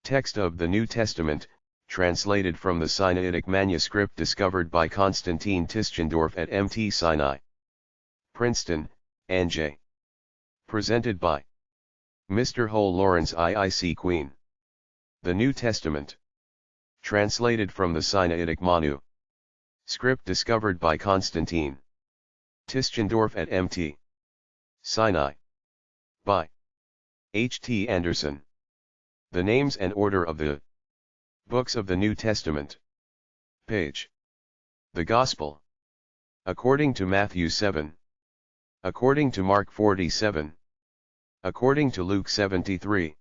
Text of the New Testament, translated from the Sinaitic manuscript discovered by Konstantin Tischendorf at Mt. Sinai, Princeton, N.J. Presented by Mr. Hole Lawrence IIC Queen. The New Testament. Translated from the Sinaitic Manuscript discovered by Konstantin Tischendorf at Mt. Sinai. By H. T. Anderson. The names and order of the books of the New Testament. Page. The Gospel. According to Matthew 7. According to Mark 47. According to Luke 73.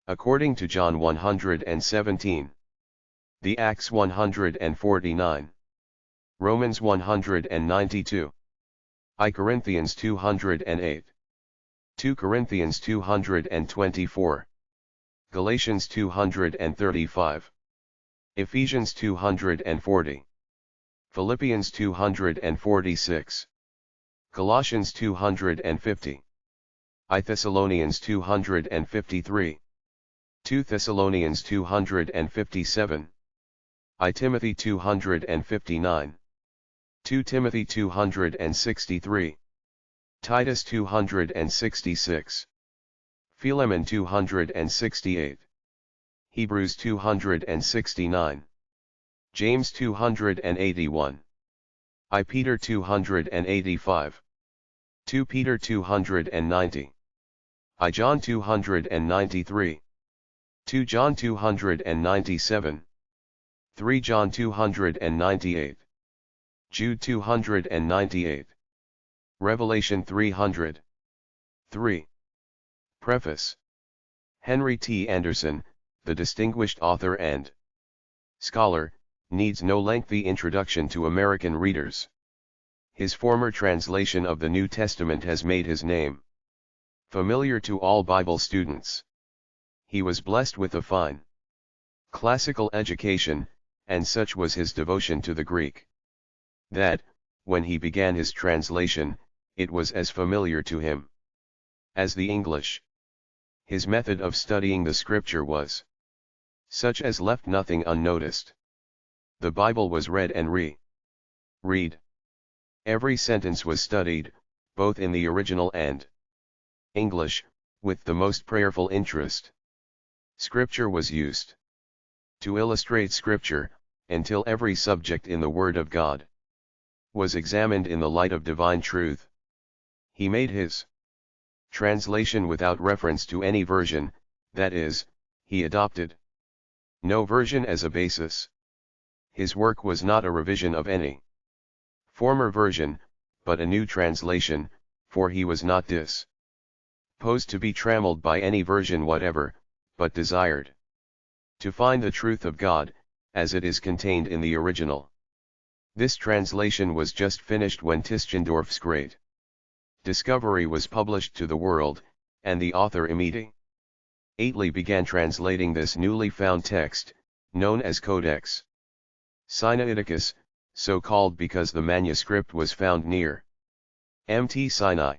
According to John 117. The Acts 149. Romans 192. I Corinthians 208. 2 Corinthians 224. Galatians 235. Ephesians 240. Philippians 246. Colossians 250. I Thessalonians 253. 2 Thessalonians 257. I Timothy 259. 2 Timothy 263. Titus 266. Philemon 268. Hebrews 269. James 281. I Peter 285. 2 Peter 290. I John 293. 2 John 297. 3 John 298. Jude 298. Revelation 300. 3. Preface. Henry T. Anderson, the distinguished author and scholar, needs no lengthy introduction to American readers. His former translation of the New Testament has made his name familiar to all Bible students. He was blessed with a fine classical education, and such was his devotion to the Greek, that, when he began his translation, it was as familiar to him as the English. His method of studying the Scripture was such as left nothing unnoticed. The Bible was read and read. Every sentence was studied, both in the original and English, with the most prayerful interest. Scripture was used to illustrate Scripture, until every subject in the Word of God was examined in the light of divine truth. He made his translation without reference to any version, that is, he adopted no version as a basis. His work was not a revision of any former version, but a new translation, for he was not disposed to be trammeled by any version whatever, but desired to find the truth of God, as it is contained in the original. This translation was just finished when Tischendorf's great discovery was published to the world, and the author immediately began translating this newly found text, known as Codex Sinaiticus, so called because the manuscript was found near Mt. Sinai.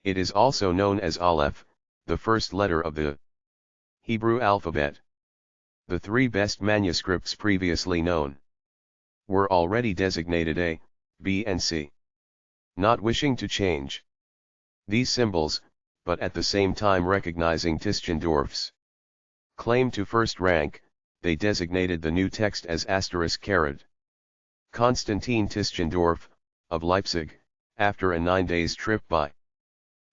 It is also known as Aleph, the first letter of the Hebrew alphabet. The three best manuscripts previously known were already designated A, B and C. Not wishing to change these symbols, but at the same time recognizing Tischendorf's claim to first rank, they designated the new text as ***. Konstantin Tischendorf, of Leipzig, after a 9 days trip by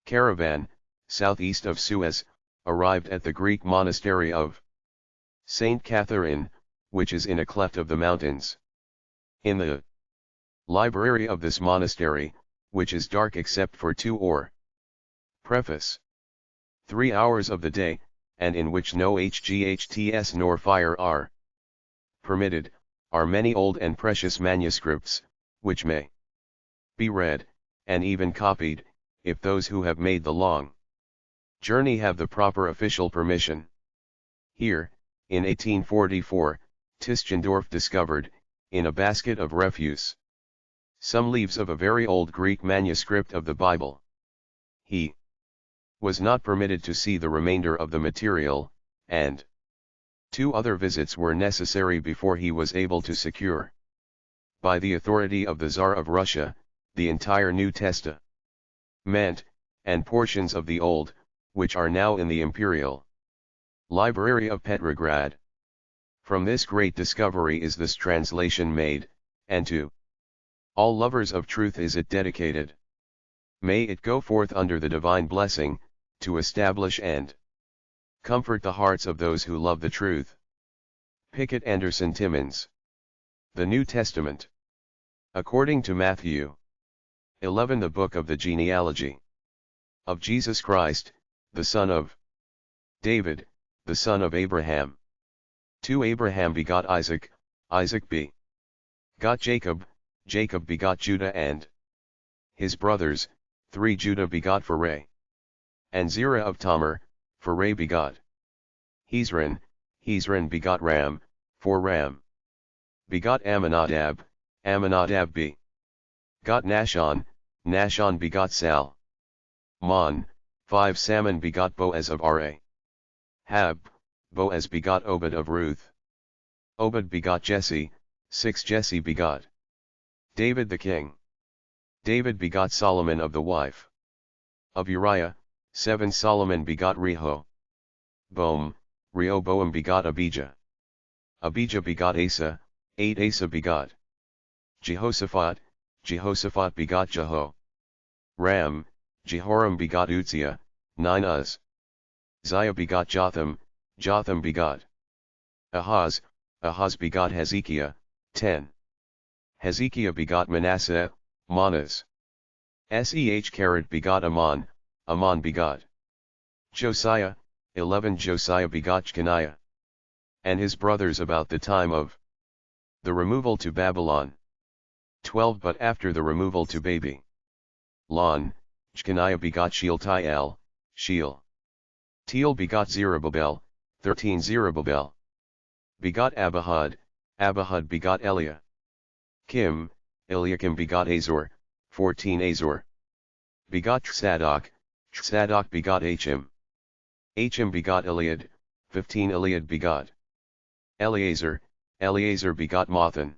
caravan, southeast of Suez, arrived at the Greek monastery of Saint Catherine, which is in a cleft of the mountains. In the library of this monastery, which is dark except for 2 or preface 3 hours of the day, and in which no HGHTS nor fire are permitted, are many old and precious manuscripts, which may be read, and even copied, if those who have made the long journey have the proper official permission. Here, in 1844, Tischendorf discovered, in a basket of refuse, some leaves of a very old Greek manuscript of the Bible. He was not permitted to see the remainder of the material, and 2 other visits were necessary before he was able to secure, by the authority of the Tsar of Russia, the entire New Testament, and portions of the Old, which are now in the Imperial Library of Petrograd. From this great discovery is this translation made, and to all lovers of truth is it dedicated. May it go forth under the divine blessing, to establish and comfort the hearts of those who love the truth. Pickett Anderson Timmins. The New Testament. According to Matthew 11, the book of the genealogy of Jesus Christ, the son of David, the son of Abraham. 2 Abraham begot Isaac, Isaac begot Jacob, Jacob begot Judah and his brothers. 3 Judah begot Phareh and Zerah of Tamar. Phareh begot Hezron, Hezron begot Ram. 4 Ram begot Amminadab, Amminadab begot Nahshon, Nahshon begot Salmon. 5 Salmon begot Boaz of Rahab, Boaz begot Obed of Ruth. Obed begot Jesse. 6 Jesse begot David the king. David begot Solomon of the wife of Uriah. 7 Solomon begot Rehoboam. Rehoboam begot Abijah. Abijah begot Asa. 8 Asa begot Jehoshaphat. Jehoshaphat begot Jehoram. Jehoram begot Uzziah. 9 Uzziah begot Jotham. Jotham begot Ahaz. Ahaz begot Hezekiah. 10 Hezekiah begot Manasseh. Manas. Seh begot Ammon. Ammon begot Josiah. 11 Josiah begot Jeconiah and his brothers about the time of the removal to Babylon. 12 But after the removal to Babylon, Jeconiah begot Shealtiel. Shealtiel begot Zerubbabel. 13 Zerubbabel begot Abihud. Abihud begot Eliakim. Eliakim begot Azor. 14 Azor begot Tsadok. Tsadok begot Achim. Achim begot Eliad. 15 Eliad begot Eleazar. Eleazar begot Mathan.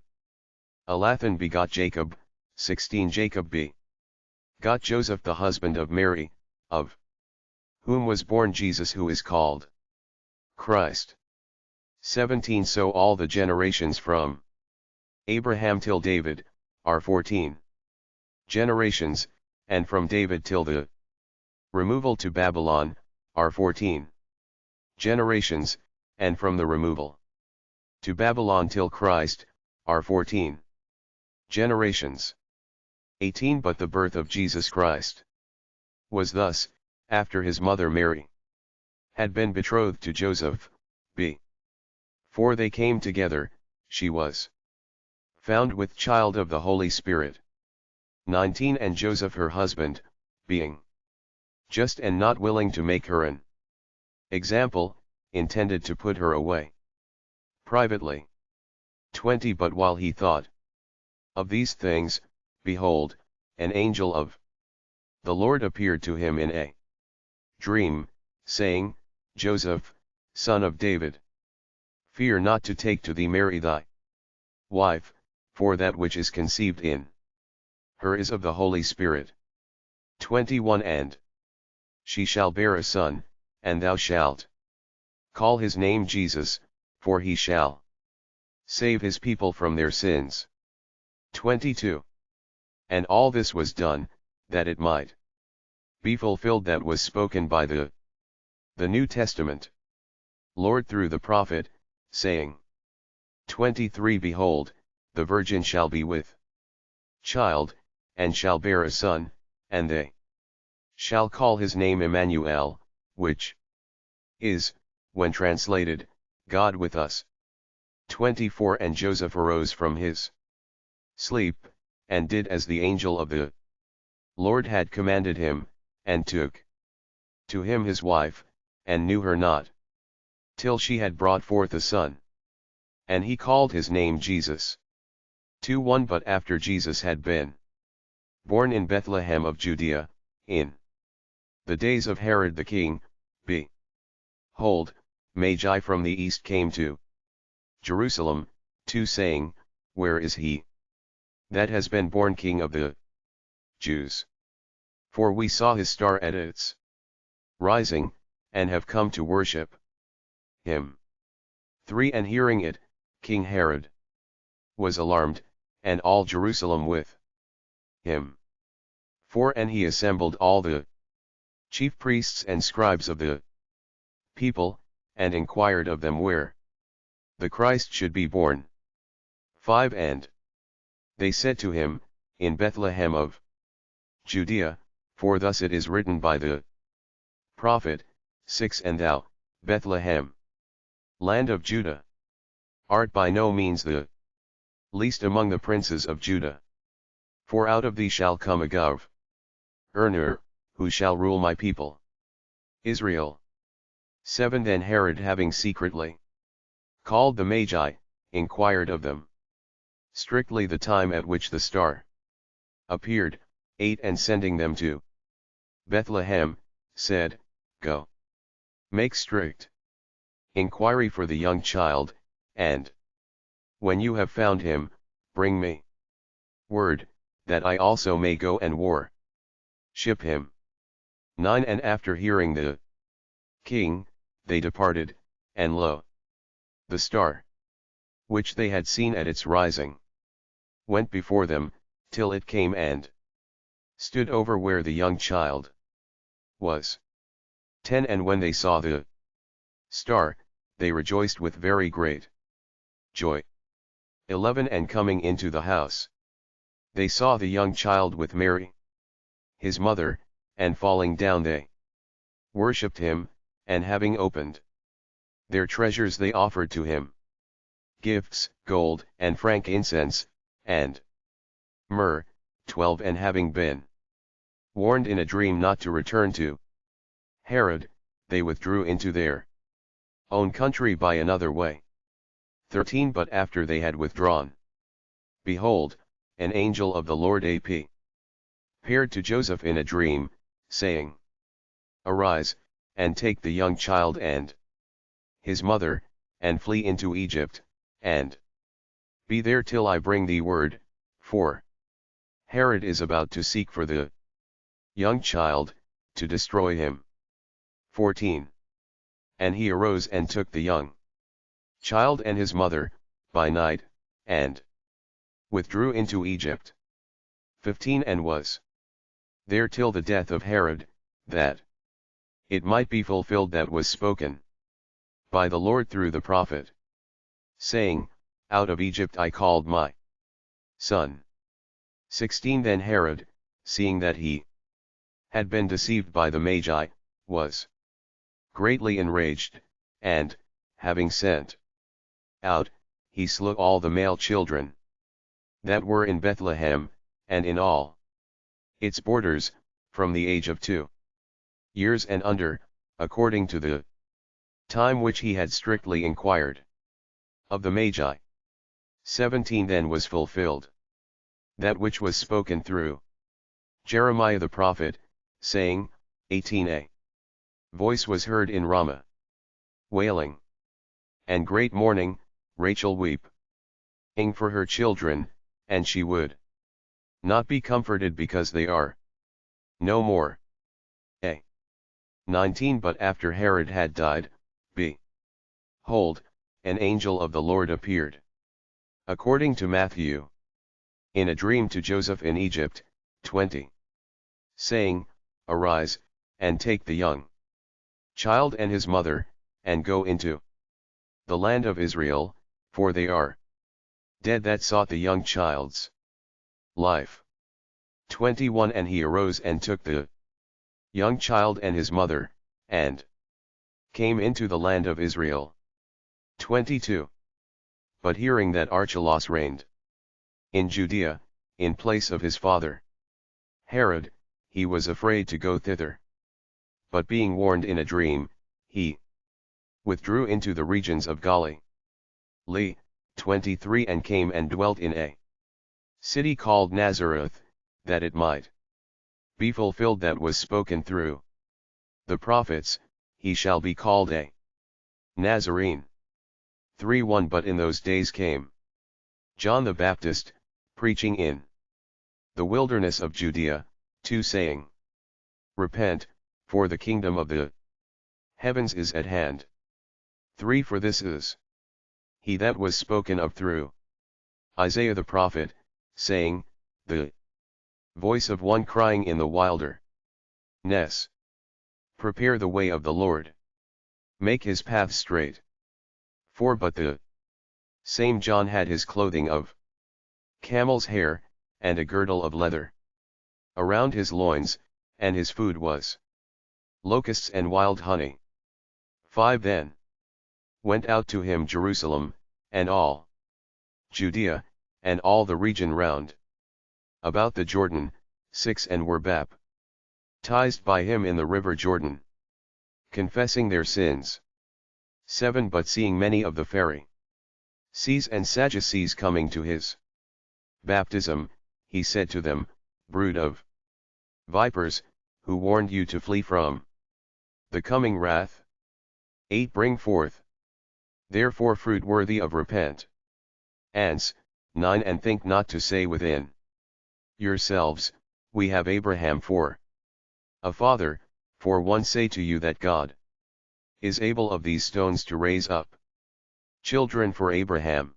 Elathan begot Jacob. 16 Jacob begot Joseph the husband of Mary, of whom was born Jesus who is called Christ. 17 So all the generations from Abraham till David, are 14 generations, and from David till the removal to Babylon, are 14 generations, and from the removal to Babylon till Christ, are 14 generations. 18 But the birth of Jesus Christ was thus, after his mother Mary had been betrothed to Joseph, before they came together, she was found with child of the Holy Spirit. 19 And Joseph her husband, being just and not willing to make her an example, intended to put her away privately. 20 But while he thought of these things, behold, an angel of the Lord appeared to him in a dream, saying, Joseph, son of David, fear not to take to thee Mary thy wife, for that which is conceived in her is of the Holy Spirit. 21 And she shall bear a son, and thou shalt call his name Jesus, for he shall save his people from their sins. 22 And all this was done, that it might be fulfilled that was spoken by the New Testament Lord through the prophet, saying. 23 Behold, the virgin shall be with child, and shall bear a son, and they shall call his name Emmanuel, which is, when translated, God with us. 24 And Joseph arose from his sleep, and did as the angel of the Lord had commanded him, and took to him his wife, and knew her not, till she had brought forth a son. And he called his name Jesus. 2:1 But after Jesus had been born in Bethlehem of Judea, in the days of Herod the king, behold, Magi from the east came to Jerusalem, saying, Where is he that has been born King of the Jews? For we saw his star at its rising, and have come to worship him. 3 And hearing it, King Herod was alarmed, and all Jerusalem with him. 4 And he assembled all the chief priests and scribes of the people, and inquired of them where the Christ should be born. 5 And they said to him, In Bethlehem of Judea, for thus it is written by the prophet. 6 And thou, Bethlehem, land of Judah, art by no means the least among the princes of Judah. For out of thee shall come a governor, who shall rule my people Israel. 7 Then Herod, having secretly called the Magi, inquired of them strictly the time at which the star appeared. 8 And sending them to Bethlehem, said, Go, make strict inquiry for the young child, and when you have found him, bring me word, that I also may go and worship him. 9 And after hearing the king, they departed, and lo, the star, which they had seen at its rising, went before them, till it came and stood over where the young child was. 10 And when they saw the star, they rejoiced with very great joy. 11 And coming into the house, they saw the young child with Mary, his mother, and falling down they worshipped him, and having opened their treasures they offered to him gifts, gold, and frankincense, and myrrh. 12 And having been warned in a dream not to return to Herod, they withdrew into their own country by another way. 13 But after they had withdrawn, behold, an angel of the Lord appeared to Joseph in a dream, saying, Arise, and take the young child and his mother, and flee into Egypt, and be there till I bring thee word, for Herod is about to seek for the young child, to destroy him. 14 And he arose and took the young child and his mother, by night, and withdrew into Egypt. 15 And was there till the death of Herod, that it might be fulfilled that was spoken by the Lord through the prophet, saying, Out of Egypt I called my son. 16 Then Herod, seeing that he had been deceived by the Magi, was greatly enraged, and, having sent out, he slew all the male children that were in Bethlehem, and in all its borders, from the age of 2 years and under, according to the time which he had strictly inquired of the Magi. 17 Then was fulfilled that which was spoken through Jeremiah the prophet, saying, 18 A voice was heard in Ramah, wailing and great mourning, Rachel weeping for her children, and she would not be comforted because they are no more. 19 But after Herod had died, behold, an angel of the Lord appeared, according to Matthew, in a dream to Joseph in Egypt. 20 Saying, Arise, and take the young child and his mother, and go into the land of Israel, for they are dead that sought the young child's life. 21 And he arose and took the young child and his mother, and came into the land of Israel. 22 But hearing that Archelaus reigned in Judea, in place of his father Herod, he was afraid to go thither. But being warned in a dream, he withdrew into the regions of Galilee. 23 And came and dwelt in a city called Nazareth, that it might be fulfilled that was spoken through the prophets, he shall be called a Nazarene. 3:1 But in those days came John the Baptist, preaching in the wilderness of Judea, 2 saying, Repent, for the kingdom of the heavens is at hand. 3 For this is he that was spoken of through Isaiah the prophet, saying, The voice of one crying in the wilderness, Prepare the way of the Lord, make his path straight. 4 But the same John had his clothing of camel's hair, and a girdle of leather around his loins, and his food was locusts and wild honey. 5 Then went out to him Jerusalem, and all Judea, and all the region round about the Jordan, 6 And were baptized by him in the river Jordan, confessing their sins. 7 But seeing many of the Pharisees and Sadducees coming to his baptism, he said to them, Brood of vipers, who warned you to flee from the coming wrath? 8 Bring forth therefore fruit worthy of repentance. 9 And think not to say within yourselves, We have Abraham for a father, for one say to you that God is able of these stones to raise up children for Abraham.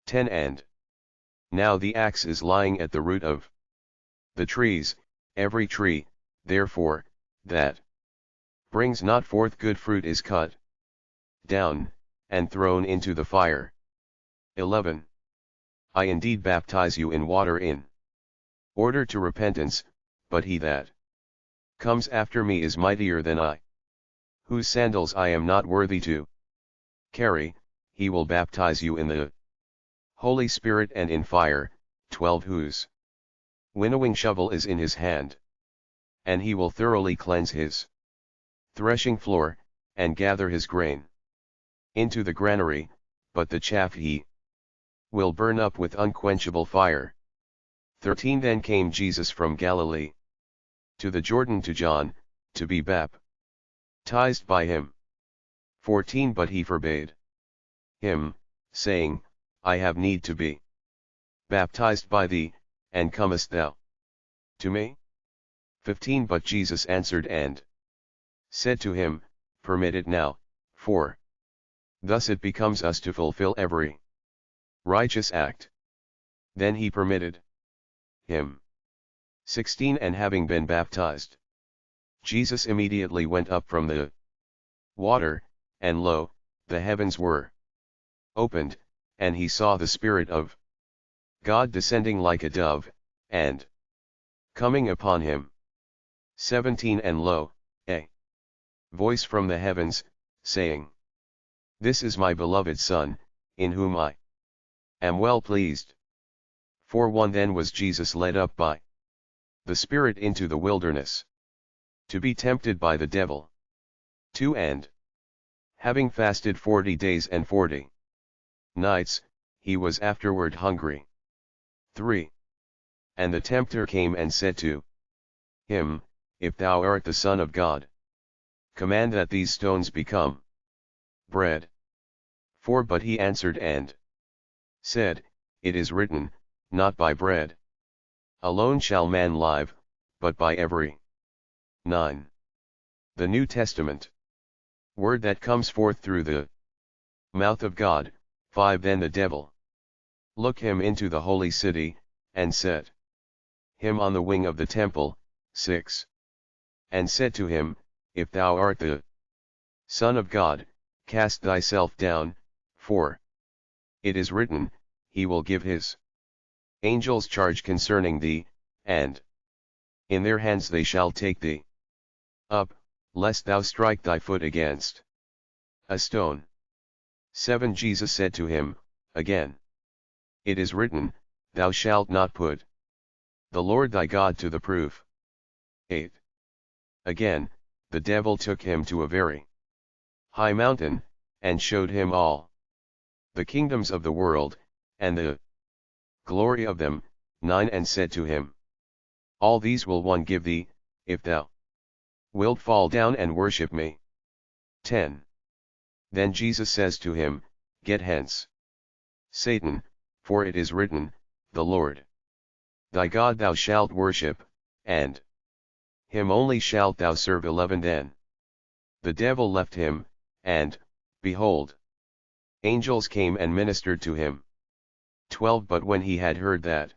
10 And now the axe is lying at the root of the trees, every tree, therefore, that brings not forth good fruit is cut down, and thrown into the fire. 11 I indeed baptize you in water in order to repentance, but he that comes after me is mightier than I, whose sandals I am not worthy to carry. He will baptize you in the Holy Spirit and in fire. 12 Whose winnowing shovel is in his hand, and he will thoroughly cleanse his threshing floor, and gather his grain into the granary, but the chaff he will burn up with unquenchable fire. 13 Then came Jesus from Galilee to the Jordan to John, to be baptized by him. 14 But he forbade him, saying, I have need to be baptized by thee, and comest thou to me? 15 But Jesus answered and said to him, Permit it now, for thus it becomes us to fulfill every righteous act. Then he permitted him. 16 And having been baptized, Jesus immediately went up from the water, and lo, the heavens were opened, and he saw the Spirit of God descending like a dove, and coming upon him. 17 And lo, a voice from the heavens, saying, This is my beloved Son, in whom I am well pleased. 4:1 Then was Jesus led up by the Spirit into the wilderness, to be tempted by the devil. 2 And having fasted 40 days and 40 nights, he was afterward hungry. 3 And the tempter came and said to him, If thou art the Son of God, command that these stones become bread. 4 But he answered and said, It is written, Not by bread alone shall man live, but by every 9 The New Testament word that comes forth through the mouth of God. 5 Then the devil look him into the holy city, and set him on the wing of the temple. 6 And said to him, If thou art the Son of God, cast thyself down, for it is written, He will give his angels charge concerning thee, and in their hands they shall take thee up, lest thou strike thy foot against a stone. 7 Jesus said to him, again, It is written, Thou shalt not put the Lord thy God to the proof. 8 Again, the devil took him to a very high mountain, and showed him all the kingdoms of the world, and the glory of them. 9 And said to him, All these will one give thee, if thou wilt fall down and worship me. 10 Then Jesus says to him, Get hence, Satan, for it is written, The Lord thy God thou shalt worship, and him only shalt thou serve. 11 Then the devil left him, and, behold, angels came and ministered to him. 12 But when he had heard that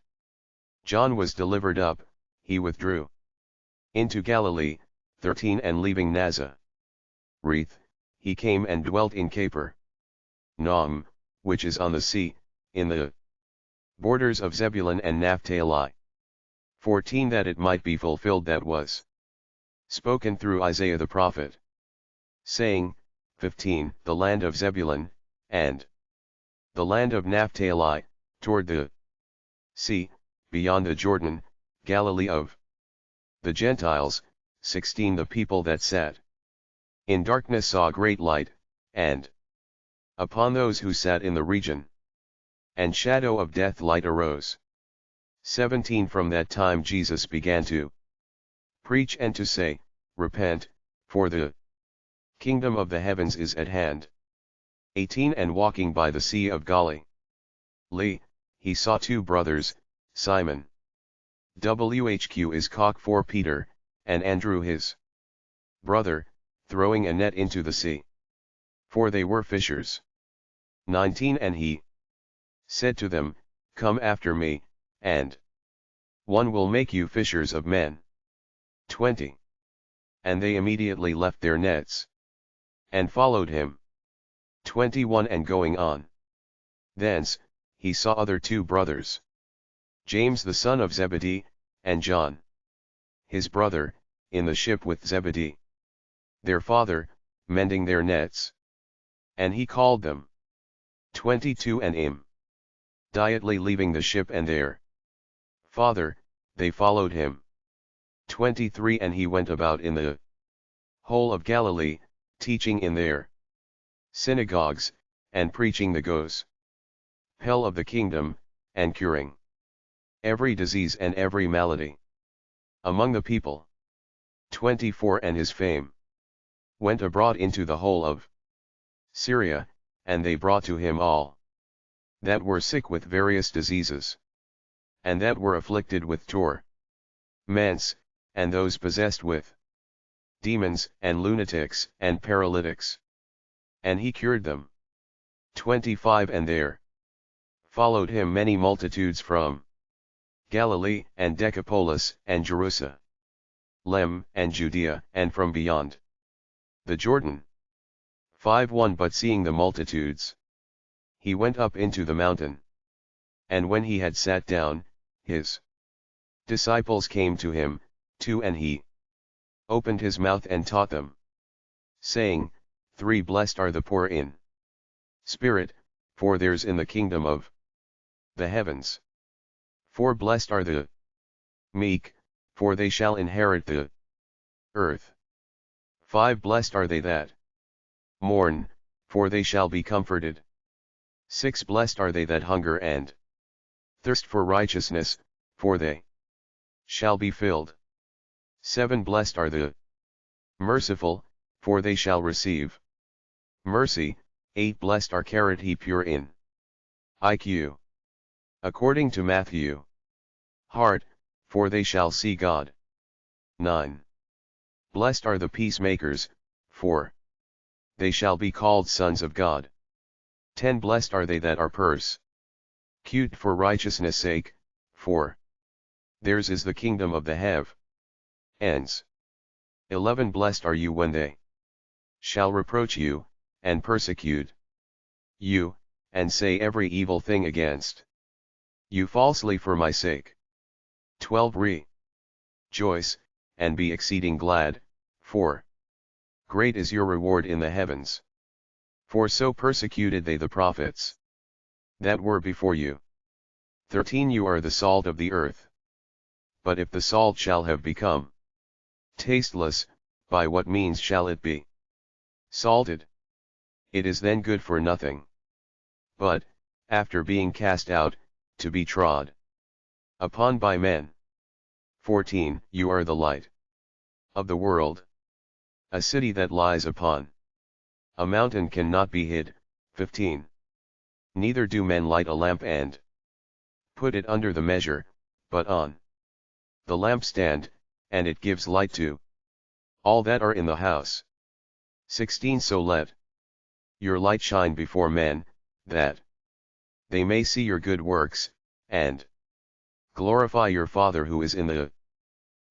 John was delivered up, he withdrew into Galilee. 13 And leaving Nazareth, he came and dwelt in Capernaum, which is on the sea, in the borders of Zebulun and Naphtali. 14 That it might be fulfilled that was spoken through Isaiah the prophet, saying, 15 The land of Zebulun, and the land of Naphtali, toward the sea, beyond the Jordan, Galilee of the Gentiles. 16 The people that sat in darkness saw great light, and upon those who sat in the region and shadow of death light arose. 17 From that time Jesus began to preach and to say, Repent, for the kingdom of the heavens is at hand. 18 And walking by the sea of Galilee, he saw two brothers, Simon whq is cock for Peter, and Andrew his brother, throwing a net into the sea, for they were fishers. 19 And he said to them, Come after me, and one will make you fishers of men. 20 And they immediately left their nets and followed him. 21 And going on thence, he saw other two brothers, James the son of Zebedee, and John his brother, in the ship with Zebedee their father, mending their nets. And he called them. 22 And immediately leaving the ship and their father, they followed him. 23 And he went about in the whole of Galilee, teaching in their synagogues, and preaching the gospel of the kingdom, and curing every disease and every malady among the people. 24 And his fame went abroad into the whole of Syria, and they brought to him all that were sick with various diseases, and that were afflicted with torments, and those possessed with demons, and lunatics, and paralytics. And he cured them. 25 And there followed him many multitudes from Galilee, and Decapolis, and Jerusalem, and Judea, and from beyond the Jordan. 5:1 But seeing the multitudes, he went up into the mountain. And when he had sat down, his disciples came to him, 2 And he opened his mouth and taught them, saying, 3 Blessed are the poor in spirit, for theirs in the kingdom of the heavens. 4 Blessed are the meek, for they shall inherit the earth. 5 Blessed are they that mourn, for they shall be comforted. 6 Blessed are they that hunger and thirst for righteousness, for they shall be filled. 7 Blessed are the merciful, for they shall receive mercy. 8 Blessed are he pure in IQ, according to Matthew heart, for they shall see God. 9 Blessed are the peacemakers, for they shall be called sons of God. 10 Blessed are they that are persecuted for righteousness' sake, for theirs is the kingdom of the heavens. 11 Blessed are you when they shall reproach you, and persecute you, and say every evil thing against you falsely for my sake. 12 Rejoice, and be exceeding glad, for great is your reward in the heavens. For so persecuted they the prophets that were before you. 13 You are the salt of the earth. But if the salt shall have become tasteless, by what means shall it be salted? It is then good for nothing, but, after being cast out, to be trod upon by men. 14 You are the light of the world. A city that lies upon A mountain cannot be hid. 15. Neither do men light a lamp and put it under the measure, but on the lampstand, and it gives light to all that are in the house. 16. So let your light shine before men, that they may see your good works, and glorify your Father who is in the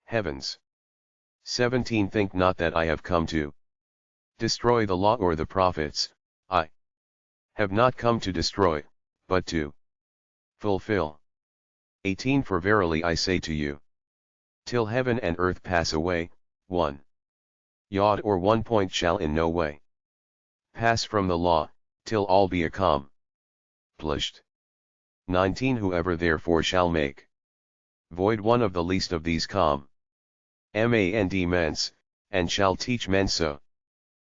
heavens. 17. Think not that I have come to destroy the law or the prophets. I have not come to destroy, but to fulfill. 18. For verily I say to you, till heaven and earth pass away, one yod or one point shall in no way pass from the law, till all be accomplished. 19. Whoever therefore shall make void one of the least of these commandments, and shall teach men so,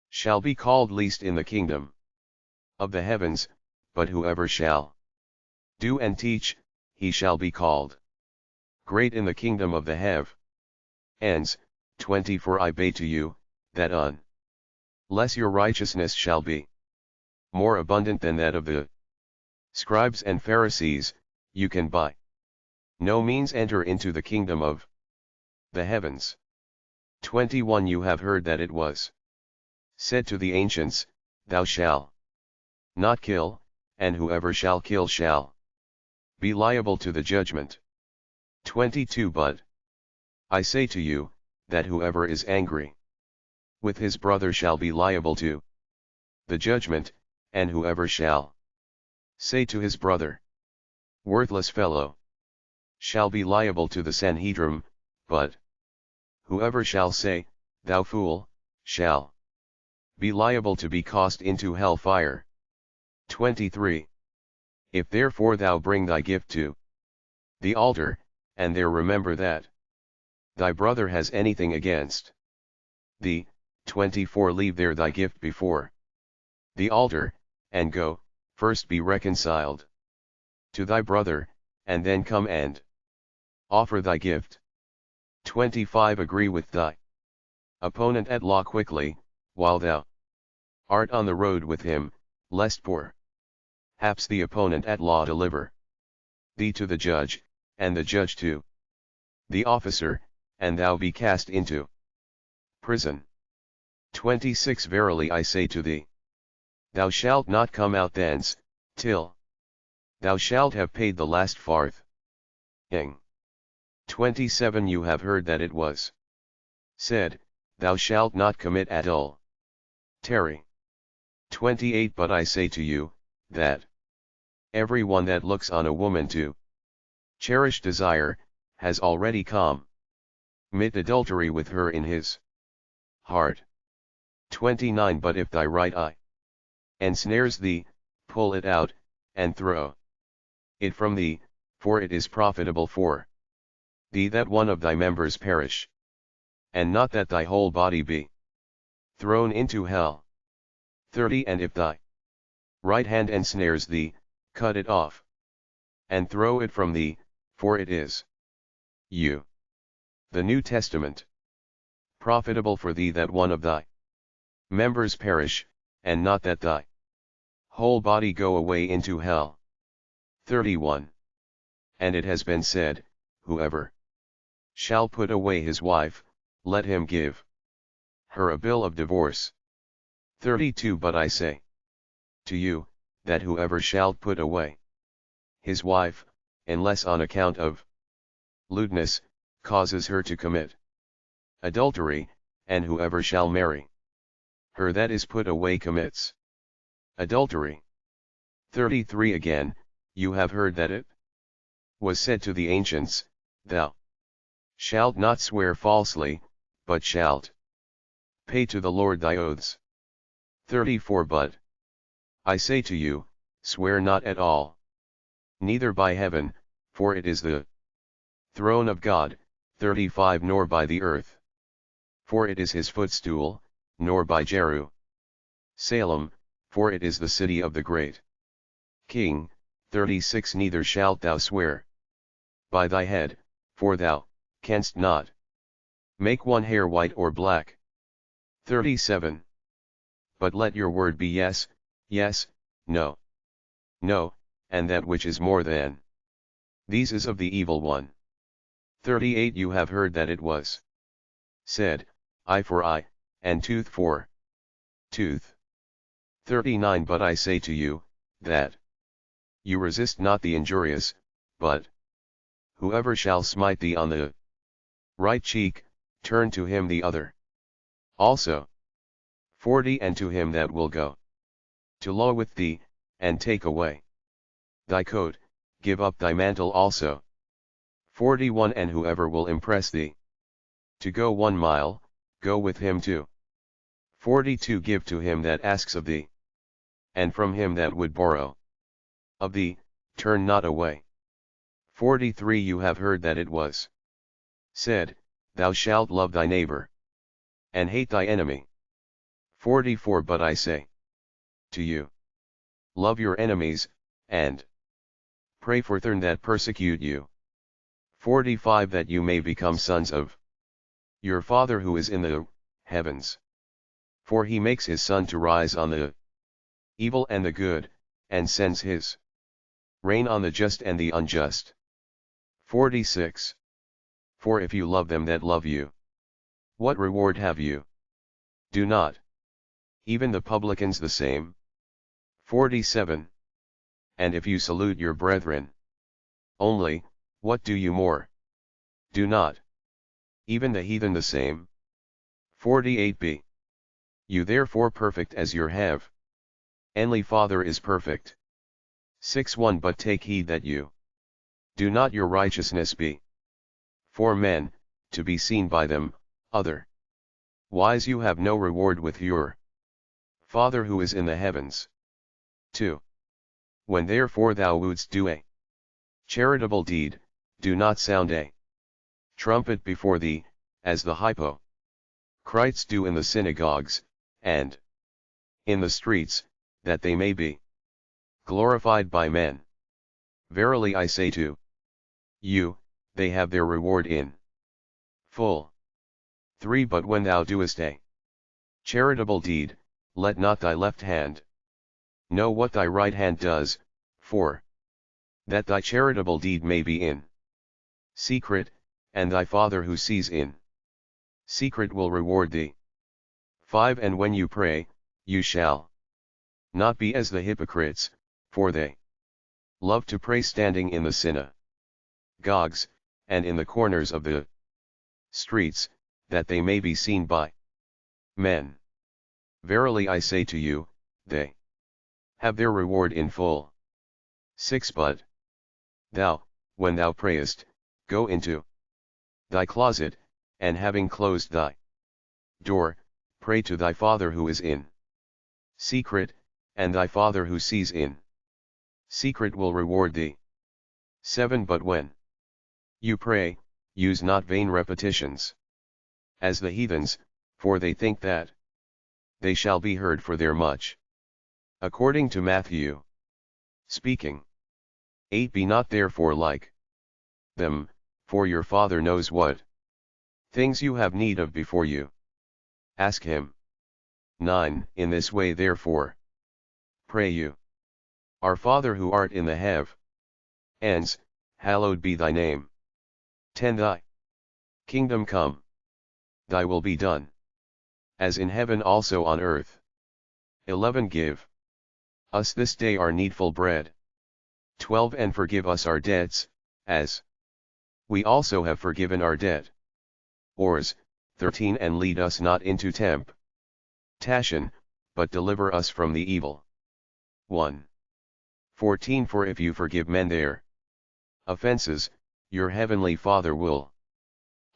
shall be called least in the kingdom of the heavens, but whoever shall do and teach, he shall be called great in the kingdom of the heavens. 20. For I say to you, that unless your righteousness shall be more abundant than that of the scribes and Pharisees, you can by no means enter into the kingdom of the heavens. 21. You have heard that it was said to the ancients, Thou shalt not kill, and whoever shall kill shall be liable to the judgment. 22. But I say to you, that whoever is angry with his brother shall be liable to the judgment, and whoever shall say to his brother, Worthless fellow, shall be liable to the Sanhedrim, but whoever shall say, Thou fool, shall be liable to be cast into hell fire. 23. If therefore thou bring thy gift to the altar, and there remember that thy brother has anything against thee, 24. Leave there thy gift before the altar, and go, first be reconciled to thy brother, and then come and offer thy gift. 25. Agree with thy opponent at law quickly, while thou art on the road with him, lest perhaps the opponent at law deliver thee to the judge, and the judge to the officer, and thou be cast into prison. 26. Verily I say to thee, thou shalt not come out thence, till thou shalt have paid the last farthing. 27. You have heard that it was said, Thou shalt not commit adultery. 28. But I say to you, that every one that looks on a woman to cherish desire, has already committed adultery with her in his heart. 29. But if thy right eye ensnares thee, pull it out, and throw it from thee, for it is profitable for thee that one of thy members perish, and not that thy whole body be thrown into hell. 30. And if thy right hand ensnares thee, cut it off, and throw it from thee, for it is you. The New Testament. Profitable for thee that one of thy members perish, and not that thy whole body go away into hell. 31. And it has been said, Whoever shall put away his wife, let him give her a bill of divorce. 32. But I say to you, that whoever shall put away his wife, unless on account of lewdness, causes her to commit adultery, and whoever shall marry her that is put away commits adultery. 33. Again, you have heard that it was said to the ancients, Thou shalt not swear falsely, but shalt pay to the Lord thy oaths. 34. But I say to you, swear not at all, neither by heaven, for it is the throne of God. 35. Nor by the earth, for it is his footstool, nor by Jerusalem, for it is the city of the great King. 36. Neither shalt thou swear by thy head, for thou canst not make one hair white or black. 37. But let your word be yes, yes, no, no, and that which is more than. These is of the evil one. 38 You have heard that it was said, eye for eye, and tooth for tooth. 39 But I say to you, that you resist not the injurious, but whoever shall smite thee on the right cheek, turn to him the other also. 40 And to him that will go to law with thee, and take away thy coat, give up thy mantle also. 41 And whoever will impress thee to go 1 mile, go with him too. 42 Give to him that asks of thee, and from him that would borrow of thee, turn not away. 43 You have heard that it was said, thou shalt love thy neighbor, and hate thy enemy. 44 But I say to you, love your enemies, and pray for them that persecute you. 45 That you may become sons of your Father who is in the heavens. For he makes his sun to rise on the evil and the good, and sends his rain on the just and the unjust. 46 For if you love them that love you, what reward have you? Do not even the publicans the same? 47 And if you salute your brethren only, what do you more? Do not even the heathen the same? 48 Be you therefore perfect as your heavenly Father is perfect. 61 But take heed that you do not your righteousness be for men, to be seen by them, otherwise you have no reward with your Father who is in the heavens. 2 When therefore thou wouldst do a charitable deed, do not sound a trumpet before thee, as the hypocrites do in the synagogues, and in the streets, that they may be glorified by men. Verily I say to you, they have their reward in full. 3 But when thou doest a charitable deed, let not thy left hand know what thy right hand does, for that thy charitable deed may be in secret, and thy Father who sees in secret will reward thee. 5 And when you pray, you shall not be as the hypocrites, for they love to pray standing in the synagogues, and in the corners of the streets, that they may be seen by men. Verily I say to you, they have their reward in full. 6 But thou, when thou prayest, go into thy closet, and having closed thy door, pray to thy Father who is in secret, and thy Father who sees in secret will reward thee. 7 But when you pray, use not vain repetitions, as the heathens, for they think that they shall be heard for their much. According to Matthew speaking. 8 Be not therefore like them, for your Father knows what things you have need of before you ask him. 9 In this way therefore pray you. Our Father who art in the heavens, hallowed be thy name. 10 Thy kingdom come. Thy will be done, as in heaven also on earth. 11 Give us this day our needful bread. 12 And forgive us our debts, as we also have forgiven our debtors. 13 And lead us not into temptation, but deliver us from the evil one. 14 For if you forgive men their offenses, your heavenly Father will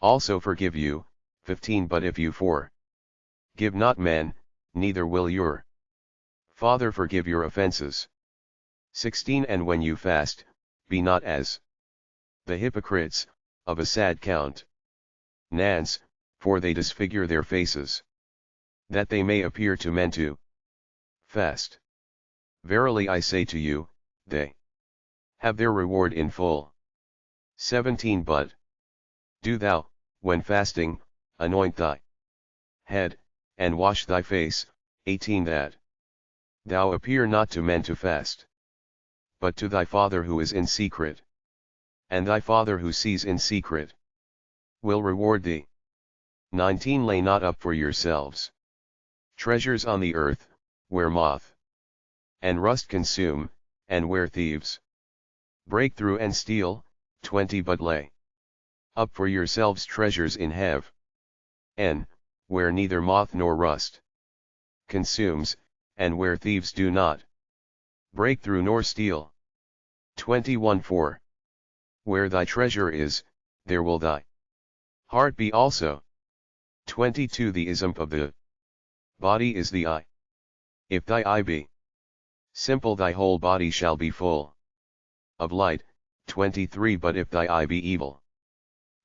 also forgive you. 15 But if you forgive not men, neither will your Father forgive your offenses. 16 And when you fast, be not as the hypocrites, of a sad countenance, for they disfigure their faces, that they may appear to men to fast. Verily I say to you, they have their reward in full. 17 But do thou, when fasting, anoint thy head, and wash thy face, 18 That thou appear not to men to fast, but to thy Father who is in secret. And thy Father who sees in secret will reward thee. 19 Lay not up for yourselves treasures on the earth, where moth and rust consume, and where thieves break through and steal. 20 But lay up for yourselves treasures in heaven, where neither moth nor rust consumes, and where thieves do not break through nor steal. 21 For where thy treasure is, there will thy heart be also. 22 The ism of the body is the eye. If thy eye be simple, thy whole body shall be full of light. 23 But if thy eye be evil,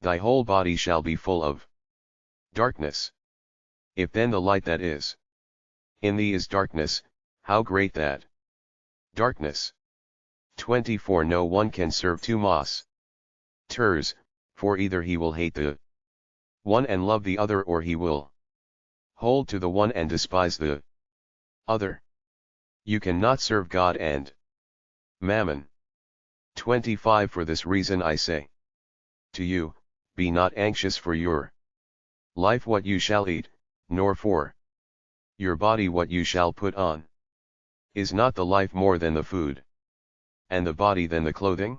thy whole body shall be full of darkness. If then the light that is in thee is darkness, how great that darkness. 24 No one can serve two masters, for either he will hate the one and love the other, or he will hold to the one and despise the other. You cannot serve God and mammon. 25 For this reason I say to you, be not anxious for your life what you shall eat, nor for your body what you shall put on. Is not the life more than the food, and the body than the clothing?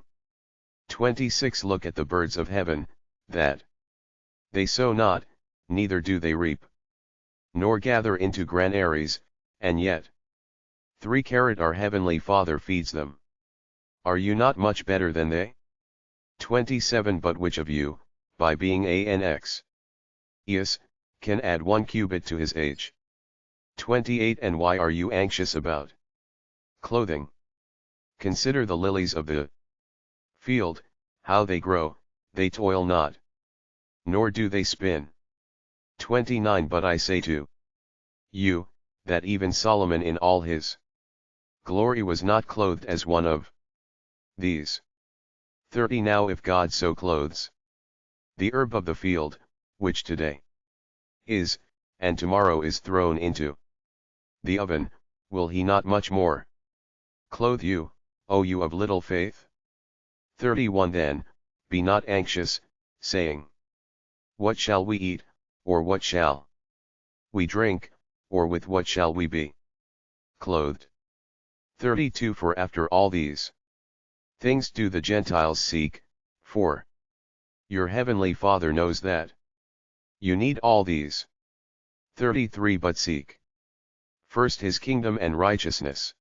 26 Look at the birds of heaven, that they sow not, neither do they reap, nor gather into granaries, and yet 3 Our heavenly Father feeds them. Are you not much better than they? 27 But which of you, by being anxious, can add 1 cubit to his age? 28 And why are you anxious about clothing? Consider the lilies of the field, how they grow, they toil not, nor do they spin. 29 But I say to you, that even Solomon in all his glory was not clothed as one of these. 30 Now if God so clothes the herb of the field, which today is, and tomorrow is thrown into the oven, will he not much more clothe you, O you of little faith? 31 Then, be not anxious, saying, what shall we eat, or what shall we drink, or with what shall we be clothed? 32 For after all these things do the Gentiles seek, for your heavenly Father knows that you need all these. 33 But seek first his kingdom and righteousness,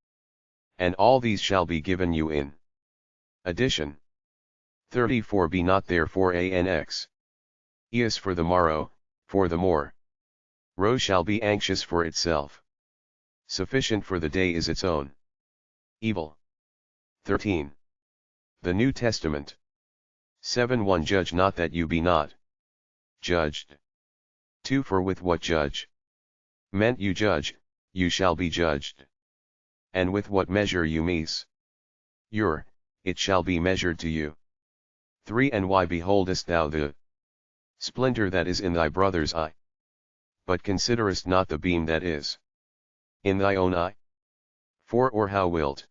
and all these shall be given you in addition. 34 Be not therefore anxious for the morrow, for the morrow shall be anxious for itself. Sufficient for the day is its own evil. 13. The New Testament. 7:1 Judge not that you be not judged. 2 For with what judgment you judge, you shall be judged. And with what measure you measure, it shall be measured to you. 3 And why beholdest thou the splinter that is in thy brother's eye, but considerest not the beam that is in thy own eye? 4 Or how wilt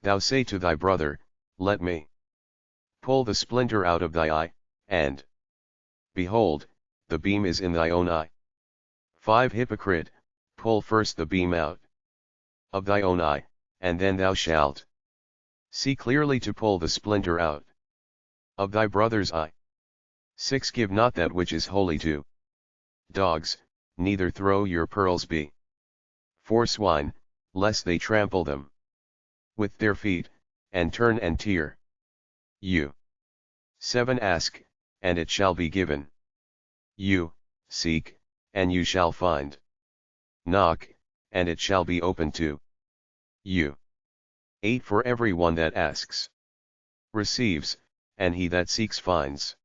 thou say to thy brother, let me pull the splinter out of thy eye, and behold, the beam is in thy own eye? 5 Hypocrite, pull first the beam out of thy own eye, and then thou shalt see clearly to pull the splinter out of thy brother's eye. 6 Give not that which is holy to dogs, neither throw your pearls before swine, lest they trample them with their feet, and turn and tear you. 7 Ask, and it shall be given you, seek, and you shall find, knock, and it shall be opened to you. 8 For every one that asks receives, and he that seeks finds,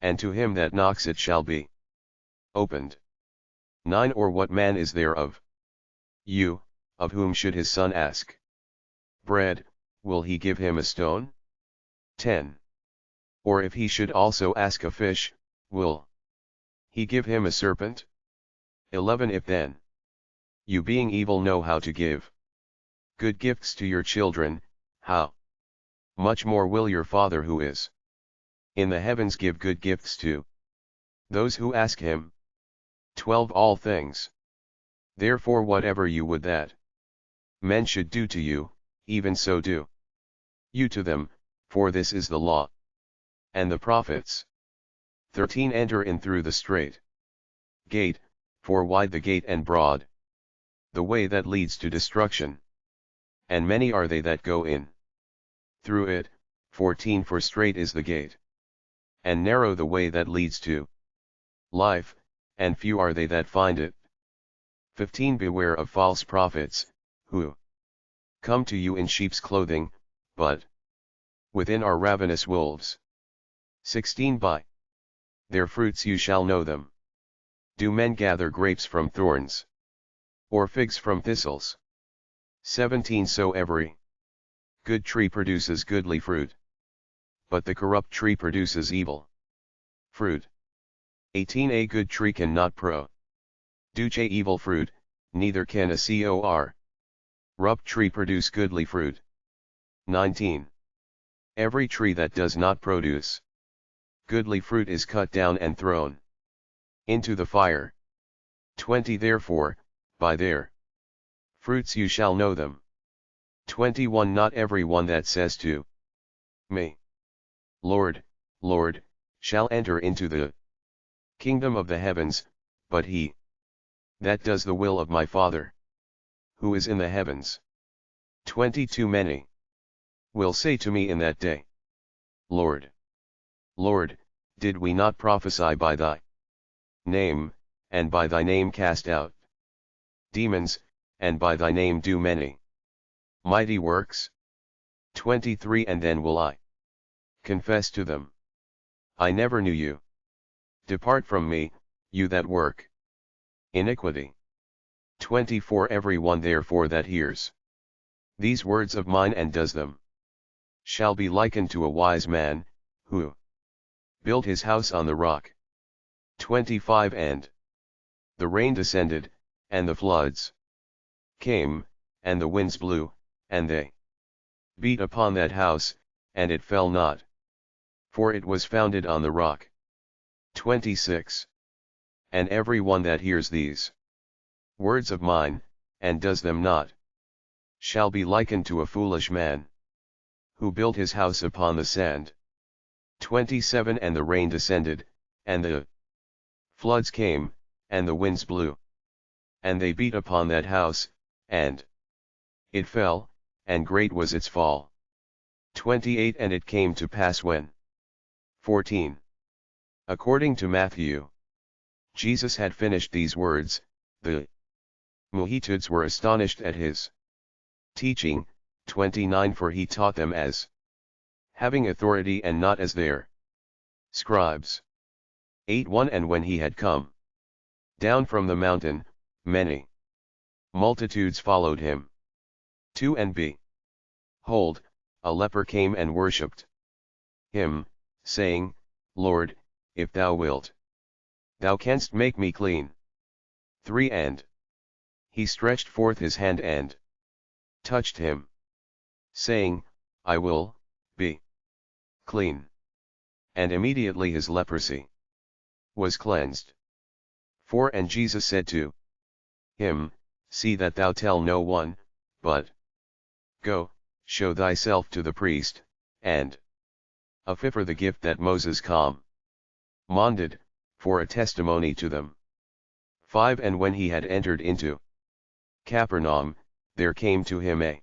and to him that knocks it shall be opened. 9 Or what man is there of you, of whom should his son ask bread, will he give him a stone? 10 Or if he should also ask a fish, will he give him a serpent? 11 If then You being evil know how to give good gifts to your children, how much more will your Father who is in the heavens give good gifts to those who ask him. 12 All things, therefore, whatever you would that men should do to you, even so do you to them, for this is the law and the prophets. 13 Enter in through the strait gate, for wide the gate and broad the way that leads to destruction, and many are they that go in through it. 14 For strait is the gate, and narrow the way that leads to life, and few are they that find it. 15 Beware of false prophets, who come to you in sheep's clothing, but within are ravenous wolves. 16 By their fruits you shall know them. Do men gather grapes from thorns, or figs from thistles? 17 So every good tree produces goodly fruit, but the corrupt tree produces evil fruit. 18 A good tree cannot produce evil fruit, neither can a corrupt tree produce goodly fruit. 19 Every tree that does not produce goodly fruit is cut down and thrown into the fire. 20 Therefore, by their fruits you shall know them. 21 Not every one that says to me, Lord, Lord, shall enter into the kingdom of the heavens, but he that does the will of my Father who is in the heavens. 22 Many will say to me in that day, Lord, Lord, did we not prophesy by thy name, and by thy name cast out demons, and by thy name do many mighty works? 23 And then will I confess to them, I never knew you. Depart from me, you that work iniquity. 24 Every one therefore that hears these words of mine and does them, shall be likened to a wise man, who built his house on the rock. 25 And the rain descended, and the floods came, and the winds blew, and they beat upon that house, and it fell not, for it was founded on the rock. 26 And every one that hears these words of mine, and does them not, shall be likened to a foolish man, who built his house upon the sand. 27 And the rain descended, and the floods came, and the winds blew, and they beat upon that house, and it fell, and great was its fall. 28 And it came to pass when 14 According to Matthew, Jesus had finished these words, the multitudes were astonished at his teaching. 29 For he taught them as having authority and not as their scribes. 8:1 And when he had come down from the mountain, many multitudes followed him. 2 And behold, a leper came and worshipped him, saying, Lord, if thou wilt, thou canst make me clean. 3 And he stretched forth his hand and touched him, saying, I will be clean. And immediately his leprosy was cleansed. 4 And Jesus said to him, See that thou tell no one, but go, show thyself to the priest, and offer the gift that Moses commanded, for a testimony to them. 5 And when he had entered into Capernaum, there came to him a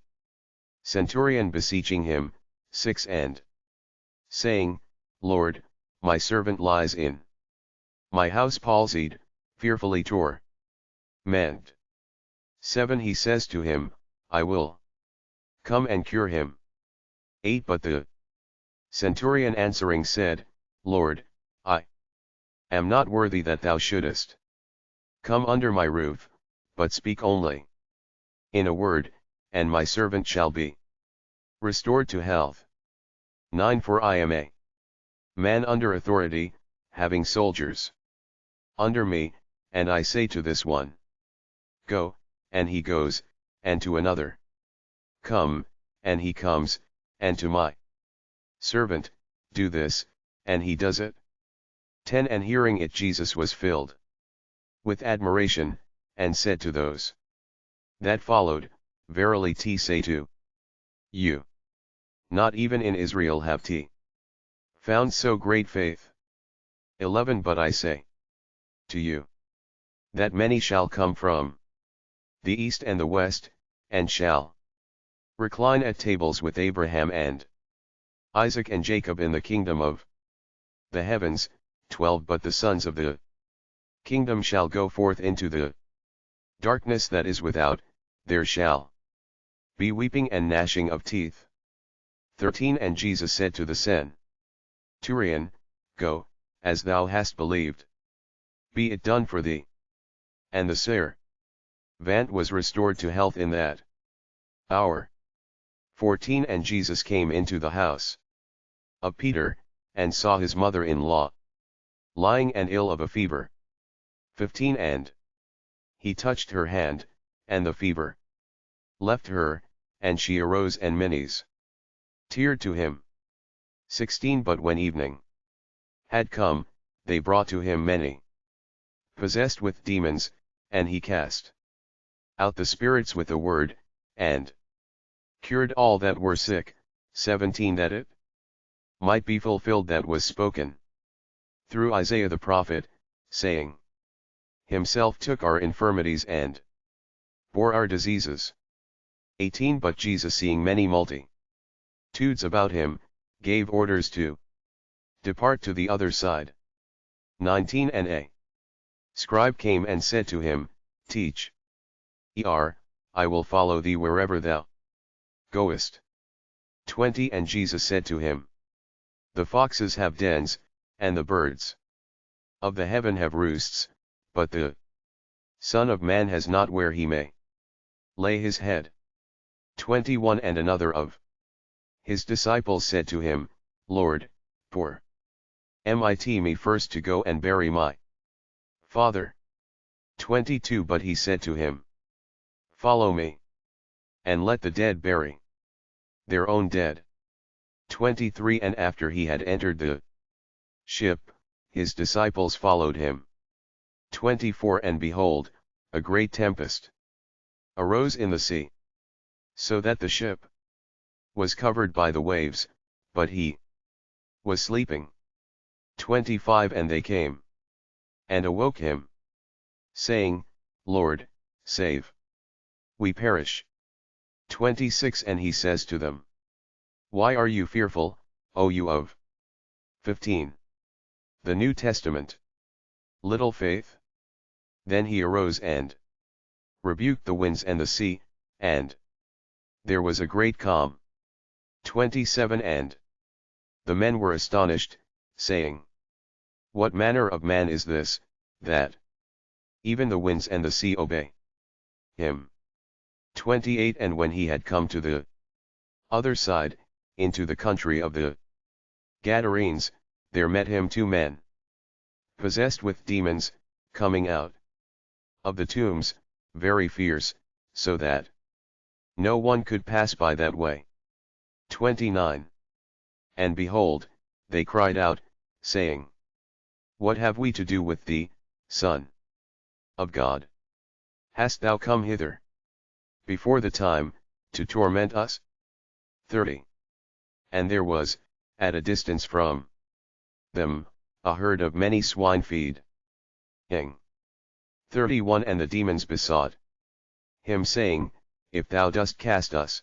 centurion beseeching him. 6 And saying, Lord, my servant lies in my house palsied, fearfully tormented. 7 He says to him, I will come and cure him. 8 But the centurion answering said, Lord, I am not worthy that thou shouldest come under my roof, but speak only in a word, and my servant shall be restored to health. 9 For I am a man under authority, having soldiers under me, and I say to this one, Go, and he goes, and to another, come, and he comes, and to my servant, do this, and he does it. 10 And hearing it Jesus was filled with admiration, and said to those that followed, Verily I say to you, not even in Israel have I found so great faith. 11 But I say to you, that many shall come from the east and the west, and shall recline at tables with Abraham and Isaac and Jacob in the kingdom of the heavens. 12 But the sons of the kingdom shall go forth into the darkness that is without, there shall be weeping and gnashing of teeth. 13 And Jesus said to the centurion, Go, as thou hast believed, be it done for thee. And the servant was restored to health in that hour. 14 And Jesus came into the house of Peter, and saw his mother-in-law lying and ill of a fever. 15 And he touched her hand, and the fever left her, and she arose and ministered to him. 16 But when evening had come, they brought to him many possessed with demons, and he cast out the spirits with a word, and cured all that were sick. 17 That it might be fulfilled that was spoken through Isaiah the prophet, saying, Himself took our infirmities and bore our diseases. 18 But Jesus, seeing many multitudes about him, gave orders to depart to the other side. 19 And a scribe came and said to him, Teach, I will follow thee wherever thou goest. 20 And Jesus said to him, The foxes have dens, and the birds of the heaven have roosts, but the Son of Man has not where he may lay his head. 21 And another of his disciples said to him, Lord, permit me first to go and bury my father. 22 But he said to him, Follow me, and let the dead bury their own dead. 23 And after he had entered the ship, his disciples followed him. 24 And behold, a great tempest arose in the sea, so that the ship was covered by the waves, but he was sleeping. 25 And they came and awoke him, saying, Lord, save, we perish. 26 And he says to them, Why are you fearful, O you of 15? The New Testament. Little faith? Then he arose and rebuked the winds and the sea, and there was a great calm. 27 And the men were astonished, saying, What manner of man is this, that even the winds and the sea obey him? 28 And when he had come to the other side, into the country of the Gadarenes, there met him 2 men possessed with demons, coming out of the tombs, very fierce, so that no one could pass by that way. 29 And behold, they cried out, saying, What have we to do with thee, Son of God? Hast thou come hither before the time, to torment us? 30 And there was, at a distance from them, a herd of many swine feeding. 31 And the demons besought him, saying, If thou dost cast us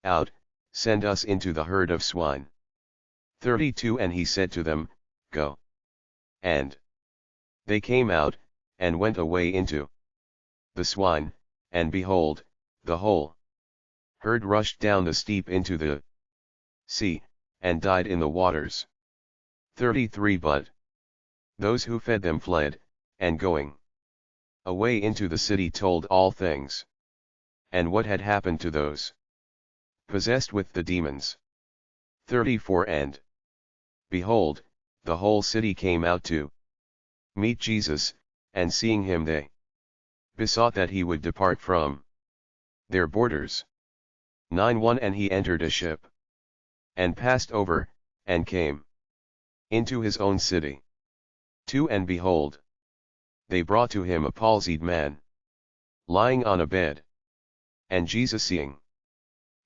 out, send us into the herd of swine. 32 And he said to them, Go. And they came out, and went away into the swine, and behold, the whole herd rushed down the steep into the sea, and died in the waters. 33 But those who fed them fled, and going away into the city told all things, and what had happened to those possessed with the demons. 34 And behold, the whole city came out to meet Jesus, and seeing him they besought that he would depart from their borders. 9:1 And he entered a ship, and passed over, and came into his own city. 2 And behold, they brought to him a palsied man, lying on a bed. And Jesus, seeing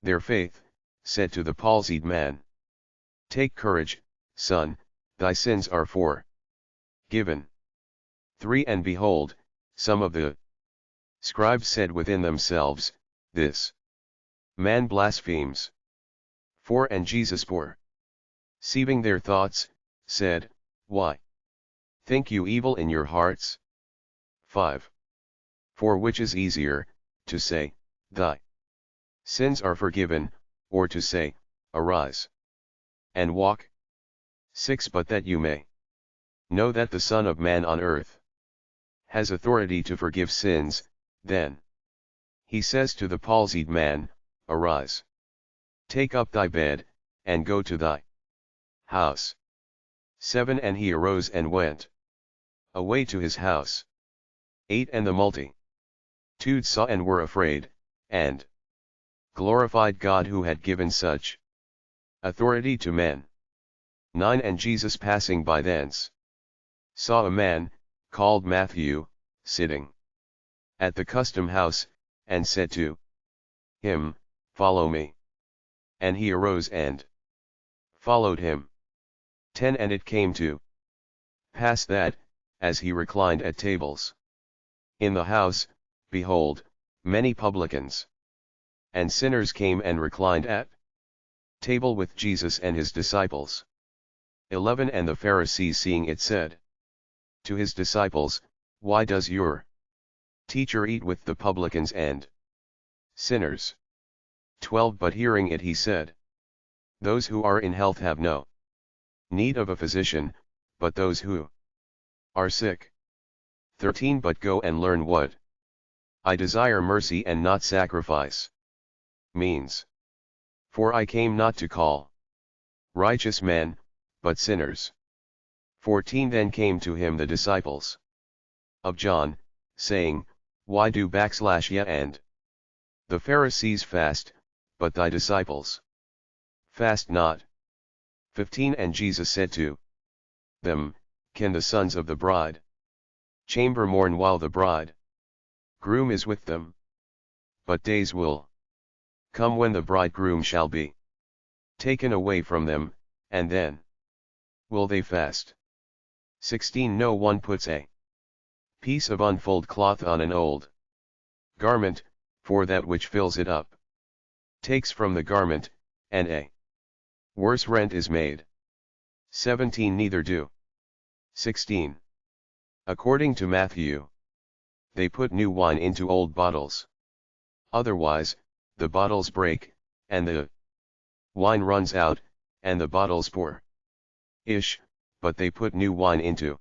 their faith, said to the palsied man, Take courage, son, thy sins are forgiven. 3 And behold, some of the scribes said within themselves, This man blasphemes. 4 And Jesus, perceiving their thoughts, said, Why think you evil in your hearts? 5. For which is easier, to say, Thy sins are forgiven, or to say, Arise and walk? 6 But that you may know that the Son of Man on earth has authority to forgive sins, then he says to the palsied man, Arise, take up thy bed, and go to thy house. 7 And he arose and went away to his house. 8 And the multitude saw and were afraid, and glorified God who had given such authority to men. 9 And Jesus, passing by thence, saw a man, called Matthew, sitting at the custom house, and said to him, Follow me. And he arose and followed him. 10 And it came to pass that, as he reclined at tables in the house, behold, many publicans and sinners came and reclined at table with Jesus and his disciples. 11 And the Pharisees, seeing it, said to his disciples, Why does your teacher eat with the publicans and sinners? 12 But hearing it, he said, Those who are in health have no need of a physician, but those who are sick. 13 But go and learn what I desire, mercy and not sacrifice means. For I came not to call righteous men, but sinners. 14 Then came to him the disciples of John, saying, Why do ye and the Pharisees fast, but thy disciples fast not? 15 And Jesus said to them, Can the sons of the bride chamber mourn while the bride groom is with them? But days will come when the bridegroom shall be taken away from them, and then will they fast. 16 No one puts a piece of unfolded cloth on an old garment, for that which fills it up takes from the garment, and a worse rent is made. 17 Neither do 16. According to Matthew, they put new wine into old bottles. Otherwise, the bottles break, and the wine runs out, and the bottles pour-ish, but they put new wine into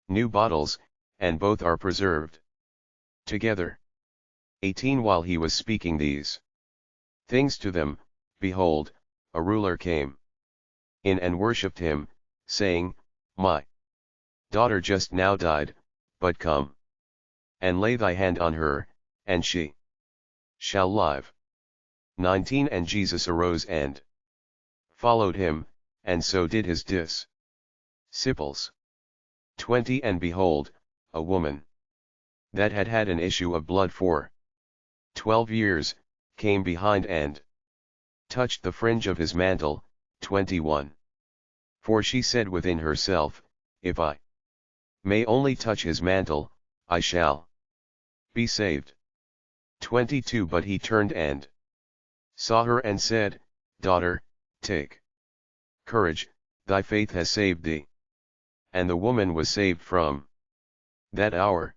new bottles, and both are preserved together. 18 While he was speaking these things to them, behold, a ruler came in and worshipped him, saying, My daughter just now died, but come and lay thy hand on her, and she shall live. 19 And Jesus arose and followed him, and so did his disciples. 20 And behold, a woman that had had an issue of blood for 12 years, came behind and touched the fringe of his mantle. 21 For she said within herself, If I may only touch his mantle, I shall be saved. 22 But he turned and saw her and said, Daughter, take courage, thy faith has saved thee. And the woman was saved from that hour.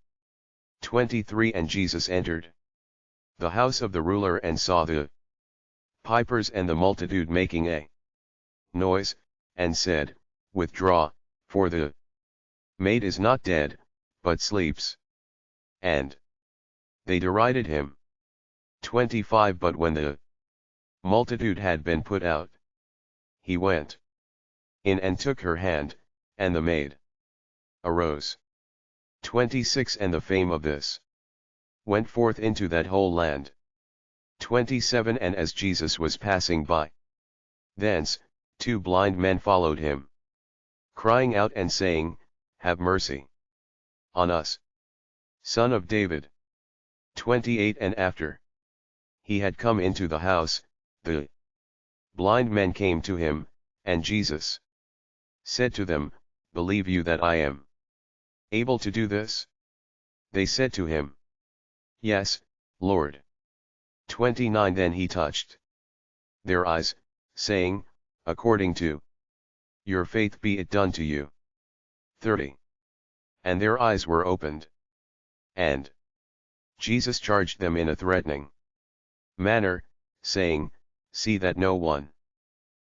23 And Jesus entered the house of the ruler and saw the pipers and the multitude making a noise, and said, Withdraw, for the maid is not dead, but sleeps. And they derided him. 25 But when the multitude had been put out, he went in and took her hand, and the maid arose. 26 And the fame of this went forth into that whole land. 27 And as Jesus was passing by thence, 2 blind men followed him, crying out and saying, Have mercy on us, Son of David. 28 And after he had come into the house, the blind men came to him, and Jesus said to them, Believe you that I am able to do this? They said to him, Yes, Lord. 29 Then he touched their eyes, saying, According to your faith be it done to you. 30 And their eyes were opened. And Jesus charged them in a threatening manner, saying, See that no one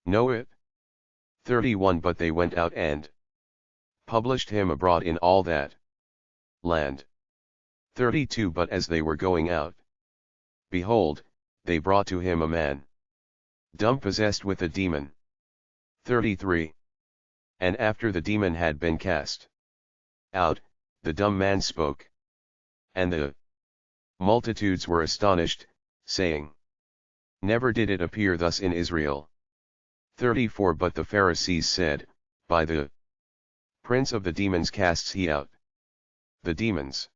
know it. 31 But they went out and published him abroad in all that land. 32 But as they were going out, behold, they brought to him a man dumb, possessed with a demon. 33 And after the demon had been cast out, the dumb man spoke. And the multitudes were astonished, saying, Never did it appear thus in Israel. 34 But the Pharisees said, By the prince of the demons casts he out the demons.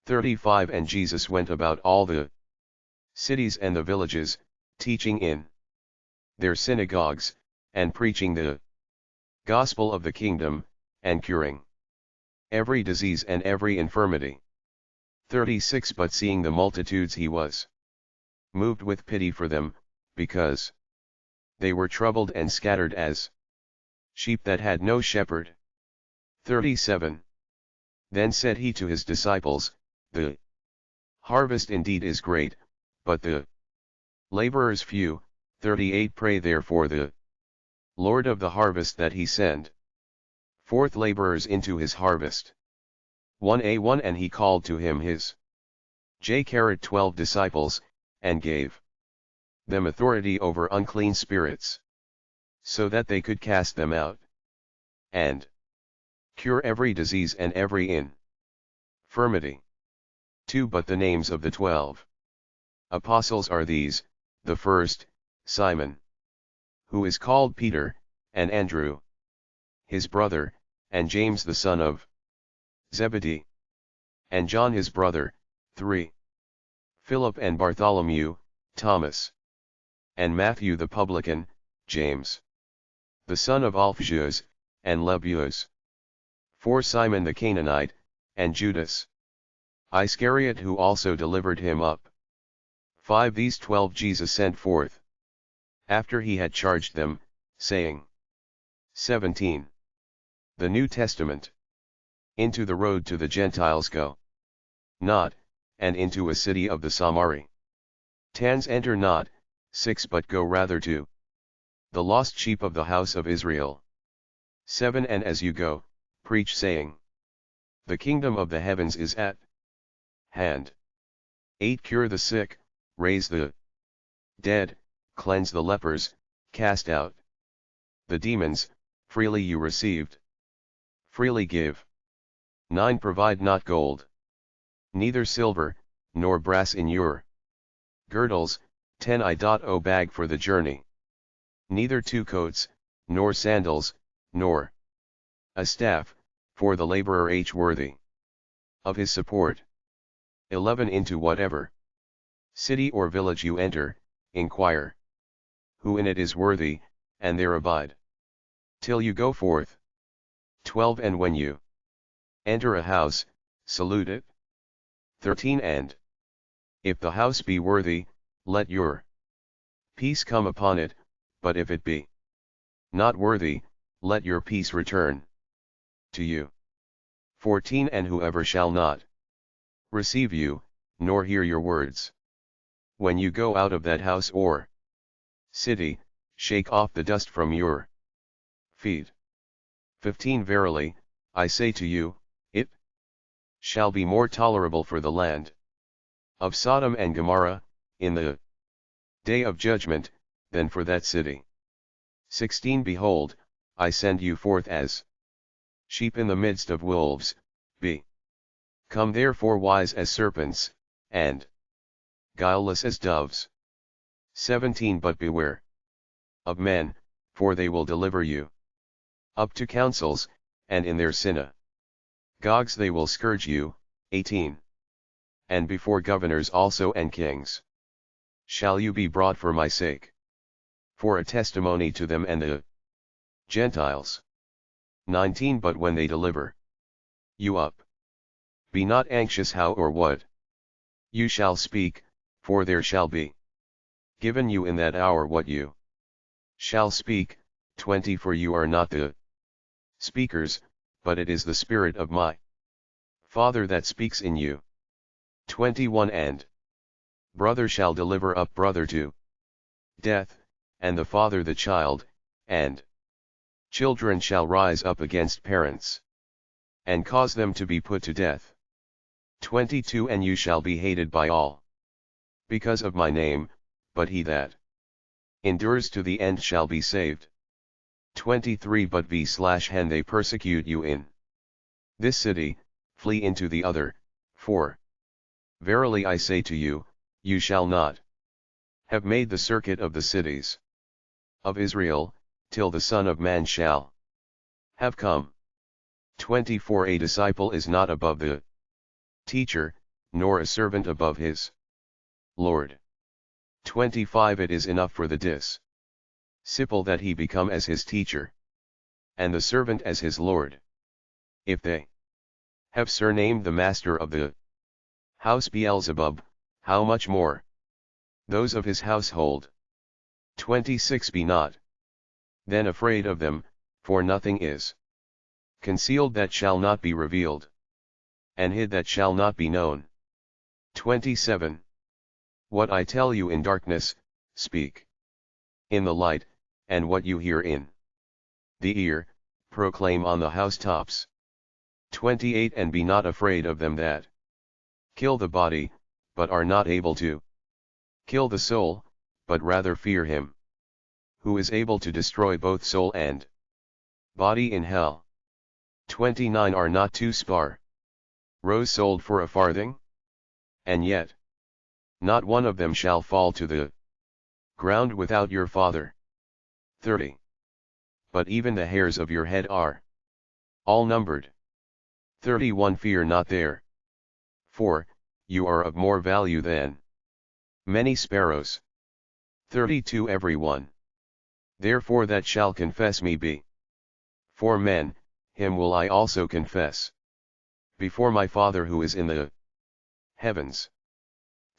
35 And Jesus went about all the cities and the villages, teaching in their synagogues, and preaching the gospel of the kingdom, and curing every disease and every infirmity. 36 But seeing the multitudes he was moved with pity for them, because they were troubled and scattered as sheep that had no shepherd. 37 Then said he to his disciples, The harvest indeed is great, but the laborers few. 38 Pray therefore the Lord of the harvest that he send forth laborers into his harvest. 1:1 And he called to him his 12 disciples, and gave them authority over unclean spirits, so that they could cast them out, and cure every disease and every infirmity. 2 But the names of the 12 apostles are these: the first, Simon, who is called Peter, and Andrew, his brother, and James the son of Zebedee, and John his brother. 3 Philip and Bartholomew, Thomas, and Matthew the publican, James, the son of Alphaeus, and Lebbeus. 4 Simon the Canaanite, and Judas Iscariot, who also delivered him up. 5 These 12 Jesus sent forth, after he had charged them, saying. 17 The New Testament. Into the road to the Gentiles go not, and into a city of the Samaritans enter not. 6 But go rather to the lost sheep of the house of Israel. 7 And as you go, preach, saying, The kingdom of the heavens is at hand. 8 Cure the sick, raise the dead, cleanse the lepers, cast out the demons. Freely you received, freely give. 9 Provide not gold, neither silver, nor brass in your girdles. 10 O bag for the journey, neither 2 coats, nor sandals, nor a staff, for the laborer worthy of his support. 11 Into whatever city or village you enter, inquire who in it is worthy, and there abide till you go forth. 12 And when you enter a house, salute it. 13 And if the house be worthy, let your peace come upon it, but if it be not worthy, let your peace return to you. 14 And whoever shall not receive you, nor hear your words, when you go out of that house or city, shake off the dust from your feet. 15 Verily, I say to you, it shall be more tolerable for the land of Sodom and Gomorrah, in the day of judgment, than for that city. 16 Behold, I send you forth as sheep in the midst of wolves. Be come therefore wise as serpents, and guileless as doves. 17 But beware of men, for they will deliver you up to councils, and in their synagogues they will scourge you. 18 And before governors also and kings shall you be brought for my sake, for a testimony to them and the Gentiles. 19 But when they deliver you up, be not anxious how or what you shall speak, for there shall be given you in that hour what you shall speak. 20 For you are not the speakers, but it is the Spirit of my Father that speaks in you. 21 And brother shall deliver up brother to death, and the father the child, and children shall rise up against parents, and cause them to be put to death. 22 And you shall be hated by all because of my name, but he that endures to the end shall be saved. 23 But when they persecute you in this city, flee into the other, for verily I say to you, you shall not have made the circuit of the cities of Israel, till the Son of Man shall have come. 24 A disciple is not above the teacher, nor a servant above his Lord. 25 It is enough for the disciple that he become as his teacher, and the servant as his Lord. If they have surnamed the master of the house Beelzebub, how much more those of his household. 26 Be not then afraid of them, for nothing is concealed that shall not be revealed, and hid that shall not be known. 27 What I tell you in darkness, speak in the light, and what you hear in the ear, proclaim on the housetops. 28 And be not afraid of them that kill the body, but are not able to kill the soul, but rather fear him who is able to destroy both soul and body in hell. 29 Are not two sparrows sold for a farthing? And yet not one of them shall fall to the ground without your Father. 30 But even the hairs of your head are all numbered. 31 Fear not therefore, you are of more value than many sparrows. 32 Every one therefore that shall confess me before men, him will I also confess before my Father who is in the heavens.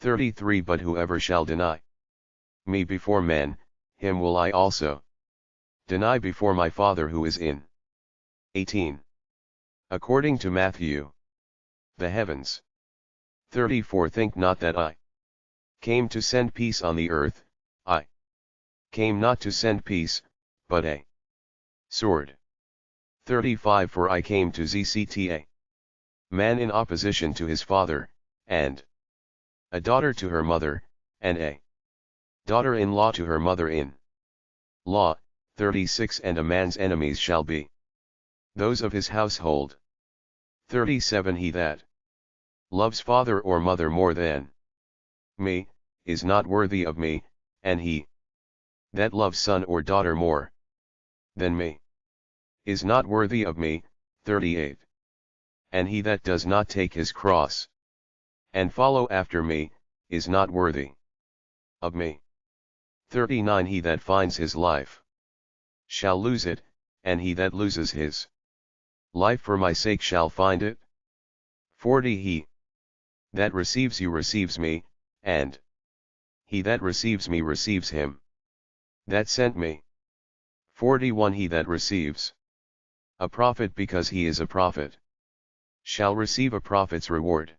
33 But whoever shall deny me before men, him will I also deny before my Father who is in 18. According to Matthew, the heavens. 34 Think not that I came to send peace on the earth. I came not to send peace, but a sword. 35 For I came to set a man in opposition to his father, and a daughter to her mother, and a daughter-in-law to her mother-in-law. 36 And a man's enemies shall be those of his household. 37 He that loves father or mother more than me, is not worthy of me, and he that loves son or daughter more than me, is not worthy of me. 38 And he that does not take his cross and follow after me, is not worthy of me. 39 He that finds his life shall lose it, and he that loses his life for my sake shall find it. 40 He that receives you receives me, and he that receives me receives him that sent me. 41 He that receives a prophet because he is a prophet shall receive a prophet's reward,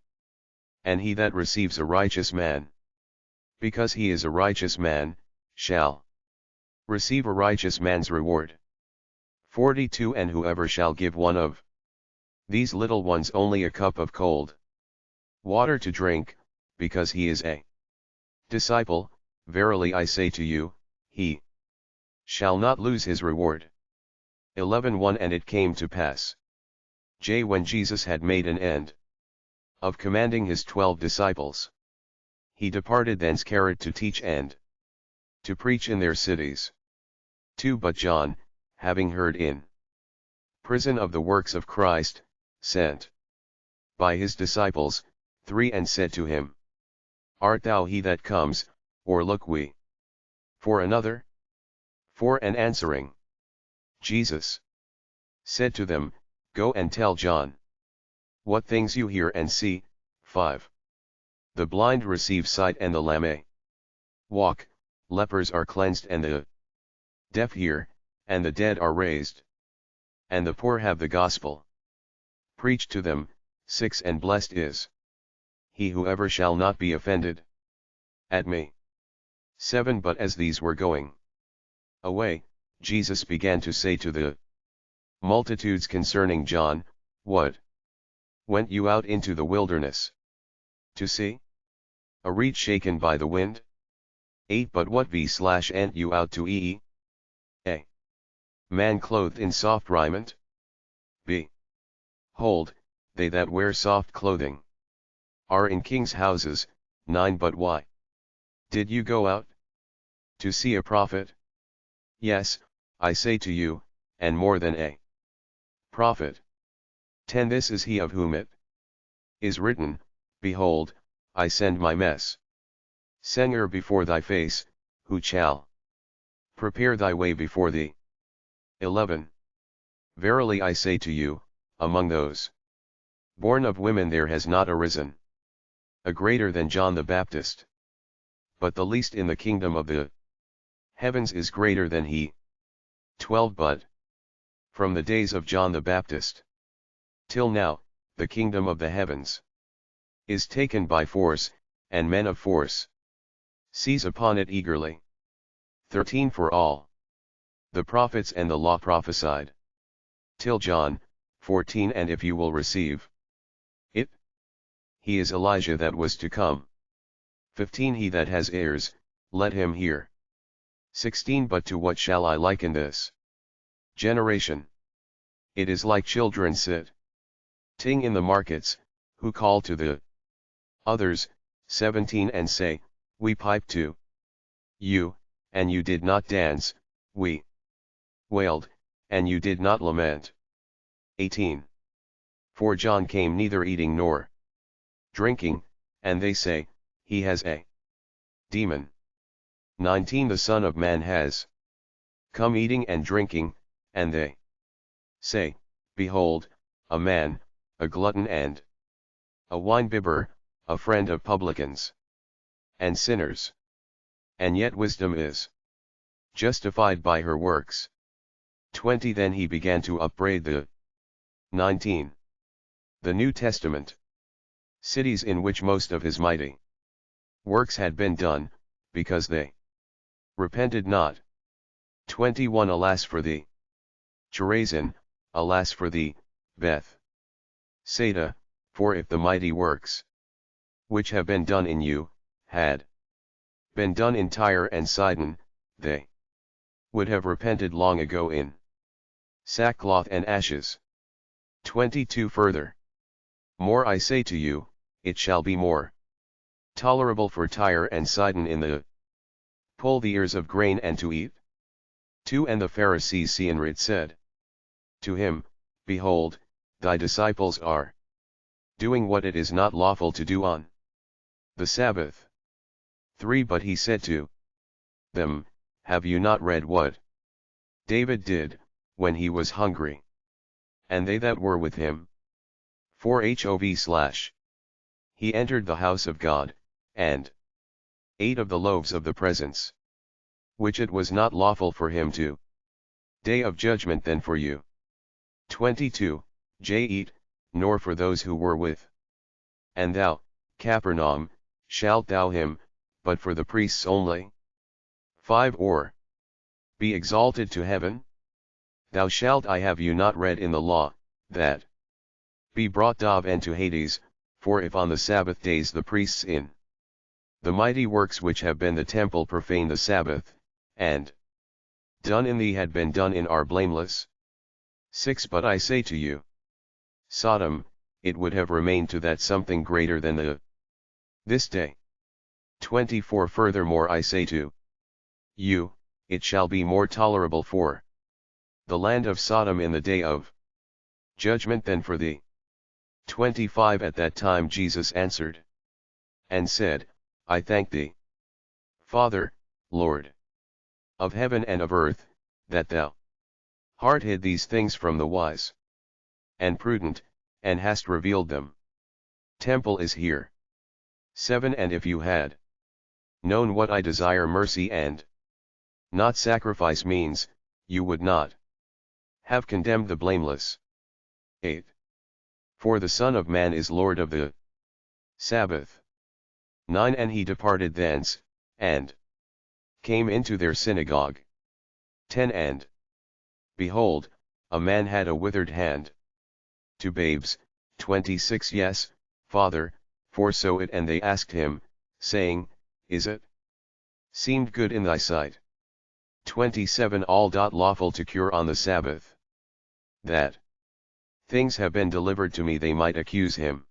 and he that receives a righteous man because he is a righteous man, shall receive a righteous man's reward. 42 And whoever shall give one of these little ones only a cup of cold water to drink, because he is a disciple, verily I say to you, he shall not lose his reward. 11:1 And it came to pass, when Jesus had made an end of commanding his 12 disciples, he departed thence to teach and to preach in their cities. 2 But John, having heard in prison of the works of Christ, sent by his disciples, 3 and said to him, Art thou he that comes, or look we for another? 4 And answering Jesus said to them, Go and tell John what things you hear and see. 5 The blind receive sight and the lame walk, lepers are cleansed and the deaf hear, and the dead are raised, and the poor have the gospel preached to them. 6 And blessed is he whoever shall not be offended at me. 7 But as these were going away, Jesus began to say to the multitudes concerning John, What went you out into the wilderness to see? A reed shaken by the wind? 8 But what /ant you out to a man clothed in soft raiment? Behold, they that wear soft clothing are in kings' houses. 9 But why did you go out to see a prophet? Yes, I say to you, and more than a prophet. 10 This is he of whom it is written, Behold, I send my messenger before thy face, who shall prepare thy way before thee. 11 Verily I say to you, among those born of women there has not arisen a greater than John the Baptist. But the least in the kingdom of the heavens is greater than he. 12 But from the days of John the Baptist till now, the kingdom of the heavens is taken by force, and men of force seize upon it eagerly. 13 For all the prophets and the law prophesied till John. 14 And if you will receive it, he is Elijah that was to come. 15 He that has ears, let him hear. 16 But to what shall I liken this generation? It is like children sitting in the markets, who call to the others. 17 And say, We piped to you, and you did not dance, we wailed, and you did not lament. 18 For John came neither eating nor drinking, and they say, He has a demon. 19 The Son of Man has come eating and drinking, and they say, Behold, a man, a glutton and a winebibber, a friend of publicans and sinners. And yet wisdom is justified by her works. 20 Then he began to upbraid the 19 The New Testament cities in which most of his mighty works had been done, because they repented not. 21 Alas for thee, Chorazin, alas for thee, Beth Saida, for if the mighty works which have been done in you had been done in Tyre and Sidon, they would have repented long ago in sackcloth and ashes. 22 Further, more I say to you, it shall be more tolerable for Tyre and Sidon in the pull the ears of grain and to eat. 2 And the Pharisees seeing it said to him, Behold, thy disciples are doing what it is not lawful to do on the Sabbath. 3 But he said to them, Have you not read what David did, when he was hungry, and they that were with him? 4 He entered the house of God, and ate of the loaves of the presence, which it was not lawful for him to day of judgment then for you. 22 Eat, nor for those who were with. And thou, Capernaum, shalt thou him, but for the priests only? 5 Or be exalted to heaven? Thou shalt I have you not read in the law, that be brought down into Hades, for if on the Sabbath days the priests in the mighty works which have been the temple profane the Sabbath, and done in thee had been done in are blameless. 6 But I say to you, Sodom, it would have remained to that something greater than this day. 24 Furthermore I say to you, it shall be more tolerable for the land of Sodom in the day of judgment than for thee. 25 At that time Jesus answered and said, I thank thee, Father, Lord of heaven and of earth, that thou hast hid these things from the wise and prudent, and hast revealed them. Temple is here. 7 And if you had known what I desire, mercy and not sacrifice means, you would not have condemned the blameless. 8 For the Son of Man is Lord of the Sabbath. 9 And he departed thence, and came into their synagogue. 10 And behold, a man had a withered hand. To babes, 26 Yes, Father, for so it. And they asked him, saying, Is it seemed good in thy sight? 27 All lawful to cure on the Sabbath. That things have been delivered to me they might accuse him.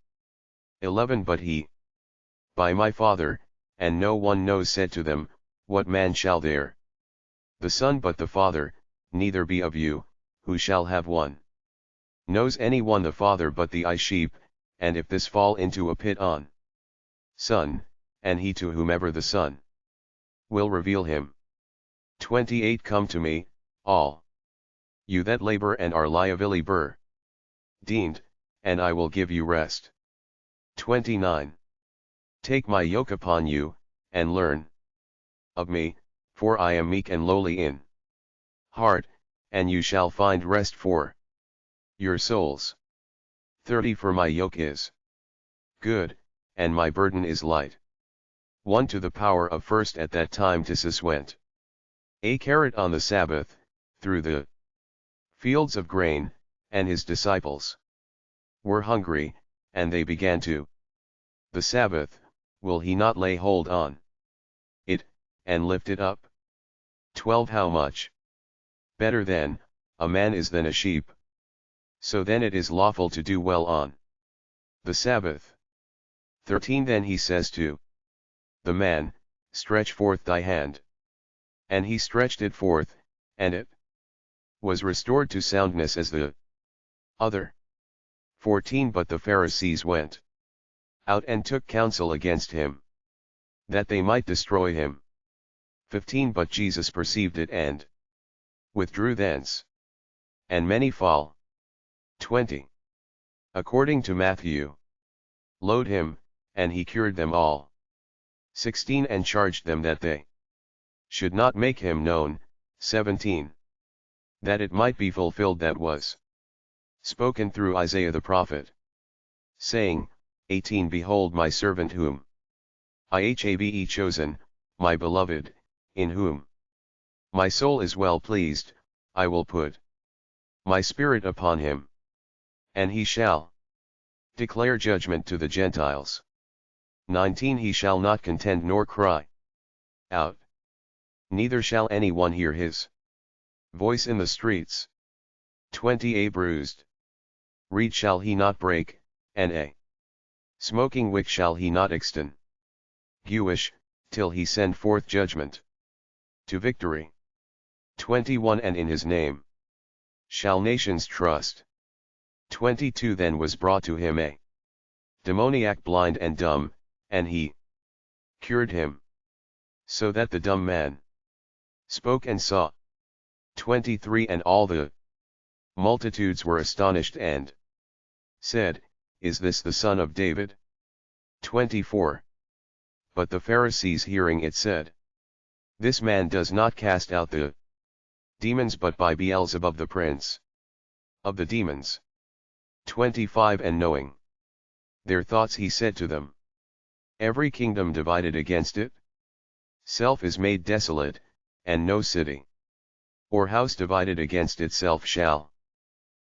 11 But he, by my Father, and no one knows, said to them, What man shall there the Son but the Father, neither be of you, who shall have one. Knows any one the Father but the sheep, and if this fall into a pit on Son, and he to whomever the Son will reveal him. 28 Come to me, all you that labor and are heavily burdened, and I will give you rest. 29 Take my yoke upon you, and learn of me, for I am meek and lowly in heart, and you shall find rest for your souls. 30 For my yoke is good, and my burden is light. 1 To the power of first. At that time Jesus went on the Sabbath, through the fields of grain, and his disciples were hungry, and they began to the Sabbath, will he not lay hold on it, and lift it up? 12 How much better then, a man is than a sheep? So then it is lawful to do well on the Sabbath. 13 Then he says to the man, Stretch forth thy hand. And he stretched it forth, and it was restored to soundness as the other. 14 But the Pharisees went out and took counsel against him, that they might destroy him. 15 But Jesus perceived it and withdrew thence. And many fall. 20 According to Matthew, load him, and he cured them all. 16 And charged them that they should not make him known. 17 That it might be fulfilled that was spoken through Isaiah the prophet, saying, 18 Behold my servant whom I have chosen, my beloved, in whom my soul is well pleased. I will put my spirit upon him, and he shall declare judgment to the Gentiles. 19 He shall not contend nor cry out, neither shall anyone hear his voice in the streets. 20 A bruised reed shall he not break, and a smoking wick shall he not extinguish, till he send forth judgment to victory. 21 And in his name shall nations trust. 22 Then was brought to him a demoniac blind and dumb, and he cured him, so that the dumb man spoke and saw. 23 And all the multitudes were astonished and said, Is this the son of David? 24 But the Pharisees hearing it said, This man does not cast out the demons but by Beelzebub the prince of the demons. 25 And knowing their thoughts he said to them, Every kingdom divided against itself is made desolate, and no city or house divided against itself shall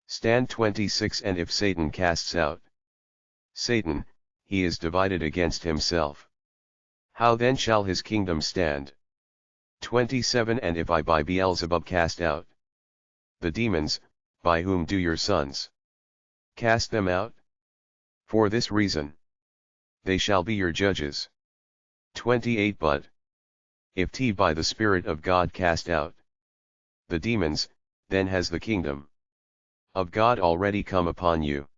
stand. 26 And if Satan casts out Satan, he is divided against himself. How then shall his kingdom stand? 27 And if I by Beelzebub cast out the demons, by whom do your sons cast them out? For this reason they shall be your judges. 28 But if he by the Spirit of God cast out the demons, then has the kingdom of God already come upon you.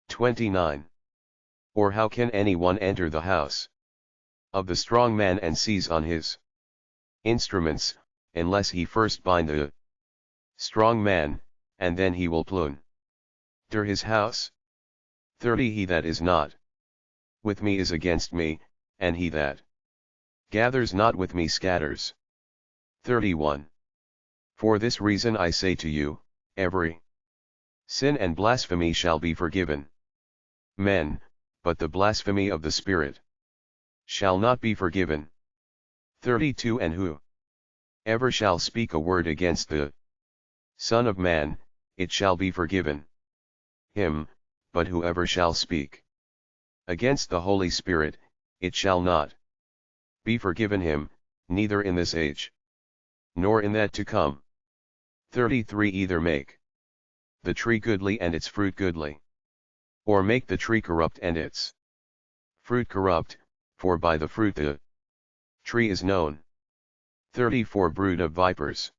29 Or how can anyone enter the house of the strong man and seize on his instruments, unless he first bind the strong man, and then he will plunder his house? 30 He that is not with me is against me, and he that gathers not with me scatters. 31 For this reason I say to you, every sin and blasphemy shall be forgiven men, but the blasphemy of the Spirit shall not be forgiven. 32 And who ever shall speak a word against the Son of Man, it shall be forgiven him, but whoever shall speak against the Holy Spirit, it shall not be forgiven him, neither in this age, nor in that to come. 33 Either make the tree goodly and its fruit goodly, or make the tree corrupt and its fruit corrupt, for by the fruit the tree is known. 34 Brood of vipers,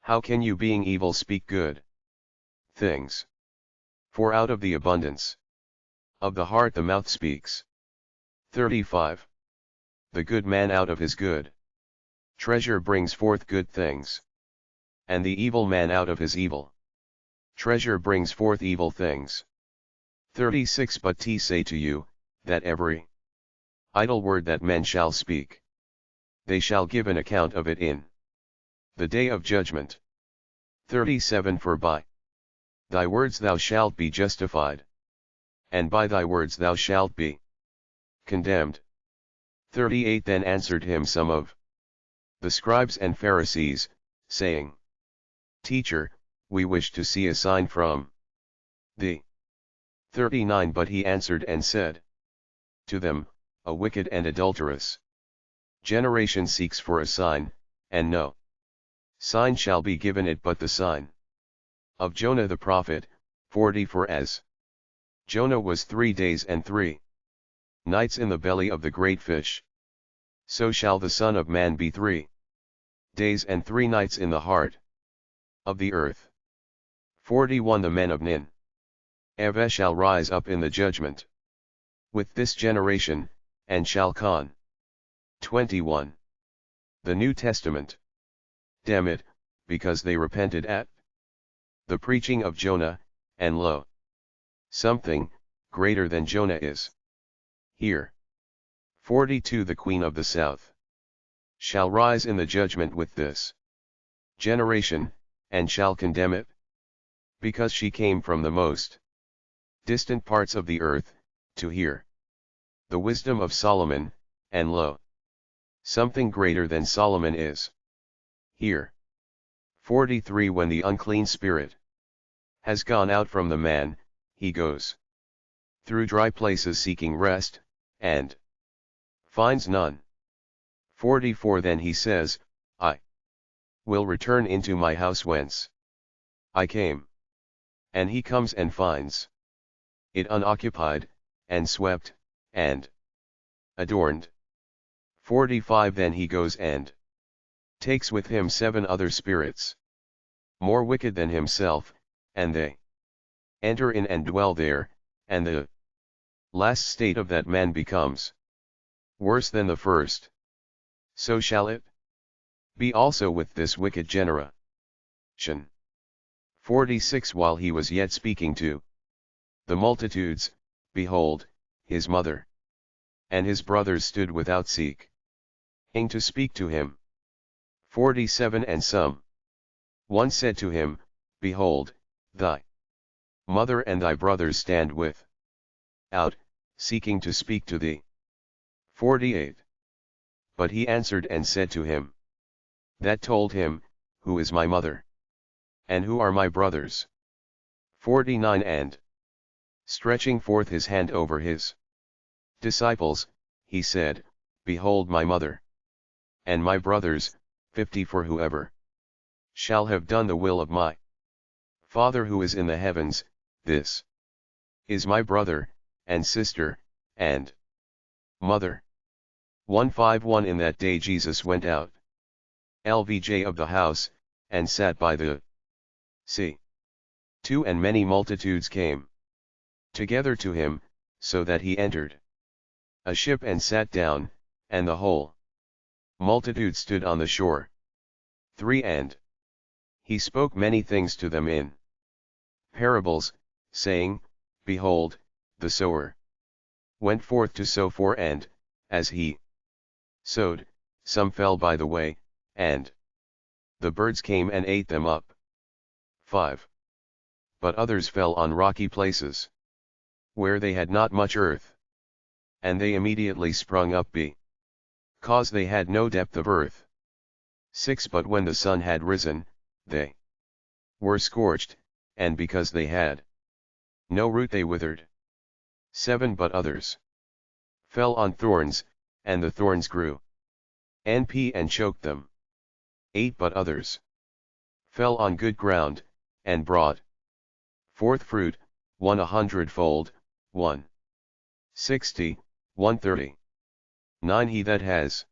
how can you being evil speak good things? For out of the abundance of the heart the mouth speaks. 35 The good man out of his good treasure brings forth good things, and the evil man out of his evil treasure brings forth evil things. 36 But I say to you, that every idle word that men shall speak, they shall give an account of it in the day of judgment. 37 For by thy words thou shalt be justified, and by thy words thou shalt be condemned. 38 Then answered him some of the scribes and Pharisees, saying, Teacher, we wish to see a sign from thee. 39 But he answered and said to them, A wicked and adulterous generation seeks for a sign, and no sign shall be given it but the sign of Jonah the prophet. 40 For as Jonah was 3 days and 3 nights in the belly of the great fish, so shall the Son of Man be 3 days and 3 nights in the heart of the earth. 41 The men of Nineveh shall rise up in the judgment with this generation, and shall con. 21 The New Testament damn it, because they repented at the preaching of Jonah, and lo, something greater than Jonah is here. 42 The Queen of the South shall rise in the judgment with this generation, and shall condemn it, because she came from the most distant parts of the earth, to hear the wisdom of Solomon, and lo, something greater than Solomon is here. 43 When the unclean spirit has gone out from the man, he goes through dry places seeking rest, and finds none. 44 Then he says, I will return into my house whence I came. And he comes and finds it unoccupied, and swept, and adorned. 45 Then he goes and takes with him 7 other spirits, more wicked than himself, and they enter in and dwell there, and the last state of that man becomes worse than the first. So shall it be also with this wicked generation. 46 While he was yet speaking to the multitudes, behold, his mother and his brothers stood without seeking to speak to him. 47 And some one said to him, Behold, thy mother and thy brothers stand without, seeking to speak to thee. 48 But he answered and said to him that told him, Who is my mother? And who are my brothers? 49 And stretching forth his hand over his disciples, he said, Behold my mother and my brothers. 50 For whoever shall have done the will of my Father who is in the heavens, this is my brother, and sister, and mother. 151 In that day Jesus went out, lvj of the house, and sat by the sea. 2 And many multitudes came together to him, so that he entered a ship and sat down, and the whole multitude stood on the shore. 3 And he spoke many things to them in parables, saying, Behold, the sower went forth to sow, and, as he sowed, some fell by the way, and the birds came and ate them up. 5 But others fell on rocky places, where they had not much earth, and they immediately sprung up because they had no depth of earth. 6 But when the sun had risen, they were scorched, and because they had no root they withered. 7 But others fell on thorns, and the thorns grew and choked them. 8 But others fell on good ground, and brought forth fruit, 100-fold, 160, 130. 9 He that has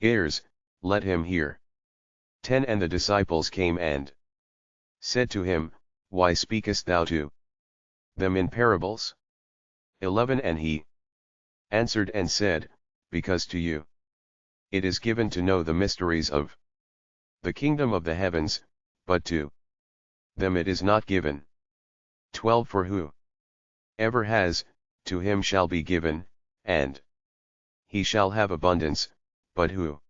ears, let him hear. 10 And the disciples came and said to him, Why speakest thou to them in parables? 11 And he answered and said, Because to you it is given to know the mysteries of the kingdom of the heavens, but to them it is not given. 12 For who ever has, to him shall be given, and he shall have abundance, but who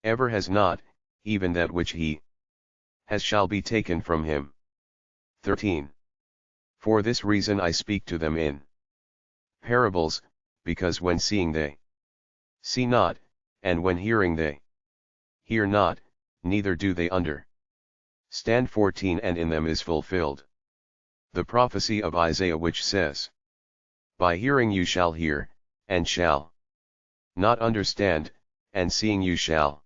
ever has not, even that which he has shall be taken from him. 13 For this reason I speak to them in parables, because when seeing they see not, and when hearing they hear not, neither do they understand. 14 And in them is fulfilled the prophecy of Isaiah which says, By hearing you shall hear, and shall not understand, and seeing you shall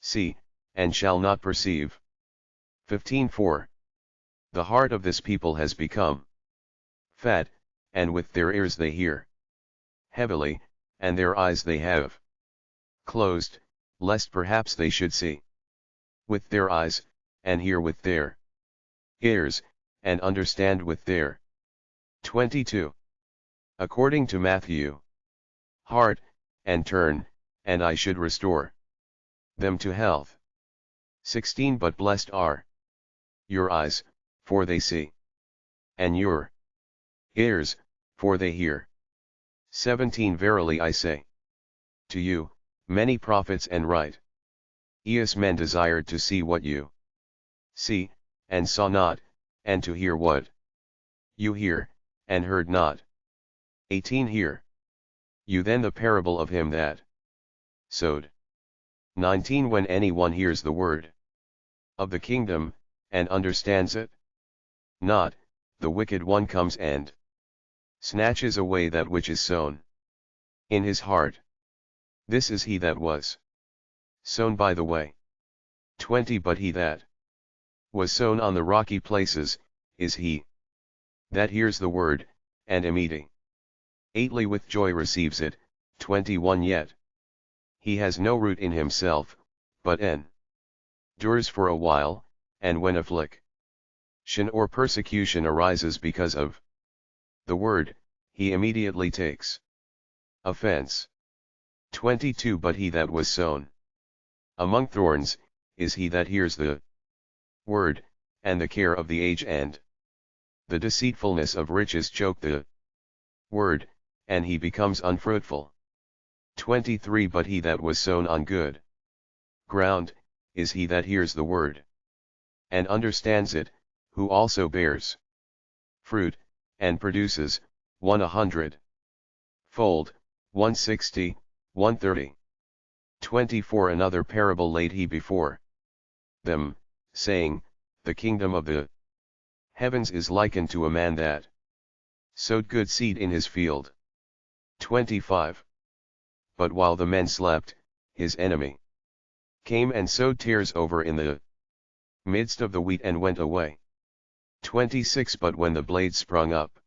see, and shall not perceive. 15 For the heart of this people has become fat, and with their ears they hear heavily, and their eyes they have closed, lest perhaps they should see with their eyes, and hear with their ears, and understand with their 22. According to Matthew, heart, and turn, and I should restore them to health. 16 But blessed are your eyes, for they see, and your ears, for they hear. 17 Verily I say to you, many prophets and righteous men desired to see what you see, and saw not, and to hear what you hear, and heard not. 18 Hear you then the parable of him that sowed. 19 When anyone hears the word of the kingdom, and understands it not, the wicked one comes and snatches away that which is sown in his heart. This is he that was sown by the way. 20 But he that was sown on the rocky places, is he that hears the word, and immediately with joy receives it. 21 Yet he has no root in himself, but endures for a while, and when affliction or persecution arises because of the word, he immediately takes offense. 22 But he that was sown among thorns, is he that hears the word, and the care of the age and the deceitfulness of riches choke the word, and he becomes unfruitful. 23 But he that was sown on good ground, is he that hears the word, and understands it, who also bears fruit, and produces, 100-fold, 160, 130. 24 Another parable laid he before them, saying, The kingdom of the heavens is likened to a man that sowed good seed in his field. 25 But while the men slept, his enemy came and sowed tares over in the midst of the wheat and went away. 26 But when the blade sprung up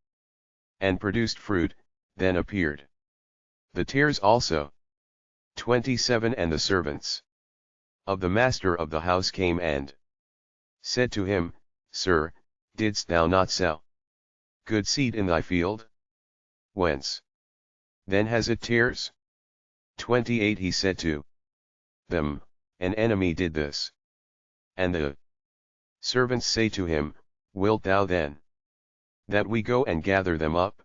and produced fruit, then appeared the tares also. 27 And the servants of the master of the house came and said to him, Sir, didst thou not sell good seed in thy field? Whence then has it tares? 28 He said to them, An enemy did this. And the servants say to him, Wilt thou then that we go and gather them up?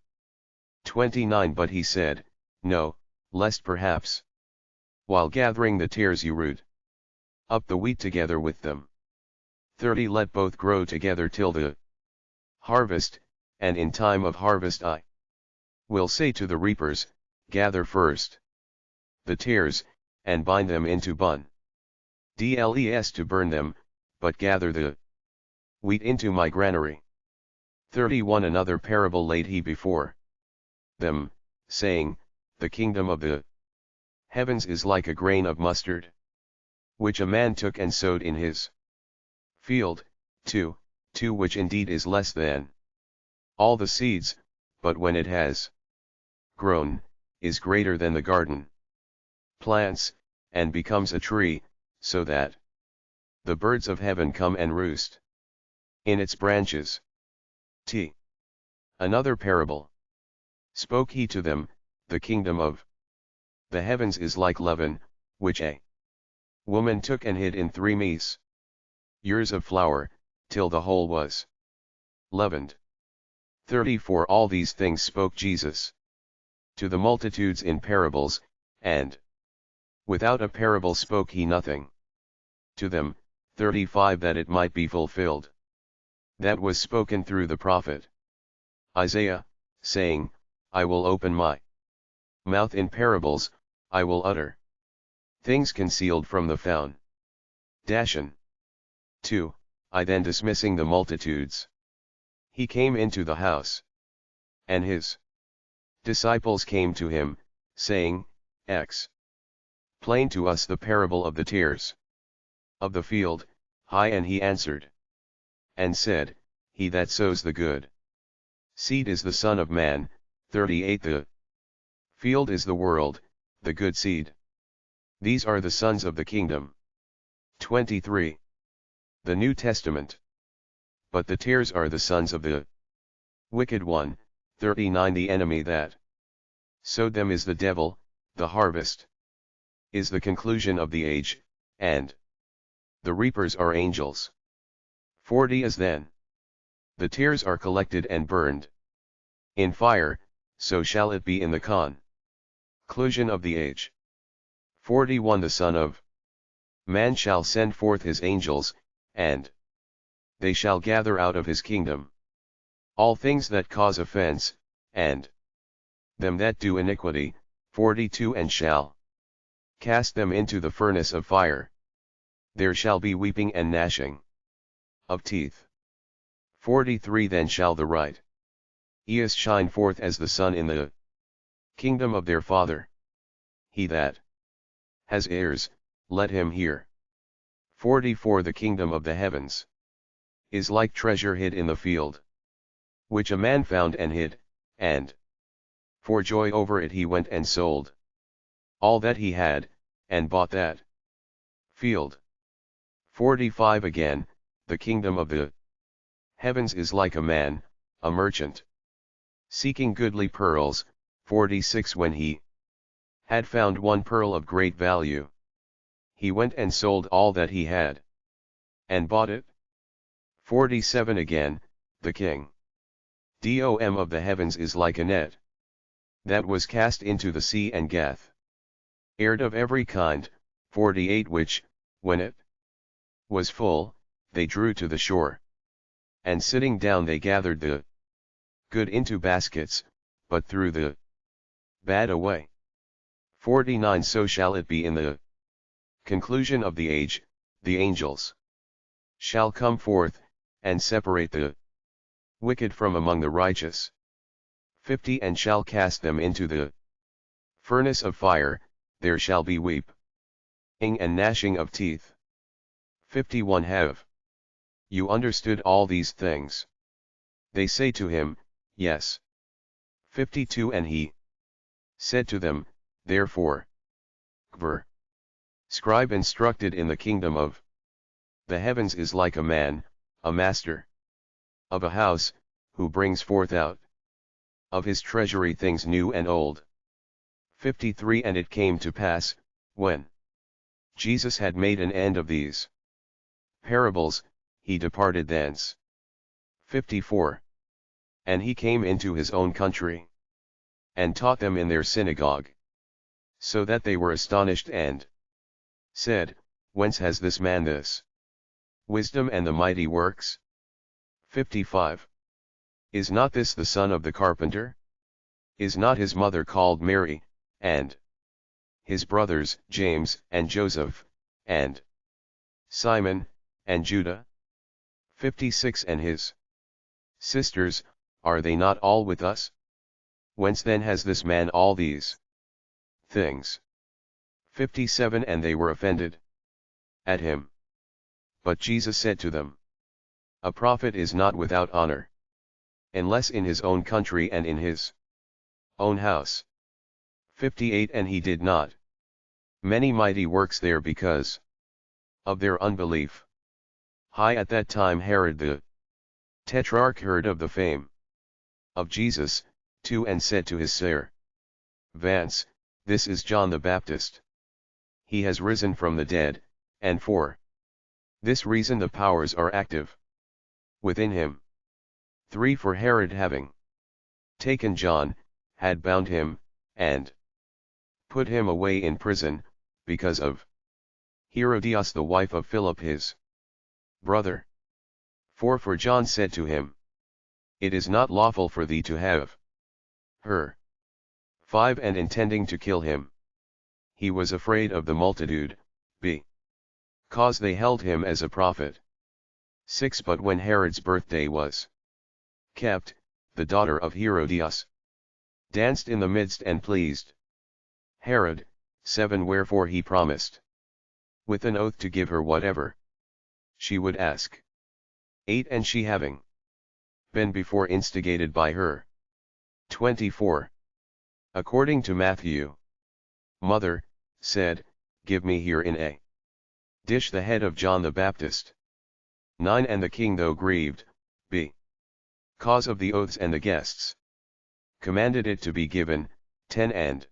29 But he said, No, lest perhaps, while gathering the tares you root up the wheat together with them. 30 Let both grow together till the harvest, and in time of harvest I will say to the reapers, Gather first the tares, and bind them into bundles to burn them, but gather the wheat into my granary. 31 Another parable laid he before them, saying, The kingdom of the heavens is like a grain of mustard, which a man took and sowed in his field, 2, which indeed is less than all the seeds, but when it has grown, is greater than the garden plants, and becomes a tree, so that the birds of heaven come and roost in its branches. Another parable spoke he to them, The kingdom of the heavens is like leaven, which a woman took and hid in 3 measures of flour, till the whole was leavened. 34 All these things spoke Jesus to the multitudes in parables, and without a parable spoke he nothing to them. 35 That it might be fulfilled that was spoken through the prophet Isaiah, saying, I will open my mouth in parables, I will utter things concealed from the foundation. 2 I then dismissing the multitudes, he came into the house, and his disciples came to him, saying, Explain to us the parable of the tares of the field. And he answered and said, He that sows the good seed is the Son of Man. 38 The field is the world, the good seed. These are the sons of the kingdom. 23 The New Testament. But the tares are the sons of the wicked one. 39 The enemy that sowed them is the devil. The harvest is the conclusion of the age, and the reapers are angels. 40 As then the tares are collected and burned in fire, so shall it be in the conclusion of the age. 41 The Son of Man shall send forth his angels, and they shall gather out of his kingdom all things that cause offense, and them that do iniquity. 42 And shall cast them into the furnace of fire. There shall be weeping and gnashing of teeth. 43 Then shall the righteous shine forth as the sun in the kingdom of their Father. He that has ears, let him hear. 44 The kingdom of the heavens is like treasure hid in the field, which a man found and hid, and for joy over it he went and sold all that he had, and bought that field. 45 Again, the kingdom of the heavens is like a man, a merchant, seeking goodly pearls. 46 When he had found one pearl of great value, he went and sold all that he had, and bought it. 47 Again, the kingdom of the heavens is like a net that was cast into the sea and gathered of every kind. 48 Which, when it was full, they drew to the shore, and sitting down they gathered the good into baskets, but threw the bad away. 49 So shall it be in the conclusion of the age, the angels shall come forth, and separate the wicked from among the righteous. 50 And shall cast them into the furnace of fire, there shall be weeping and gnashing of teeth. 51 Have you understood all these things? They say to him, Yes. 52 And he said to them, Therefore Ver. Scribe instructed in the kingdom of the heavens is like a man, a master of a house, who brings forth out of his treasury things new and old. 53 And it came to pass, when Jesus had made an end of these parables, he departed thence. 54 And he came into his own country, and taught them in their synagogue, so that they were astonished and said, Whence has this man this wisdom and the mighty works? 55 Is not this the son of the carpenter? Is not his mother called Mary, and his brothers James and Joseph, and Simon, and Judah? 56 And his sisters, are they not all with us? Whence then has this man all these things? 57 And they were offended at him. But Jesus said to them, A prophet is not without honor, unless in his own country and in his own house. 58 And he did not many mighty works there because of their unbelief. At that time Herod the Tetrarch heard of the fame of Jesus, too, and said to his servants, This is John the Baptist. He has risen from the dead, and for this reason the powers are active within him. 3 For Herod, having taken John, had bound him, and put him away in prison, because of Herodias the wife of Philip his brother. 4 For John said to him, It is not lawful for thee to have her. 5 And intending to kill him, he was afraid of the multitude, because they held him as a prophet. 6 But when Herod's birthday was kept, the daughter of Herodias danced in the midst and pleased Herod. 7 Wherefore he promised with an oath to give her whatever she would ask. 8 And she having been before instigated by her. 24 According to Matthew, mother, said, Give me here in a dish the head of John the Baptist. 9 And the king, though grieved, because of the oaths and the guests, commanded it to be given. 10 And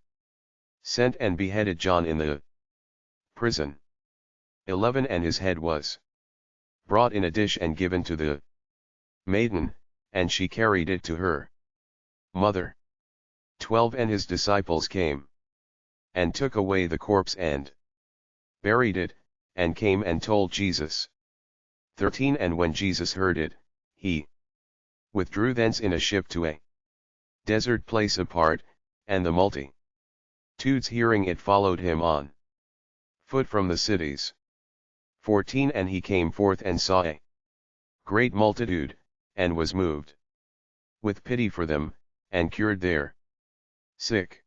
sent and beheaded John in the prison. 11 And his head was brought in a dish and given to the maiden, and she carried it to her mother. 12 And his disciples came and took away the corpse and buried it, and came and told Jesus. 13 And when Jesus heard it, he withdrew thence in a ship to a desert place apart, and the multitudes hearing it followed him on foot from the cities. 14 And he came forth and saw a great multitude, and was moved with pity for them, and cured their sick.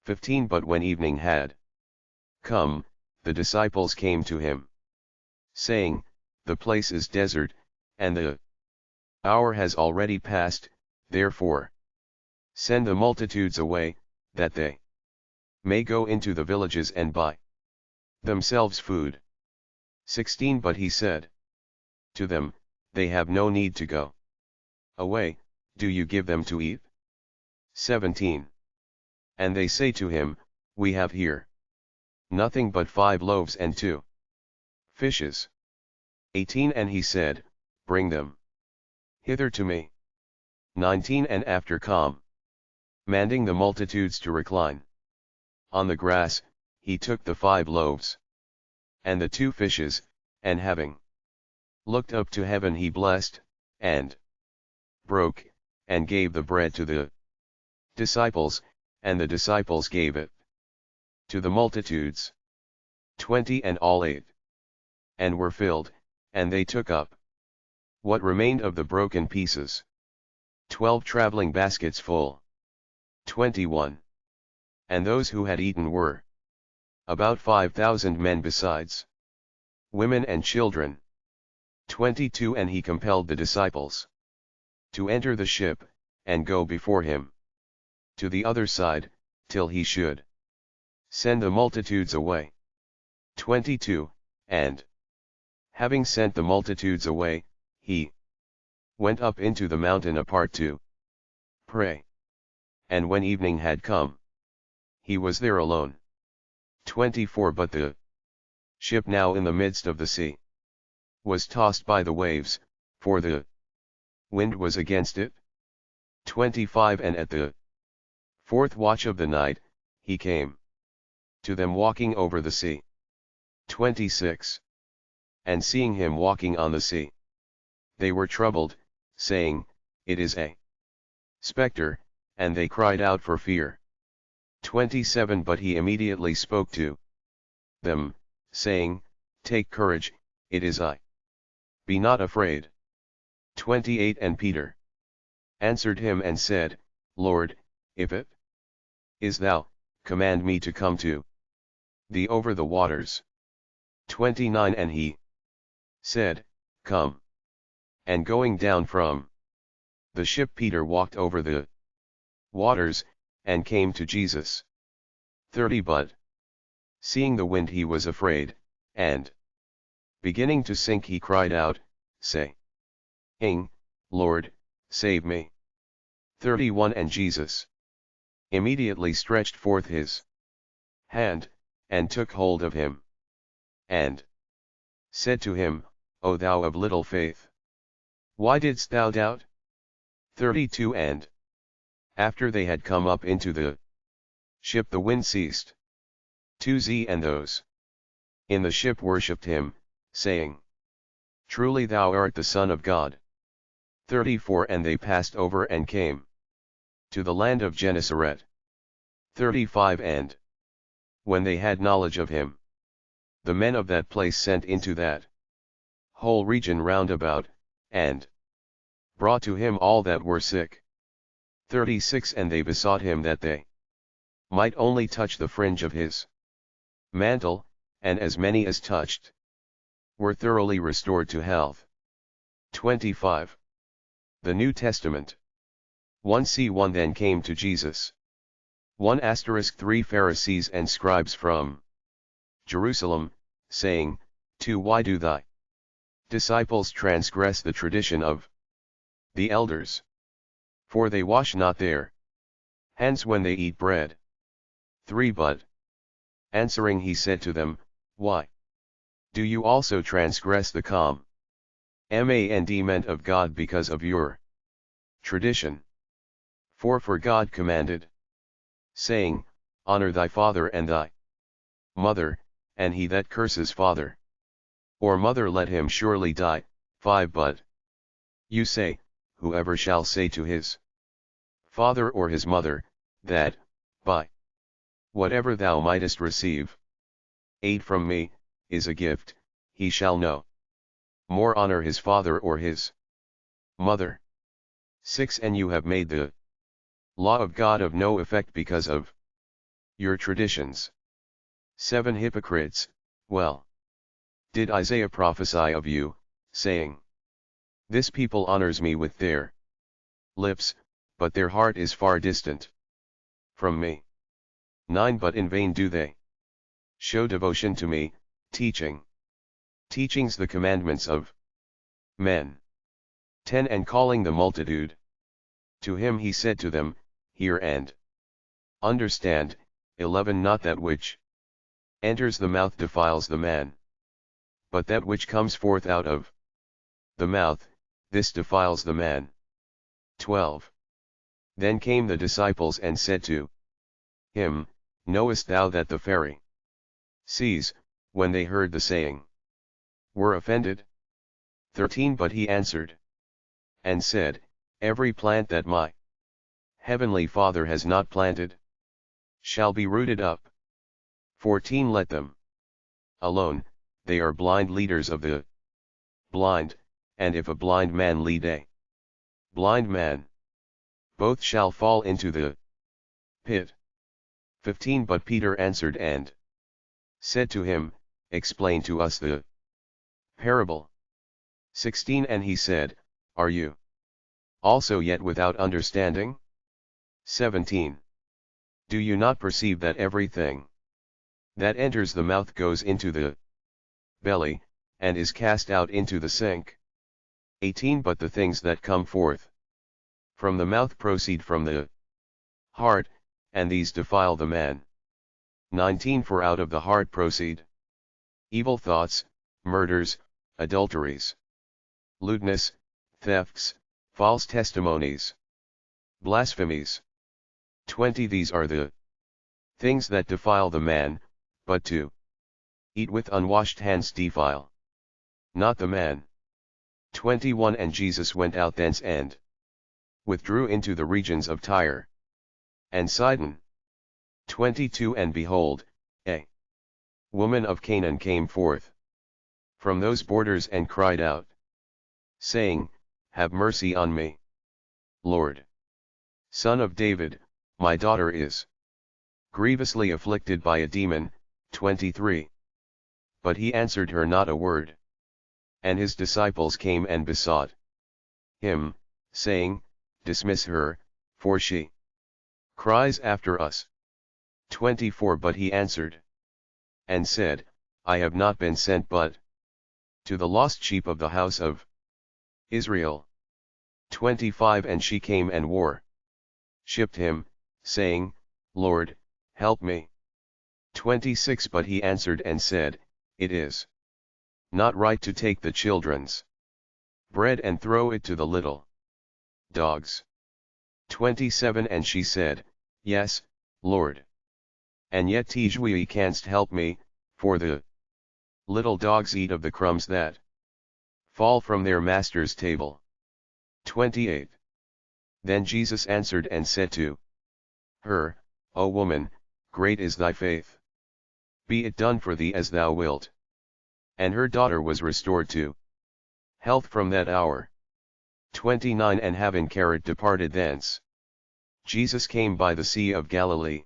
15 But when evening had come, the disciples came to him, saying, The place is desert, and the hour has already passed, therefore send the multitudes away, that they may go into the villages and buy themselves food. 16 But he said to them, They have no need to go away, do you give them to eat? 17 And they say to him, We have here nothing but 5 loaves and 2 fishes. 18 And he said, Bring them hither to me. 19 And after commanding the multitudes to recline on the grass, he took the 5 loaves and the 2 fishes, and having looked up to heaven he blessed, and broke, and gave the bread to the disciples, and the disciples gave it to the multitudes. 20 And all ate, and were filled, and they took up what remained of the broken pieces, 12 traveling baskets full. 21 And those who had eaten were about 5,000 men besides women and children. 22 And he compelled the disciples to enter the ship, and go before him to the other side, till he should Send the multitudes away. 22, and, having sent the multitudes away, he went up into the mountain apart to pray. And when evening had come, he was there alone. 24 But the ship now in the midst of the sea was tossed by the waves, for the wind was against it. 25 And at the fourth watch of the night, he came to them walking over the sea. 26 And seeing him walking on the sea, they were troubled, saying, It is a spectre, and they cried out for fear. 27 But he immediately spoke to them, saying, Take courage, it is I. Be not afraid. 28 And Peter answered him and said, Lord, if it is thou, command me to come to thee over the waters. 29 And he said, Come. And going down from the ship, Peter walked over the waters, and came to Jesus. 30 But seeing the wind he was afraid, and beginning to sink he cried out, saying, Lord, save me. 31 And Jesus immediately stretched forth his hand, and took hold of him, and said to him, O thou of little faith, why didst thou doubt? 32 And after they had come up into the ship, the wind ceased. 2 And those in the ship worshipped him, saying, Truly thou art the Son of God. 34 And they passed over and came to the land of Gennesaret. 35 And when they had knowledge of him, the men of that place sent into that whole region round about, and brought to him all that were sick. 36 And they besought him that they might only touch the fringe of his mantle, and as many as touched were thoroughly restored to health. 25. The New Testament. 1c1 Then came to Jesus 1*3 Pharisees and scribes from Jerusalem, saying, 2 Why do thy disciples transgress the tradition of the elders? For they wash not their hands when they eat bread. 3 But answering he said to them, Why do you also transgress the commandment of God because of your tradition? 4 For God commanded, saying, Honor thy father and thy mother, and he that curses father or mother, let him surely die. 5 But you say, Whoever shall say to his father or his mother, that, by whatever thou mightest receive aid from me, is a gift, he shall no more honor his father or his mother. 6 And you have made the law of God of no effect because of your traditions. 7 Hypocrites, well did Isaiah prophesy of you, saying, This people honors me with their lips, but their heart is far distant from me. 9 But in vain do they show devotion to me, teachings the commandments of men. 10 And calling the multitude to him, he said to them, Hear and understand. 11 Not that which enters the mouth defiles the man, but that which comes forth out of the mouth, this defiles the man. 12 Then came the disciples and said to him, Knowest thou that the Pharisees, when they heard the saying, were offended? 13 But he answered and said, Every plant that my heavenly Father has not planted shall be rooted up. 14 Let them alone, they are blind leaders of the blind, and if a blind man lead a blind man, both shall fall into the pit. 15 But Peter answered and said to him, Explain to us the parable. 16 And he said, Are you also yet without understanding? 17 Do you not perceive that everything that enters the mouth goes into the belly, and is cast out into the sink. 18 But the things that come forth from the mouth proceed from the heart, and these defile the man. 19 For out of the heart proceed evil thoughts, murders, adulteries, lewdness, thefts, false testimonies, blasphemies. 20 These are the things that defile the man, but to eat with unwashed hands defile not the man. 21 And Jesus went out thence and withdrew into the regions of Tyre and Sidon. 22 And behold, a woman of Canaan came forth from those borders and cried out, saying, Have mercy on me, Lord, Son of David, my daughter is grievously afflicted by a demon. 23 But he answered her not a word. And his disciples came and besought him, saying, Dismiss her, for she cries after us. 24 But he answered and said, I have not been sent but to the lost sheep of the house of Israel. 25 And she came and worshipped him, saying, Lord, help me. 26 But he answered and said, It is not right to take the children's bread and throw it to the little dogs. 27 And she said, Yes, Lord. And yet tijui canst help me, for the little dogs eat of the crumbs that fall from their master's table. 28 Then Jesus answered and said to her, O woman, great is thy faith. Be it done for thee as thou wilt. And her daughter was restored to health from that hour. 29 And having carried departed thence, Jesus came by the Sea of Galilee.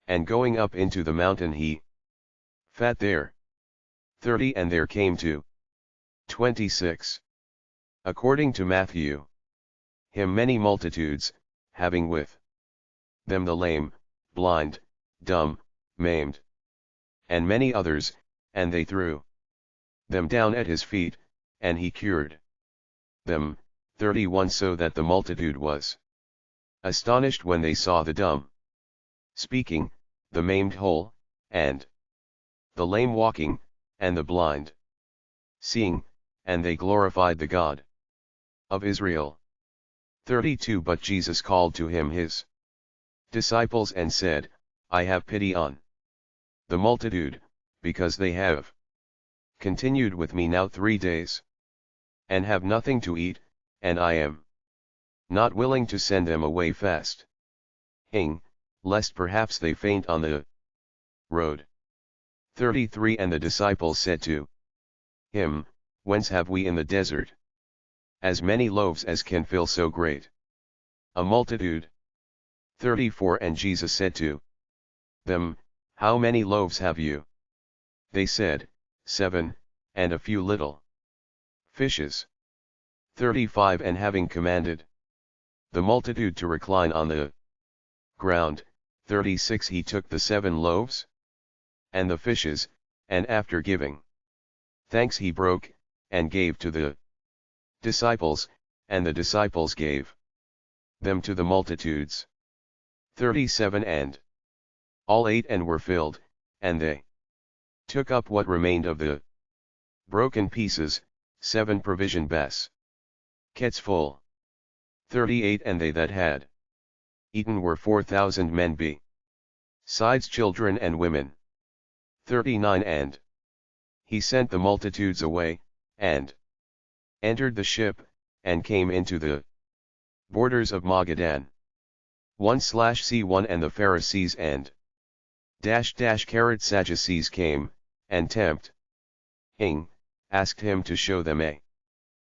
And going up into the mountain he fat there. 30 And there came to 26. According to Matthew, him many multitudes, having with them the lame, blind, dumb, maimed, and many others, and they threw them down at his feet, and he cured them. 31 So that the multitude was astonished when they saw the dumb speaking, the maimed whole, and the lame walking, and the blind seeing, and they glorified the God of Israel. 32 But Jesus called to him his disciples and said, I have pity on the multitude, because they have continued with me now 3 days, and have nothing to eat, and I am not willing to send them away fasting, lest perhaps they faint on the road. 33 And the disciples said to him, Whence have we in the desert as many loaves as can fill so great a multitude? 34 And Jesus said to them, How many loaves have you? They said, 7, and a few little fishes. 35 And having commanded the multitude to recline on the ground, 36 He took the 7 loaves and the fishes, and after giving thanks he broke, and gave to the disciples, and the disciples gave them to the multitudes. 37 And all ate and were filled, and they took up what remained of the broken pieces, 7 provision baskets full. 38 And they that had eaten were 4,000 men besides children and women. 39 And he sent the multitudes away, and entered the ship, and came into the borders of Magadan. 1/C1 And the Pharisees and Sadducees came, and tempting, asked him to show them a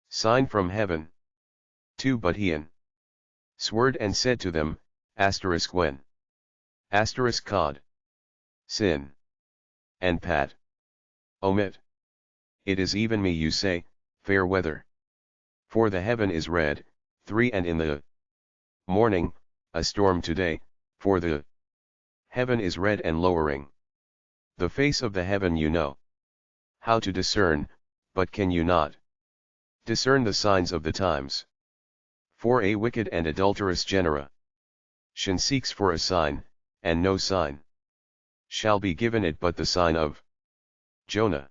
sign from heaven. 2 But he answered and said to them, when cod, sin, and pat, omit. It is even me you say, fair weather. For the heaven is red. 3 And in the morning, a storm today, for the heaven is red and lowering. The face of the heaven you know how to discern, but can you not discern the signs of the times? For a wicked and adulterous generation seeks for a sign, and no sign shall be given it but the sign of Jonah.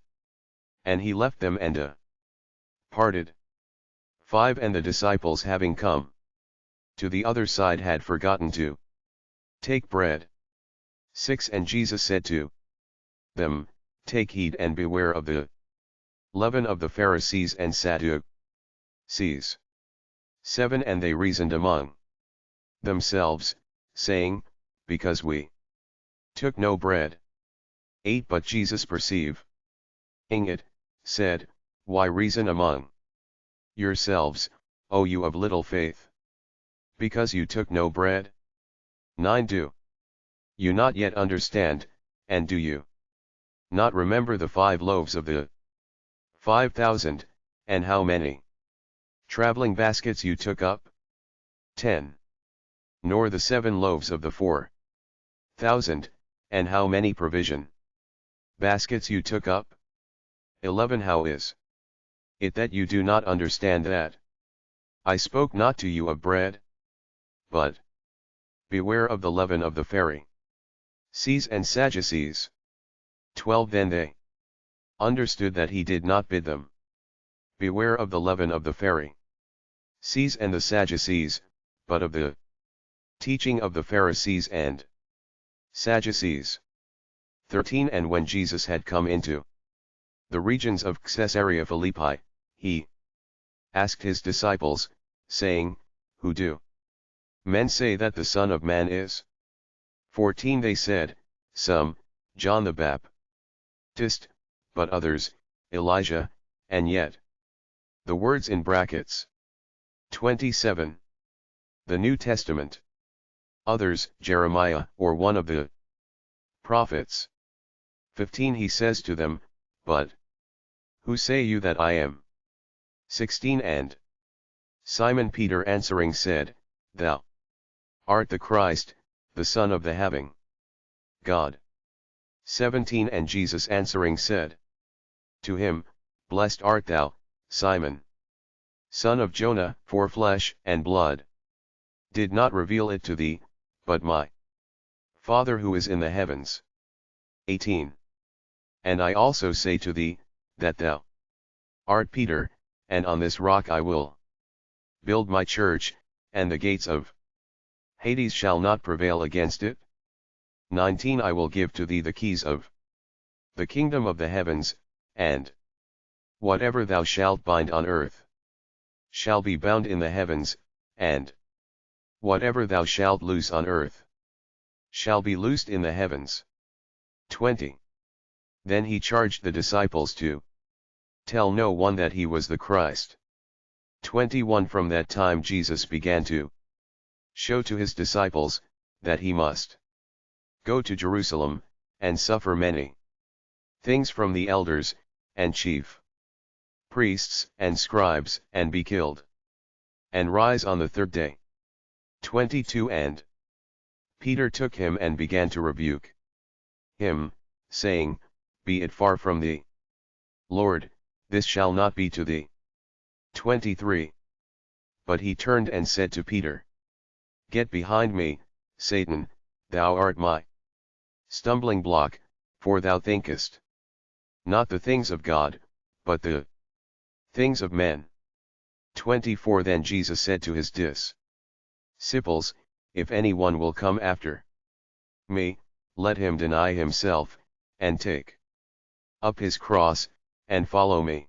And he left them and departed. 5 And the disciples having come to the other side had forgotten to take bread. 6 And Jesus said to them, Take heed and beware of the leaven of the Pharisees and Sadducees. 7 And they reasoned among themselves, saying, Because we took no bread. 8 But Jesus perceiving it, said, Why reason among yourselves, O you of little faith? Because you took no bread? 9 Do you not yet understand, and do you not remember the 5 loaves of the 5,000, and how many traveling baskets you took up? 10 Nor the 7 loaves of the 4,000, and how many provision baskets you took up? 11 How is it that you do not understand that I spoke not to you of bread? But beware of the leaven of the Pharisees and Sadducees. 12 Then they understood that he did not bid them beware of the leaven of the Pharisees and the Sadducees, but of the teaching of the Pharisees and Sadducees. 13 And when Jesus had come into the regions of Caesarea Philippi, he asked his disciples, saying, Who do men say that the Son of Man is? 14 They said, Some, John the Baptist, but others, Elijah, and yet the words in brackets. 27 The New Testament. Others, Jeremiah, or one of the prophets. 15 He says to them, But who say you that I am? 16 And Simon Peter answering said, Thou art the Christ, the Son of the having God. 17 And Jesus answering said to him, Blessed art thou, Simon, son of Jonah, for flesh and blood did not reveal it to thee, but my Father who is in the heavens. 18 And I also say to thee, that thou art Peter, and on this rock I will build my church, and the gates of Hades shall not prevail against it. 19 I will give to thee the keys of the kingdom of the heavens, and whatever thou shalt bind on earth shall be bound in the heavens, and whatever thou shalt loose on earth shall be loosed in the heavens. 20 Then he charged the disciples to tell no one that he was the Christ. 21 From that time Jesus began to show to his disciples that he must go to Jerusalem, and suffer many things from the elders, and chief priests, and scribes, and be killed, and rise on the 3rd day. 22 And Peter took him and began to rebuke him, saying, Be it far from thee, Lord, this shall not be to thee. 23 But he turned and said to Peter, Get behind me, Satan, thou art my stumbling block, for thou thinkest not the things of God, but the things of men. 24 Then Jesus said to his disciples, If anyone will come after me, let him deny himself, and take up his cross, and follow me.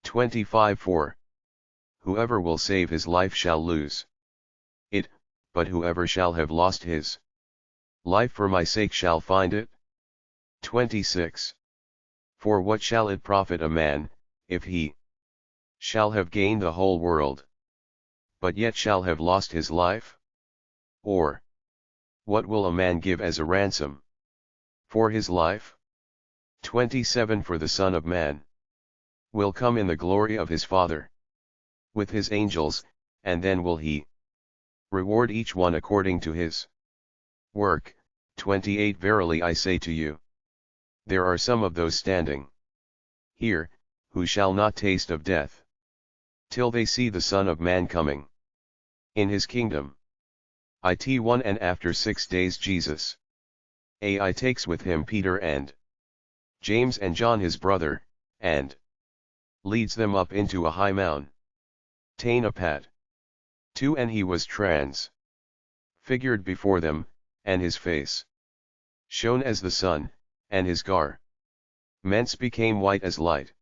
25 For whoever will save his life shall lose it, but whoever shall have lost his life for my sake shall find it. 26 For what shall it profit a man, if he shall have gained the whole world, but yet shall have lost his life? Or what will a man give as a ransom for his life? 27 For the Son of Man will come in the glory of his Father with his angels, and then will he reward each one according to his work. 28 Verily I say to you, There are some of those standing here, who shall not taste of death, till they see the Son of Man coming in his kingdom. It 1. And after 6 days Jesus Ai takes with him Peter and James and John his brother, and leads them up into a high mount, ta'en apart. 2. And he was transfigured before them, and his face shone as the sun, and his garments became white as light.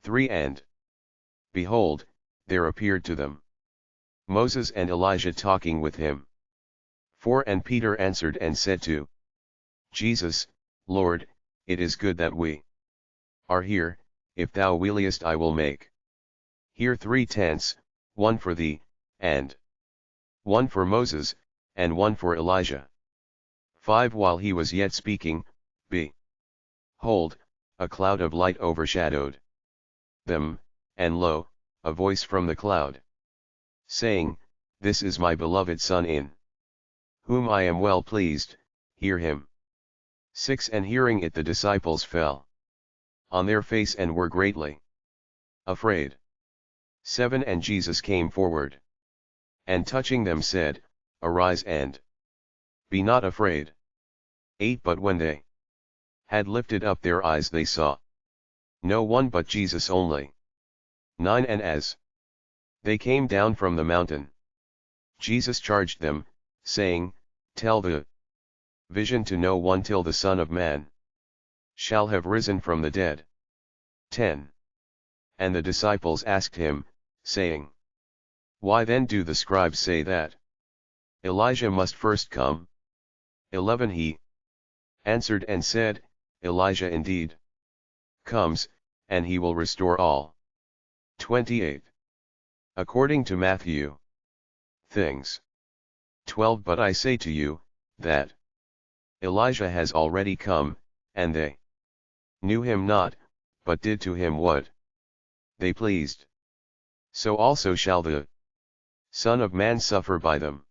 3. And behold, there appeared to them Moses and Elijah talking with him. 4. And Peter answered and said to Jesus, Lord, it is good that we are here. If thou wiliest, I will make here 3 tents, one for thee, and one for Moses, and one for Elijah. 5. While he was yet speaking, behold, a cloud of light overshadowed them, and lo, a voice from the cloud, saying, This is my beloved Son, in whom I am well pleased, hear him. 6. And hearing it, the disciples fell on their face and were greatly afraid. 7. And Jesus came forward, and touching them said, Arise and be not afraid. 8. But when they had lifted up their eyes, they saw no one but Jesus only. 9. And as they came down from the mountain, Jesus charged them, saying, Tell the vision to no one till the Son of Man shall have risen from the dead. 10. And the disciples asked him, saying, Why then do the scribes say that Elijah must first come? 11. He answered and said, Elijah indeed comes, and he will restore all. 28. According to Matthew, things 12. But I say to you, that Elijah has already come, and they knew him not, but did to him what they pleased. So also shall the Son of Man suffer by them.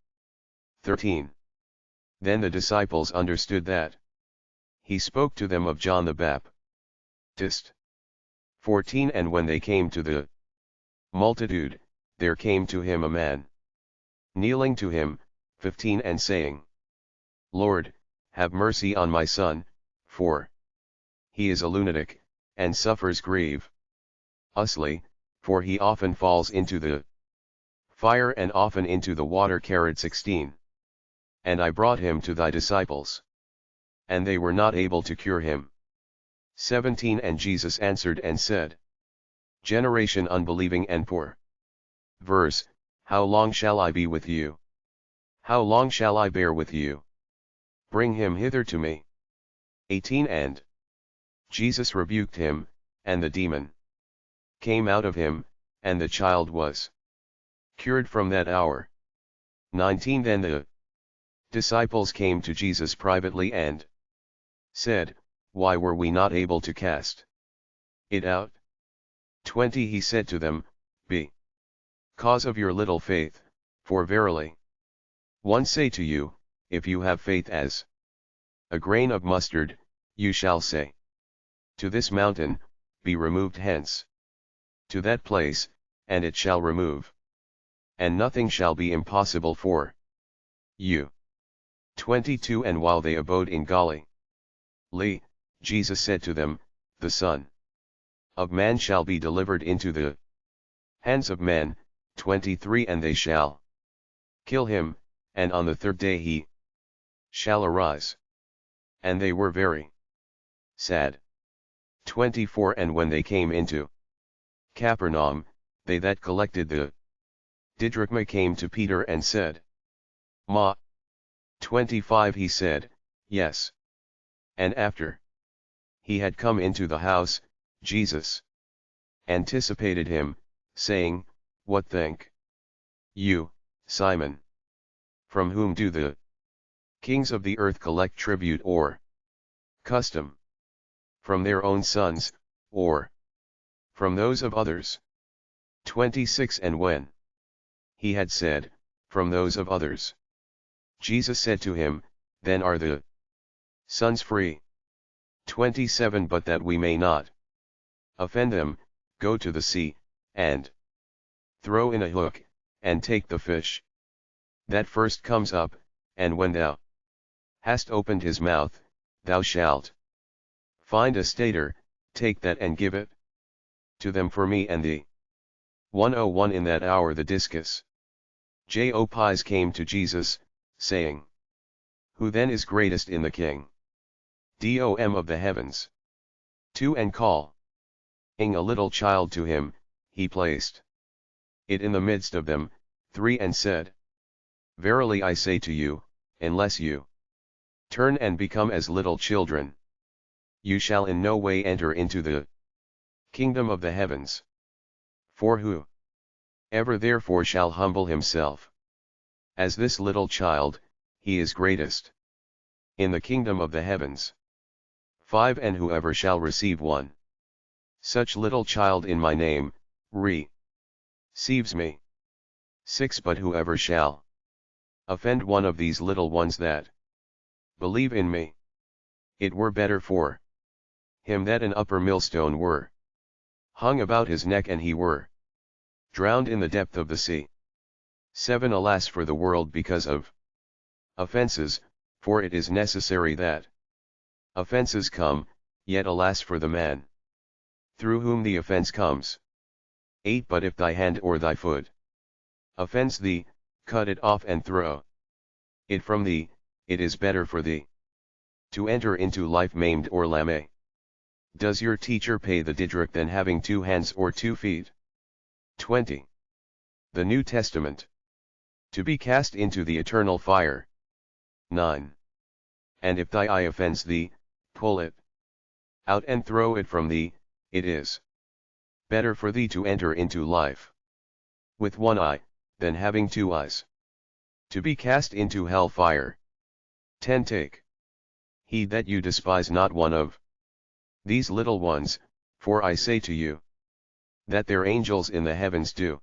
13. Then the disciples understood that he spoke to them of John the Baptist. 14. And when they came to the multitude, there came to him a man, kneeling to him. 15. And saying, Lord, have mercy on my son, for he is a lunatic, and suffers grievously, for he often falls into the fire and often into the water. 16. And I brought him to thy disciples, and they were not able to cure him. 17. And Jesus answered and said, Generation unbelieving and poor. Verse, How long shall I be with you? How long shall I bear with you? Bring him hither to me. 18. And Jesus rebuked him, and the demon came out of him, and the child was cured from that hour. 19. Then the disciples came to Jesus privately and said, Why were we not able to cast it out? 20. He said to them, Because of your little faith, for verily, one say to you, if you have faith as a grain of mustard, you shall say to this mountain, Be removed hence to that place, and it shall remove, and nothing shall be impossible for you. 22. And while they abode in Galilee, Jesus said to them, The Son of Man shall be delivered into the hands of men. 23. And they shall kill him, and on the third day he shall arise. And they were very sad. 24. And when they came into Capernaum, they that collected the didrachma came to Peter and said, Ma. 25. He said, Yes. And after he had come into the house, Jesus anticipated him, saying, What think you, Simon? From whom do the kings of the earth collect tribute or custom? From their own sons, or from those of others? 26. And when he had said, From those of others, Jesus said to him, Then are the sons free. 27 But that we may not offend them, go to the sea, and throw in a hook, and take the fish that first comes up, and when thou hast opened his mouth, thou shalt find a stater, take that and give it to them for me and thee. 101 In that hour the discus Jopis came to Jesus, saying, Who then is greatest in the king? Dom of the heavens. 2 And calling a little child to him, he placed it in the midst of them. 3 And said, Verily I say to you, unless you turn and become as little children, you shall in no way enter into the kingdom of the heavens. For who ever therefore shall humble himself as this little child, he is greatest in the kingdom of the heavens. 5 And whoever shall receive one such little child in my name, receives me. 6 But whoever shall offend one of these little ones that believe in me, it were better for him that an upper millstone were hung about his neck and he were drowned in the depth of the sea. 7 Alas for the world because of offenses, for it is necessary that offenses come, yet alas for the man through whom the offense comes. 8 But if thy hand or thy foot offends thee, cut it off and throw it from thee. It is better for thee to enter into life maimed or lame. Does your teacher pay the didrach than having 2 hands or 2 feet? 20. The New Testament. To be cast into the eternal fire. 9. And if thy eye offends thee, pull it out and throw it from thee. It is better for thee to enter into life with 1 eye, than having 2 eyes to be cast into hell fire. 10 Take heed that you despise not one of these little ones, for I say to you, that their angels in the heavens do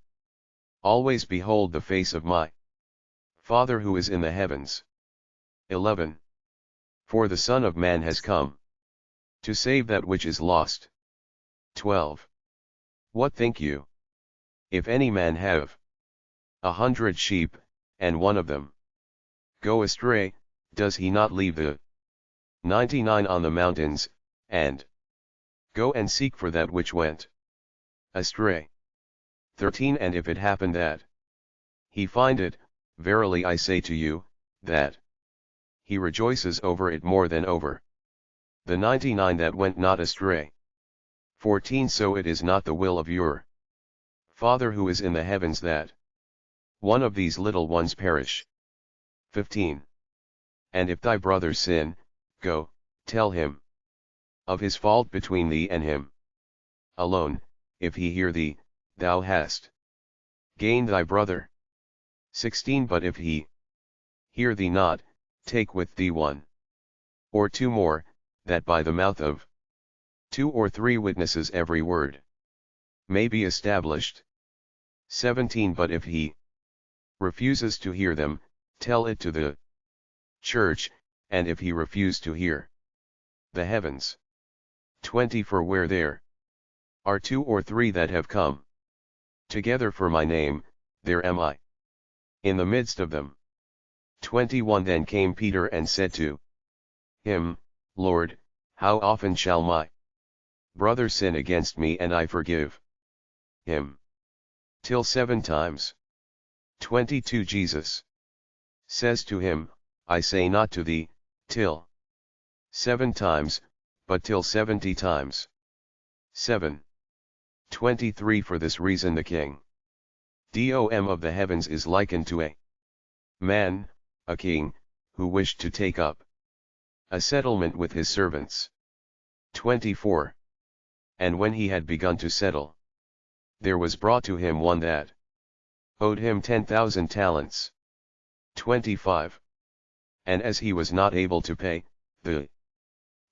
always behold the face of my Father who is in the heavens. 11. For the Son of Man has come to save that which is lost. 12. What think you? If any man have 100 sheep, and one of them go astray, does he not leave the 99 on the mountains, and go and seek for that which went astray? 13 And if it happen that he find it, verily I say to you, that he rejoices over it more than over the 99 that went not astray. 14 So it is not the will of your Father who is in the heavens that one of these little ones perish. 15. And if thy brother sin, go, tell him of his fault between thee and him alone. If he hear thee, thou hast gained thy brother. 16 But if he hear thee not, take with thee 1 or 2 more, that by the mouth of 2 or 3 witnesses every word may be established. 17 But if he refuses to hear them, tell it to the church, and if he refuse to hear the heavens. 20 For where there are 2 or 3 that have come together for my name, there am I in the midst of them. 21 Then came Peter and said to him, Lord, how often shall my brother sin against me and I forgive him? Till 7 times. 22 Jesus says to him, I say not to thee, till 7 times, but till 70 times 7. 23 For this reason the king Dom of the heavens is likened to a man, a king, who wished to take up a settlement with his servants. 24. And when he had begun to settle, there was brought to him one that owed him 10,000 talents. 25. And as he was not able to pay, the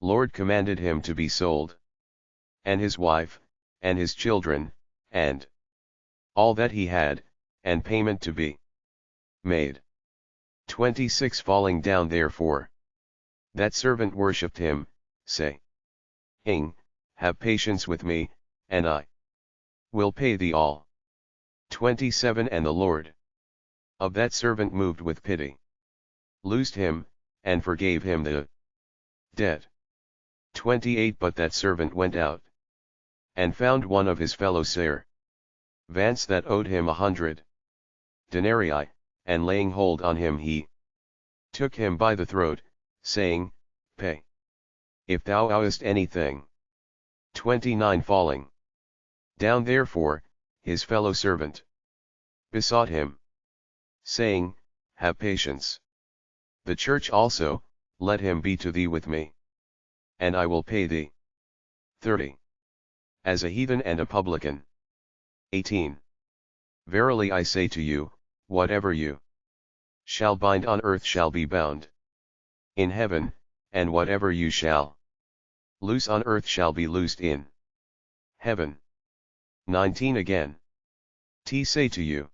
Lord commanded him to be sold, and his wife, and his children, and all that he had, and payment to be made. 26 Falling down therefore, that servant worshipped him, say, Have patience with me, and I will pay thee all. 27 And the Lord of that servant moved with pity, loosed him, and forgave him the debt. 28 But that servant went out, and found one of his fellow servants that owed him 100 denarii, and laying hold on him he took him by the throat, saying, Pay, if thou owest anything. 29 Falling down therefore, his fellow servant besought him, saying, Have patience. The church also, let him be to thee with me, and I will pay thee. 30 As a heathen and a publican. 18 Verily I say to you, whatever you shall bind on earth shall be bound in heaven, and whatever you shall loose on earth shall be loosed in heaven. 19 Again, I say to you,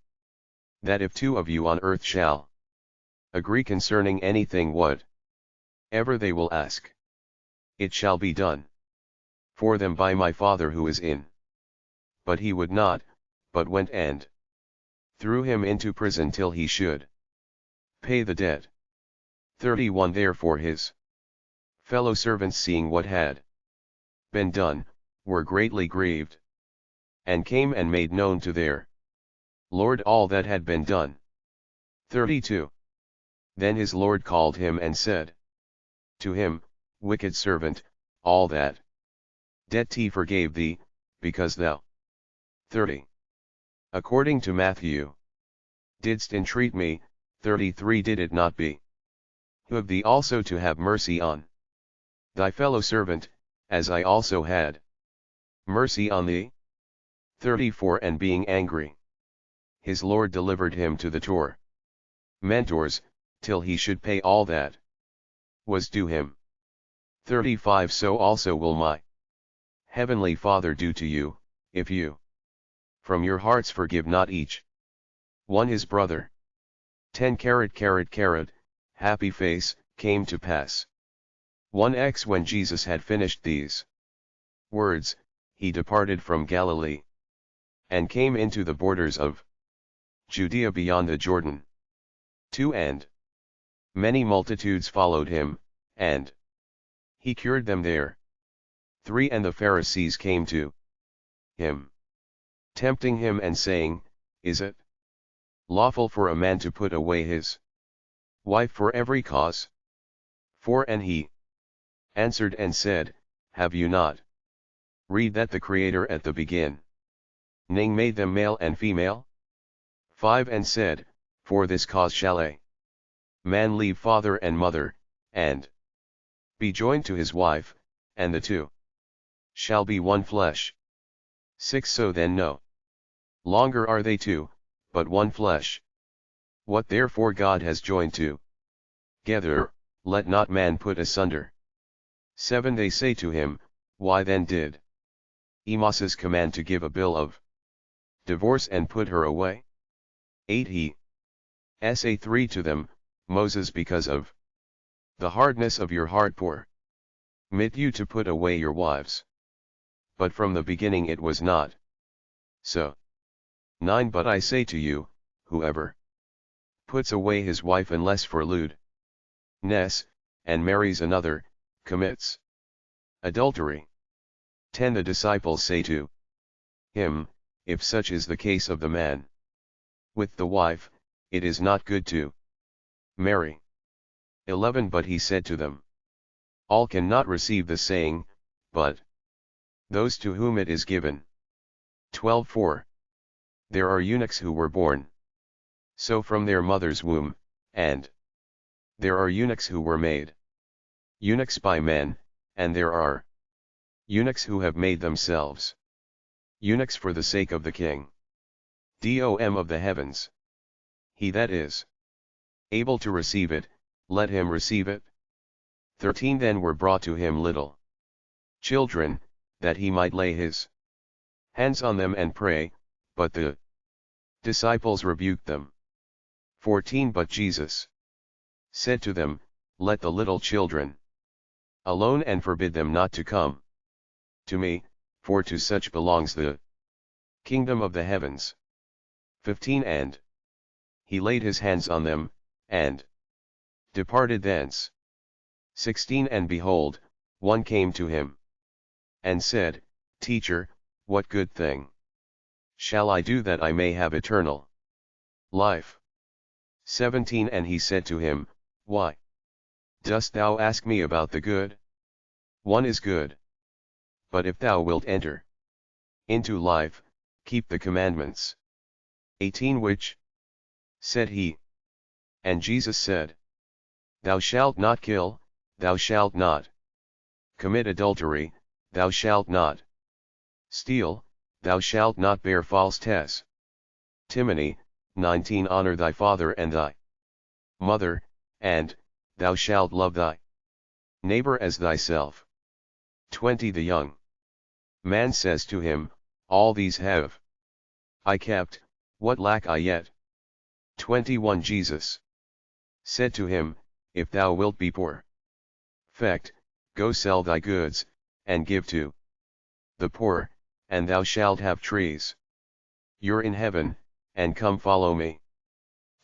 that if two of you on earth shall agree concerning anything whatever they will ask, it shall be done for them by my Father who is in. But he would not, but went and threw him into prison till he should pay the debt. 31 Therefore his fellow servants, seeing what had been done, were greatly grieved, and came and made known to their Lord all that had been done. 32 Then his Lord called him and said to him, Wicked servant, all that debt he forgave thee, because thou 30 According to Matthew didst entreat me. 33 Did it not behoove thee also to have mercy on thy fellow servant, as I also had mercy on thee? 34 And being angry, his Lord delivered him to the tormentors, till he should pay all that was due him. 35 So also will my heavenly Father do to you, if you from your hearts forgive not each one his brother. 10 Happy face. Came to pass 1x When Jesus had finished these words, he departed from Galilee, and came into the borders of Judea beyond the Jordan. 2 And many multitudes followed him, and he cured them there. 3 And the Pharisees came to him, tempting him and saying, Is it lawful for a man to put away his wife for every cause? 4 And he answered and said, Have you not read that the Creator at the beginning made them male and female? 5 And said, For this cause shall a man leave father and mother, and be joined to his wife, and the two shall be one flesh. 6 So then no longer are they two, but one flesh. What therefore God has joined together, let not man put asunder. 7 They say to him, Why then did Moses command to give a bill of divorce and put her away? 8 He sa 3 to them, Moses, because of the hardness of your heart permit you to put away your wives. But from the beginning it was not so. 9 But I say to you, whoever puts away his wife unless for lewdness, and marries another, commits adultery. 10 The disciples say to him, If such is the case of the man with the wife, it is not good to marry. 11 But he said to them, All cannot receive the saying, but those to whom it is given. 12 For there are eunuchs who were born so from their mother's womb, and there are eunuchs who were made eunuchs by men, and there are eunuchs who have made themselves eunuchs for the sake of the King Dom of the heavens. He that is able to receive it, let him receive it. 13 Then were brought to him little children, that he might lay his hands on them and pray, but the disciples rebuked them. 14 But Jesus said to them, Let the little children alone, and forbid them not to come to me, for to such belongs the kingdom of the heavens. 15 And he laid his hands on them, and departed thence. 16 And behold, one came to him, and said, Teacher, what good thing shall I do that I may have eternal life? 17 And he said to him, Why dost thou ask me about the good? One is good. But if thou wilt enter into life, keep the commandments. 18 Which? Said he. And Jesus said, Thou shalt not kill, thou shalt not commit adultery, thou shalt not steal, thou shalt not bear false testimony. 19 Honor thy father and thy mother, and, thou shalt love thy neighbor as thyself. 20 The young man says to him, All these have I kept, what lack I yet? 21 Jesus said to him, If thou wilt be perfect, go sell thy goods, and give to the poor, and thou shalt have treasure in heaven, and come follow me.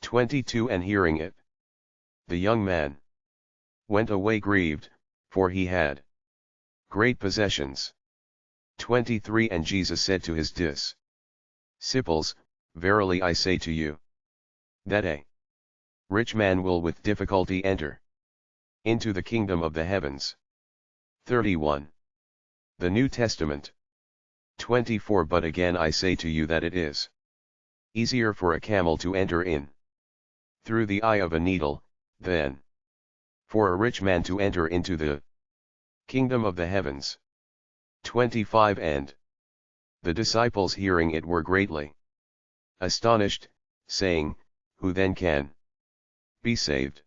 22 And hearing it, the young man went away grieved, for he had great possessions. 23 And Jesus said to his disciples, Verily I say to you, that a rich man will with difficulty enter into the kingdom of the heavens. 31. The New Testament. 24 But again I say to you that it is easier for a camel to enter in through the eye of a needle, than for a rich man to enter into the kingdom of the heavens. 25 And the disciples hearing it were greatly astonished, saying, Who then can be saved?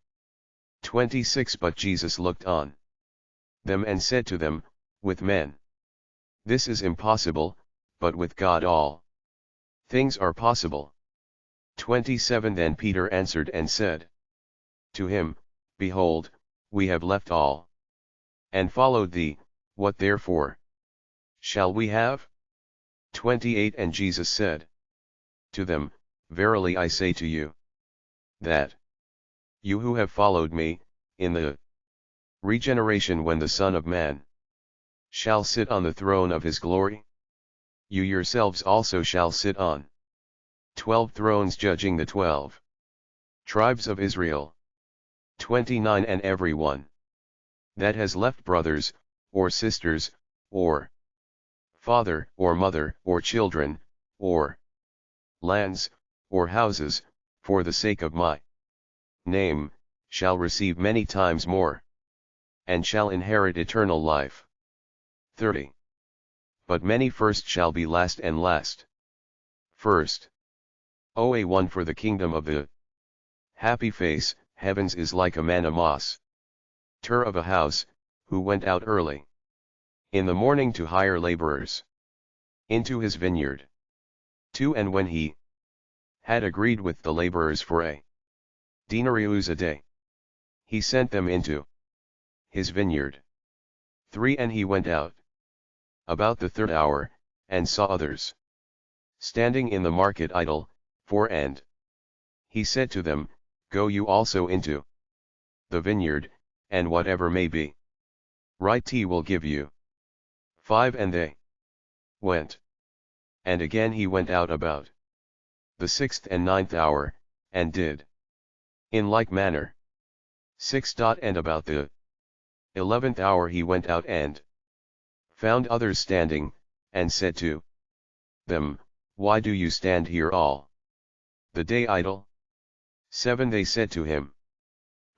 26 But Jesus looked on them and said to them, With men this is impossible, but with God all things are possible. 27 Then Peter answered and said to him, Behold, we have left all and followed thee, what therefore shall we have? 28 And Jesus said to them, Verily I say to you, that you who have followed me, in the regeneration when the Son of Man shall sit on the throne of his glory, you yourselves also shall sit on 12 thrones judging the 12 tribes of Israel. 29 And every one that has left brothers, or sisters, or father, or mother, or children, or lands, or houses, for the sake of my name, shall receive many times more, and shall inherit eternal life. 30. But many first shall be last, and last first. OA1 For the kingdom of the happy face, heavens is like a man, a master of a house, who went out early in the morning to hire laborers into his vineyard. 2 And when he had agreed with the laborers for a denarius a day, he sent them into his vineyard. 3 And he went out about the third hour, and saw others standing in the market idle. 4 And he said to them, Go you also into the vineyard, and whatever may be right he will give you. 5 And they went. And again he went out about the 6th and 9th hour, and did in like manner. 6 And about the 11th hour he went out and found others standing, and said to them, Why do you stand here all the day idle? 7 They said to him,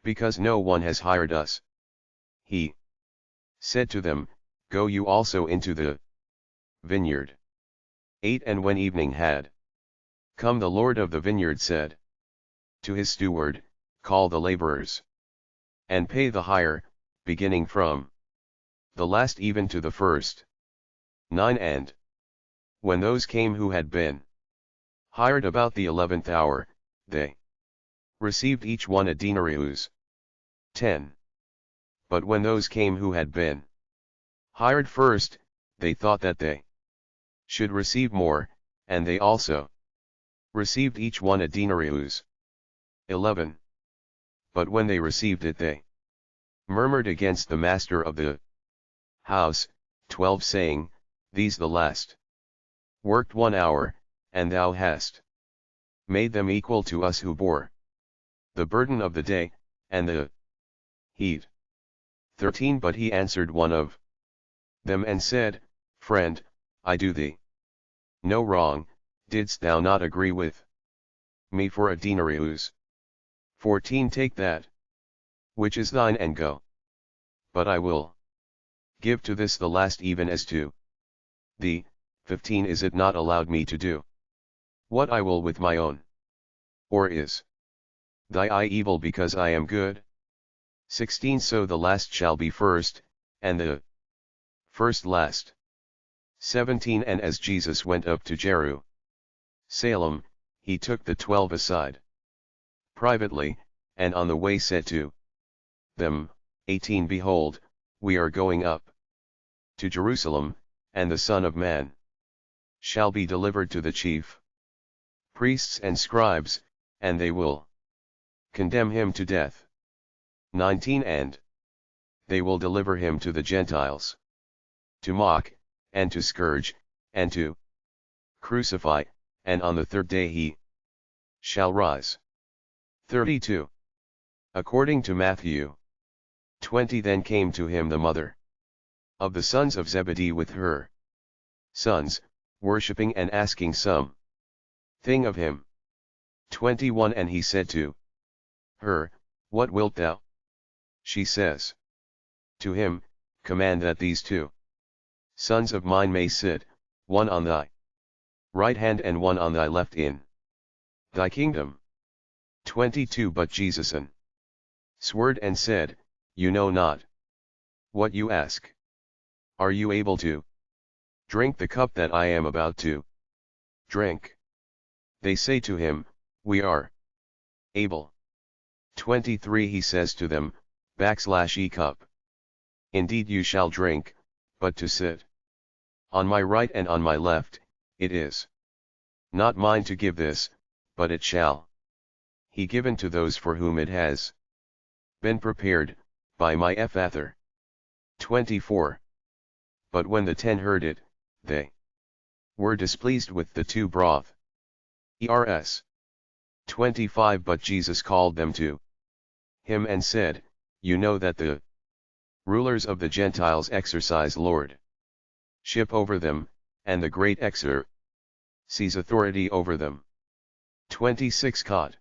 Because no one has hired us. He said to them, Go you also into the vineyard. 8 And when evening had come, the Lord of the vineyard said to his steward, Call the laborers, and pay the hire, beginning from the last even to the first. 9 And when those came who had been hired about the 11th hour, they received each one a denarius. 10. But when those came who had been hired first, they thought that they should receive more, and they also received each one a denarius. 11. But when they received it they murmured against the master of the house. 12 saying, These the last worked 1 hour, and thou hast made them equal to us who bore the burden of the day, and the heat. 13 But he answered one of them and said, Friend, I do thee no wrong, didst thou not agree with me for a denarius? 14 Take that which is thine and go. But I will give to this the last even as to thee. 15 Is it not allowed me to do what I will with my own? Or is thy eye evil because I am good? 16 So the last shall be first, and the first last. 17 And as Jesus went up to Jerusalem, he took the 12 aside privately, and on the way said to them, 18 Behold, we are going up to Jerusalem, and the Son of Man shall be delivered to the chief priests and scribes, and they will condemn him to death. 19 And they will deliver him to the Gentiles to mock, and to scourge, and to crucify, and on the third day he shall rise. 32. According to Matthew 20 Then came to him the mother of the sons of Zebedee with her sons, worshipping and asking some thing of him. 21 And he said to her, What wilt thou? She says to him, Command that these 2 sons of mine may sit, one on thy right hand and one on thy left in thy kingdom. 22 But Jesus answered and said, You know not what you ask. Are you able to drink the cup that I am about to drink? They say to him, We are able. 23 He says to them, /e cup. Indeed you shall drink, but to sit on my right and on my left, it is not mine to give this, but it shall he given to those for whom it has been prepared, by my Father. 24. But when the 10 heard it, they were displeased with the 2 broth. Ers. 25 But Jesus called them to him and said, You know that the rulers of the Gentiles exercise lordship over them, and the great exercise authority over them. 26 Cod.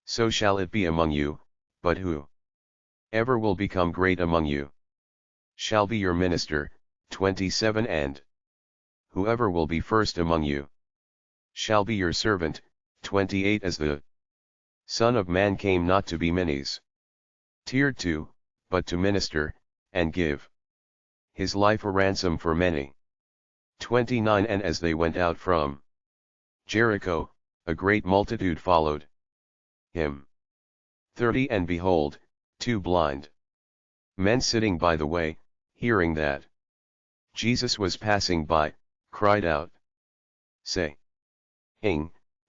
So shall it be among you, but whoever will become great among you shall be your minister. 27 And whoever will be first among you shall be your servant. 28 As the Son of Man came not to be ministered to, but to minister, and give his life a ransom for many. 29 And as they went out from Jericho, a great multitude followed him. 30 And behold, 2 blind men sitting by the way, hearing that Jesus was passing by, cried out, saying,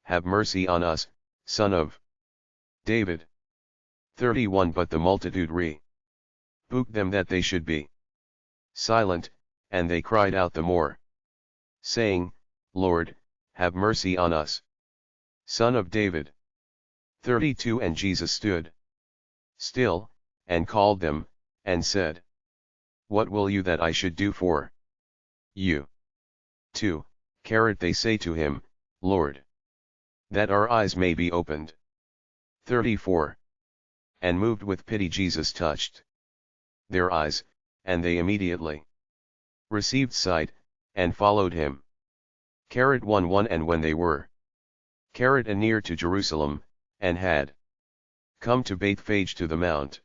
Have mercy on us, Son of David. 31 But the multitude rebuked them that they should be silent, and they cried out the more, saying, Lord, have mercy on us, Son of David. 32 And Jesus stood still, and called them, and said, What will you that I should do for you? 2. They say to him, Lord, that our eyes may be opened. 34. And moved with pity Jesus touched their eyes, and they immediately received sight, and followed him. 1:1 And when they were near to Jerusalem, and had come to Bethphage to the Mount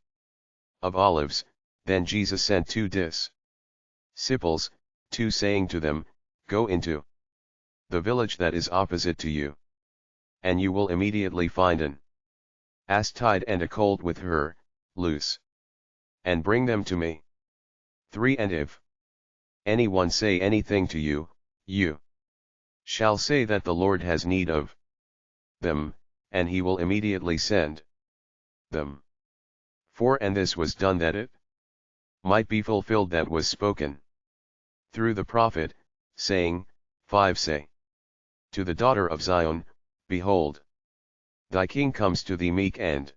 of Olives, then Jesus sent 2 disciples, 2 saying to them, Go into the village that is opposite to you, and you will immediately find an ass tied and a colt with her, loose, and bring them to me. 3 And if anyone say anything to you, you shall say that the Lord has need of them, and he will immediately send them. And this was done that it might be fulfilled that was spoken through the prophet, saying, 5 Say to the daughter of Zion, Behold, thy king comes to thee meek and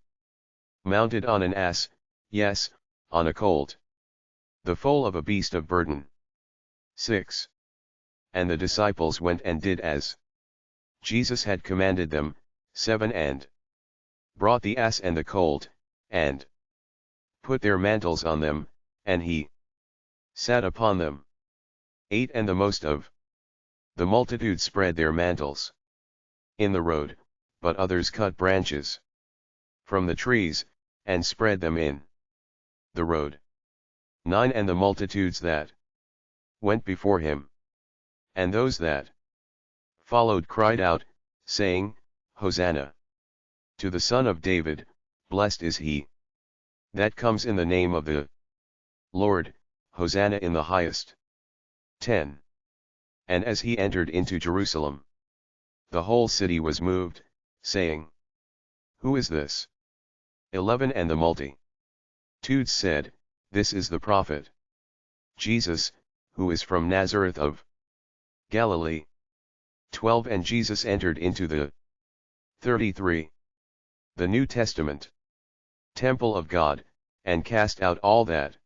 mounted on an ass, yes, on a colt, the foal of a beast of burden. 6. And the disciples went and did as Jesus had commanded them. 7. And brought the ass and the colt, and put their mantles on them, and he sat upon them. 8. And the most of the multitude spread their mantles in the road, but others cut branches from the trees, and spread them in the road. 9. And the multitudes that went before him, and those that followed cried out, saying, Hosanna to the Son of David, blessed is he that comes in the name of the Lord, Hosanna in the highest. 10. And as he entered into Jerusalem, the whole city was moved, saying, Who is this? 11. And the multitudes said, This is the prophet Jesus, who is from Nazareth of Galilee. 12. And Jesus entered into the 33. The New Testament temple of God, and cast out all that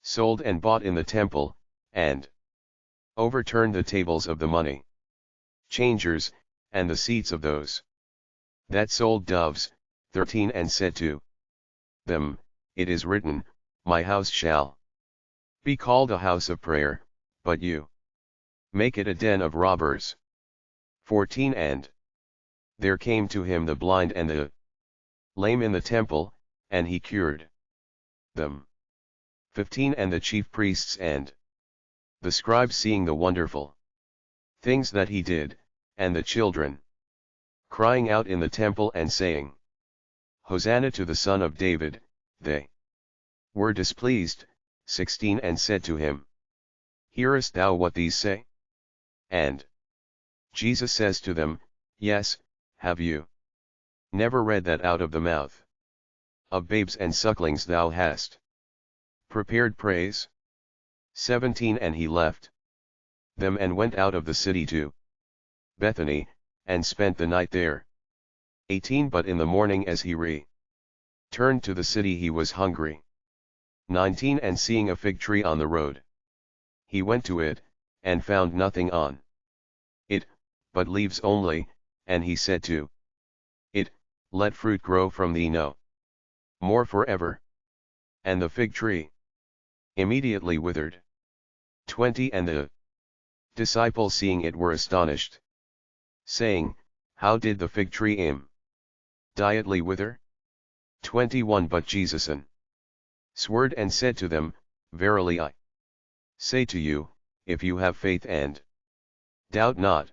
sold and bought in the temple, and overturned the tables of the money changers, and the seats of those that sold doves. 13. And said to them, It is written, My house shall be called a house of prayer, but you make it a den of robbers. 14. And there came to him the blind and the lame in the temple, and he cured them. 15. And the chief priests and the scribes, seeing the wonderful things that he did, and the children crying out in the temple and saying, Hosanna to the Son of David, they were displeased. 16. And said to him, Hearest thou what these say? And Jesus says to them, Yes, have you never read that out of the mouth of babes and sucklings thou hast prepared praise? 17. And he left them and went out of the city to Bethany, and spent the night there. 18. But in the morning as he returned to the city he was hungry. 19. And seeing a fig tree on the road, he went to it, and found nothing on it, but leaves only, and he said to it, Let fruit grow from thee no more forever. And the fig tree immediately withered. 20. And the disciples seeing it were astonished, saying, How did the fig tree immediately wither? 21. But Jesus answered and said to them, Verily I say to you, if you have faith and doubt not,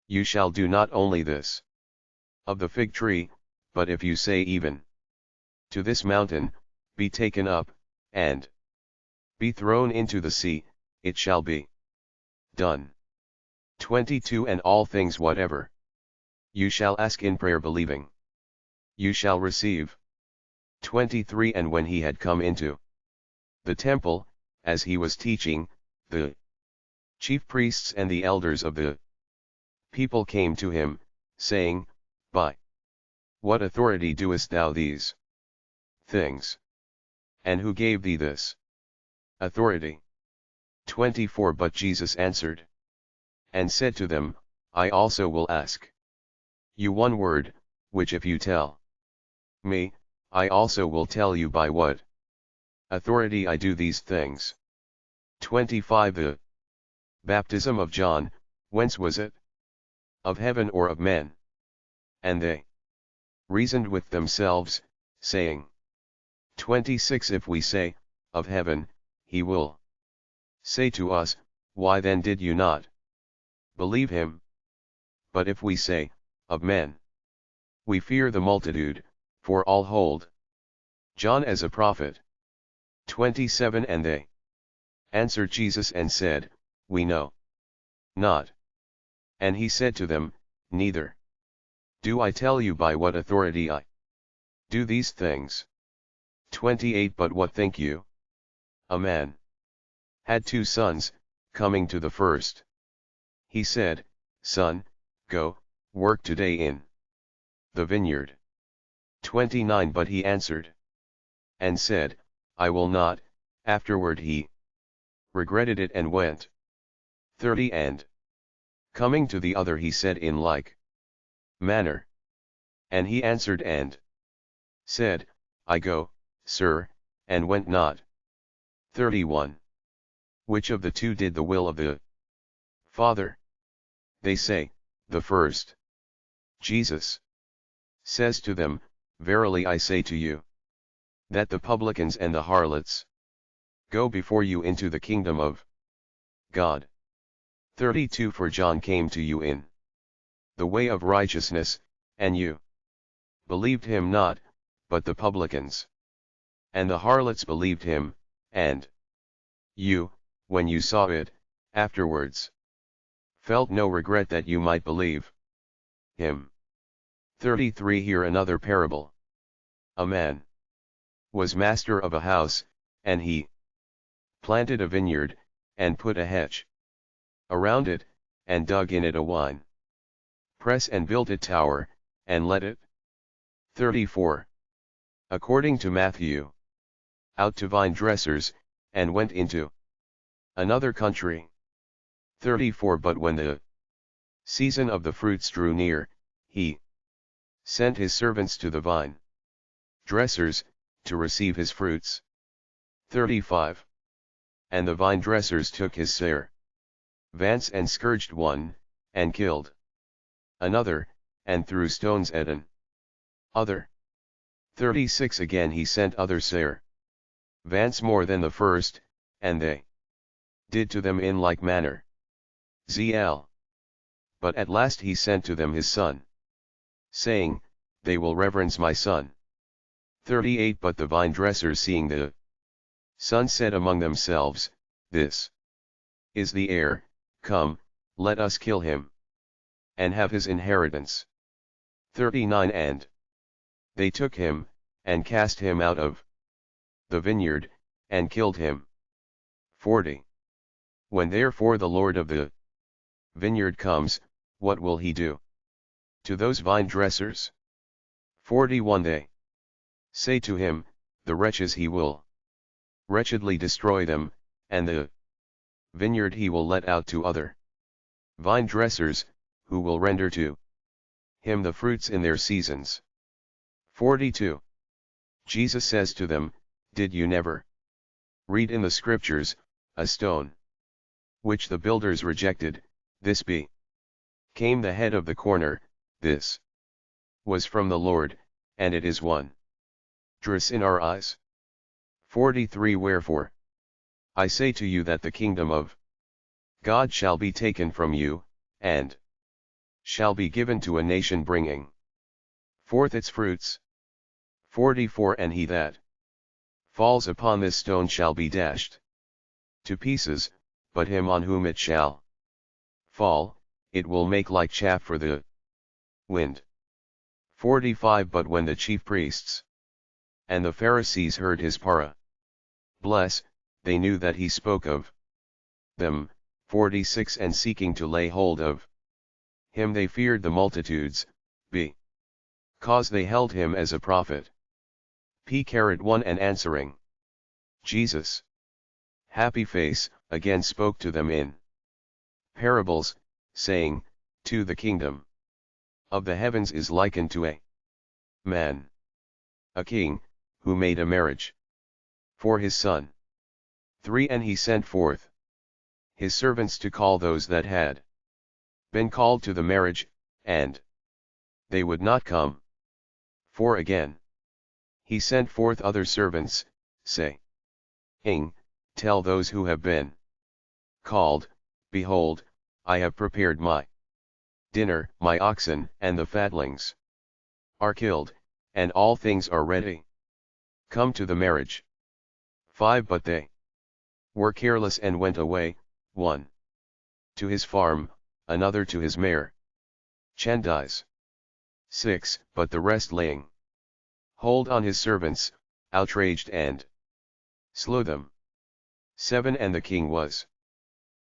you shall do not only this of the fig tree, but if you say even to this mountain, Be taken up, and be thrown into the sea, it shall be done. 22. And all things whatever you shall ask in prayer believing, you shall receive. 23. And when he had come into the temple, as he was teaching, the chief priests and the elders of the people came to him, saying, By what authority doest thou these things? And who gave thee this authority? 24. But Jesus answered and said to them, I also will ask you one word, which if you tell me, I also will tell you by what authority I do these things. 25. The baptism of John, whence was it? Of heaven or of men? And they reasoned with themselves, saying, 26. If we say, of heaven, he will say to us, Why then did you not believe him? But if we say, of men, we fear the multitude, for all hold John as a prophet. 27. And they Answered Jesus and said, We know not. And he said to them, Neither do I tell you by what authority I do these things. 28 But what think you? A man had 2 sons. Coming to the first, he said, Son, go, work today in the vineyard. 29 But he answered and said, I will not. Afterward he regretted it and went. 30 And coming to the other he said in like manner. And he answered and said, I go, sir, and went not. 31 Which of the 2 did the will of the Father? They say, the first. Jesus says to them, Verily I say to you, that the publicans and the harlots go before you into the kingdom of God. 32 For John came to you in the way of righteousness, and you believed him not, but the publicans and the harlots believed him, and you, when you saw it, afterwards felt no regret that you might believe him. 33 Hear another parable. A man was master of a house, and he planted a vineyard, and put a hedge around it, and dug in it a wine press, and built a tower, and let it. 34 According to Matthew, out to vine dressers, and went into another country. 34 But when the season of the fruits drew near, he sent his servants to the vine dressers, to receive his fruits. 35 And the vine dressers took his servants and scourged one, and killed another, and threw stones at an other. 36 Again he sent other servants more than the first, and they did to them in like manner. ZL. But at last he sent to them his son, saying, They will reverence my son. 38 But the vine dressers, seeing the son, said among themselves, This is the heir, come, let us kill him, and have his inheritance. 39 And they took him, and cast him out of the vineyard, and killed him. 40 When therefore the Lord of the vineyard comes, what will he do to those vine dressers? 41 They say to him, The wretches, he will wretchedly destroy them, and the vineyard he will let out to other vine dressers, who will render to him the fruits in their seasons. 42 Jesus says to them, Did you never read in the scriptures, a stone which the builders rejected, this became the head of the corner? This was from the Lord, and it is wondrous in our eyes. 43 Wherefore I say to you that the kingdom of God shall be taken from you, and shall be given to a nation bringing forth its fruits. 44 And he that falls upon this stone shall be dashed to pieces, but him on whom it shall fall, it will make like chaff for the wind. 45 But when the chief priests and the Pharisees heard his parables, they knew that he spoke of them. 46 And seeking to lay hold of him, they feared the multitudes, because they held him as a prophet. P-1 And answering Jesus, happy face, again spoke to them in parables, saying, To the kingdom of the heavens is likened to a man, a king, who made a marriage for his son. 3 And he sent forth his servants to call those that had been called to the marriage, and they would not come. 4 Again he sent forth other servants, saying, Tell those who have been called, Behold, I have prepared my dinner, my oxen and the fatlings are killed, and all things are ready. Come to the marriage. 5 But they were careless and went away, one to his farm, another to his mare. Chandise. 6. But the rest laying hold on his servants, outraged and slew them. 7. And the king was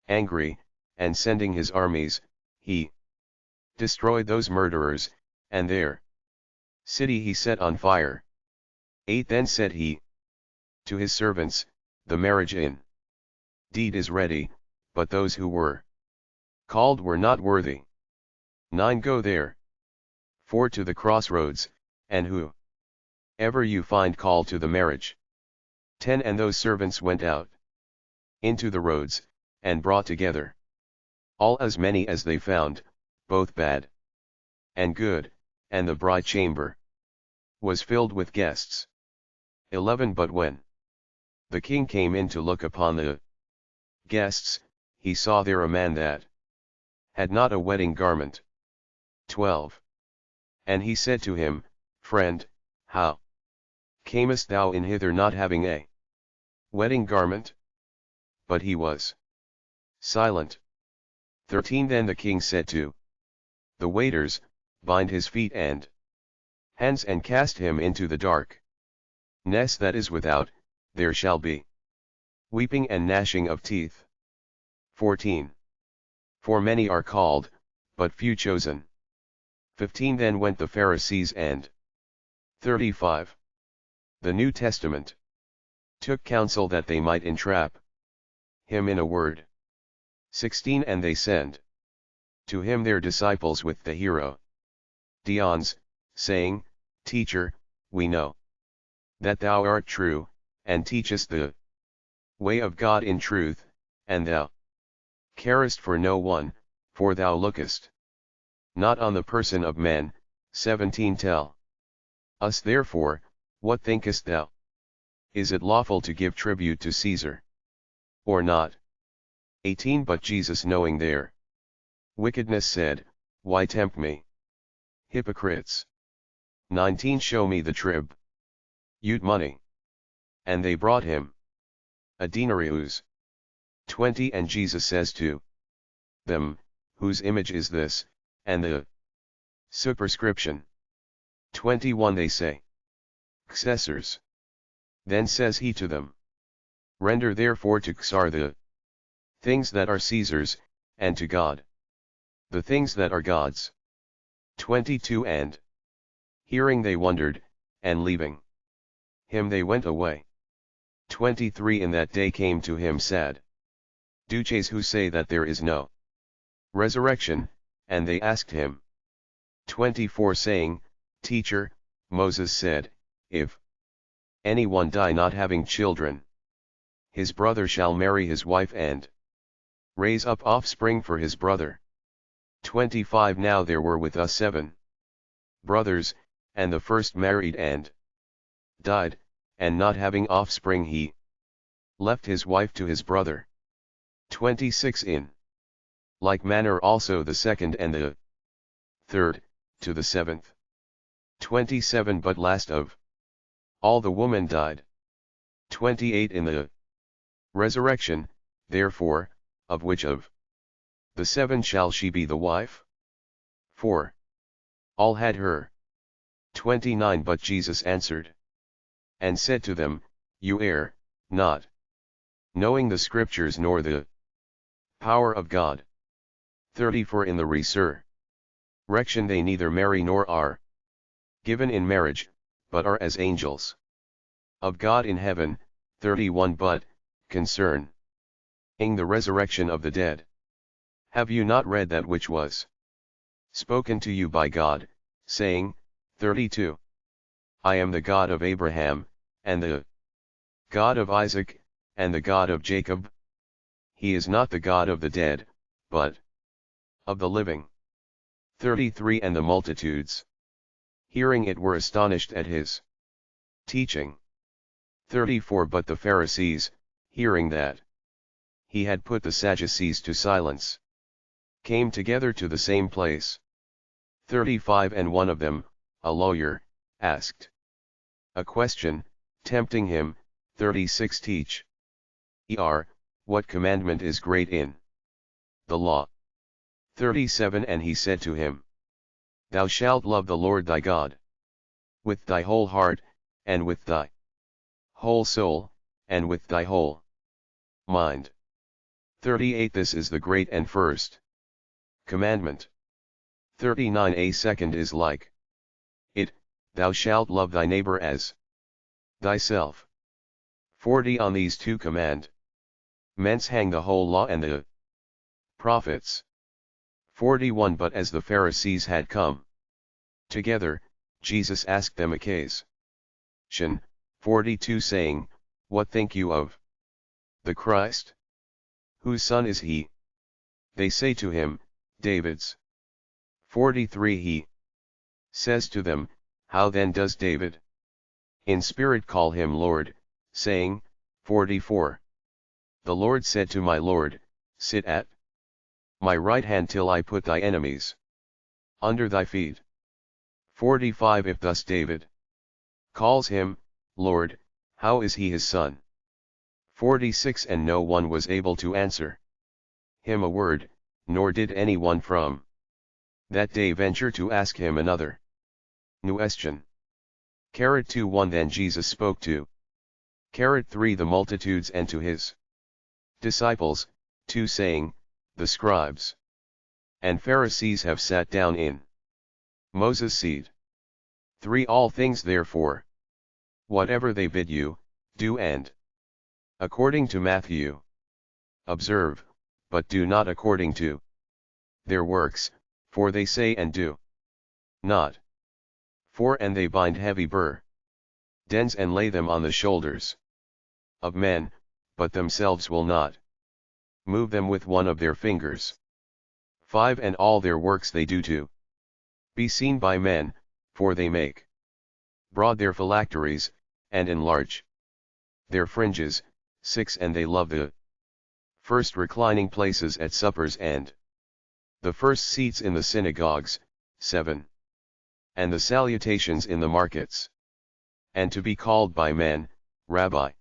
angry, and sending his armies, he destroyed those murderers, and their city he set on fire. 8. Then said he to his servants, the marriage indeed is ready, but those who were called were not worthy. 9. Go there 4 to the crossroads, and whoever you find called to the marriage. 10. And those servants went out into the roads, and brought together all as many as they found, both bad and good, and the bride chamber was filled with guests. 11. But when the king came in to look upon the guests, he saw there a man that had not a wedding garment. 12. And he said to him, Friend, how camest thou in hither not having a wedding garment? But he was silent. 13. Then the king said to the waiters, Bind his feet and hands and cast him into the dark ness that is without, there shall be weeping and gnashing of teeth. 14. For many are called, but few chosen. 15. Then went the Pharisees and 35. The New Testament took counsel that they might entrap him in a word. 16. And they sent to him their disciples with the hero Dions, saying, Teacher, we know that thou art true, and teachest the way of God in truth, and thou carest for no one, for thou lookest not on the person of men. 17. Tell us therefore, what thinkest thou? Is it lawful to give tribute to Caesar, or not? 18. But Jesus, knowing their wickedness, said, Why tempt me, hypocrites? 19. Show me the tribute money. And they brought him a denarius. 20. And Jesus says to them, Whose image is this, and the superscription? 21. They say, Caesar's. Then says he to them, Render therefore to Caesar the things that are Caesar's, and to God the things that are God's. 22. And hearing they wondered, and leaving him they went away. 23. In that day came to him sad duces who say that there is no resurrection, and they asked him. 24. Saying, Teacher, Moses said, If anyone die not having children, his brother shall marry his wife and raise up offspring for his brother. 25. Now there were with us 7 brothers, and the first married and died, and not having offspring he left his wife to his brother. 26. In like manner also the second and the third, to the 7th. 27. But last of all the woman died. 28. In the resurrection, therefore, of which of the 7 shall she be the wife? For all had her. 29. But Jesus answered and said to them, You err not, knowing the Scriptures nor the power of God. 30. For in the resurrection they neither marry nor are given in marriage, but are as angels of God in heaven. 31. But concerning the resurrection of the dead, have you not read that which was spoken to you by God, saying, 32. I am the God of Abraham, and the God of Isaac, and the God of Jacob? He is not the God of the dead, but of the living. 33. And the multitudes, hearing it, were astonished at his teaching. 34. But the Pharisees, hearing that he had put the Sadducees to silence, came together to the same place. 35. And one of them, a lawyer, asked a question, tempting him. 36. Teach What commandment is great in the law? 37 And he said to him, Thou shalt love the Lord thy God with thy whole heart, and with thy whole soul, and with thy whole mind. 38 This is the great and first commandment. 39 A second is like it, Thou shalt love thy neighbor as thyself. 40 On these two commandments hang the whole law and the prophets. 41 But as the Pharisees had come together, Jesus asked them a question. 42 Saying, What think you of the Christ? Whose son is he? They say to him, David's. 43 He says to them, How then does David in spirit call him Lord, saying, 44 The Lord said to my Lord, Sit at my right hand till I put thy enemies under thy feet. 45 If thus David calls him Lord, how is he his son? 46 And no one was able to answer him a word, nor did anyone from that day venture to ask him another question. 2 1 Then Jesus spoke to 3 the multitudes and to his disciples, 2 saying, The scribes and Pharisees have sat down in Moses' seat. 3 All things therefore, whatever they bid you, do and according to Matthew. Observe, but do not according to their works, for they say and do not. 4 And they bind heavy burdens and lay them on the shoulders of men, but themselves will not move them with one of their fingers. 5 And all their works they do to be seen by men, for they make broad their phylacteries, and enlarge their fringes. 6 And they love the first reclining places at suppers and the first seats in the synagogues. 7 And the salutations in the markets, and to be called by men, Rabbi.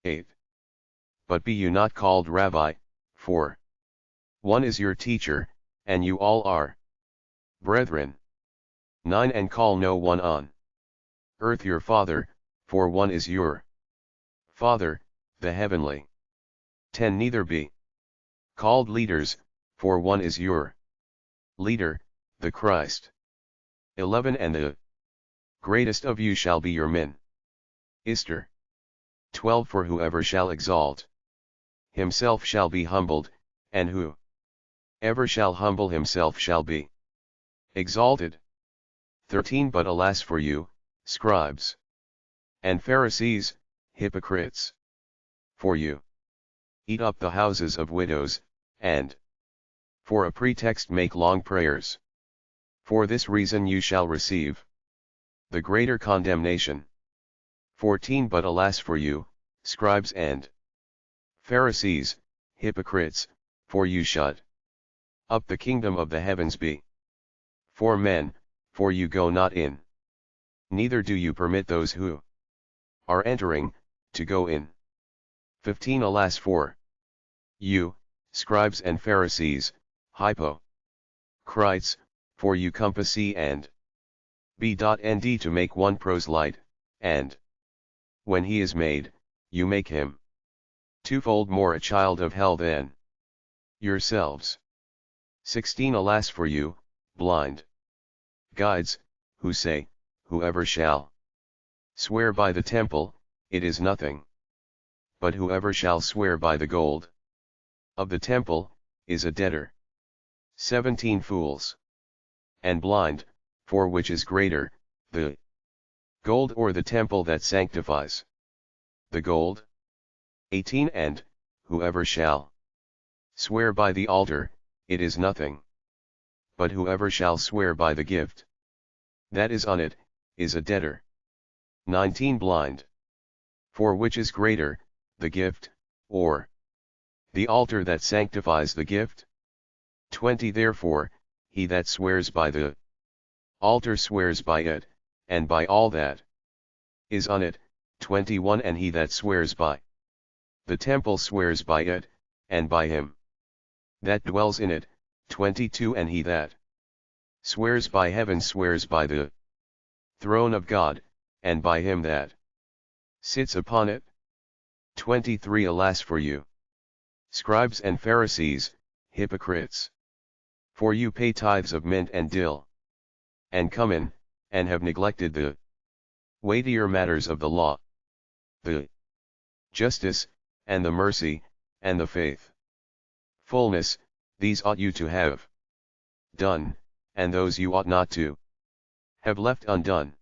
8 But be you not called Rabbi, for one is your teacher, and you all are brethren. 9 And call no one on earth your father, for one is your Father, the heavenly. 10 Neither be called leaders, for one is your leader, the Christ. 11 And the greatest of you shall be your minister. 12 For whoever shall exalt himself shall be humbled, and whoever shall humble himself shall be exalted. 13 But alas for you, scribes and Pharisees, hypocrites! For you eat up the houses of widows, and for a pretext make long prayers. For this reason you shall receive the greater condemnation. 14 But alas for you, scribes and Pharisees, hypocrites, for you shut up the kingdom of the heavens before men, for you go not in, neither do you permit those who are entering to go in. 15 Alas for you, scribes and Pharisees, hypocrites, for you compass C and B.nd to make one proselyte, and when he is made, you make him twofold more a child of hell than yourselves. 16 Alas for you, blind guides, who say, Whoever shall swear by the temple, it is nothing. But whoever shall swear by the gold of the temple, is a debtor. 17 Fools and blind, for which is greater, the gold or the temple that sanctifies the gold? 18 And whoever shall swear by the altar, it is nothing. But whoever shall swear by the gift that is on it, is a debtor. 19 Blind, for which is greater, the gift, or the altar that sanctifies the gift? 20 Therefore, he that swears by the altar swears by it, and by all that is on it. 21 And he that swears by The temple swears by it, and by him that dwells in it. 22 And he that swears by heaven swears by the throne of God, and by him that sits upon it. 23 Alas for you, scribes and Pharisees, hypocrites! For you pay tithes of mint and dill, and cumin, and have neglected the weightier matters of the law, the justice, and the mercy, and the faith. Fullness, these ought you to have done, and those you ought not to have left undone.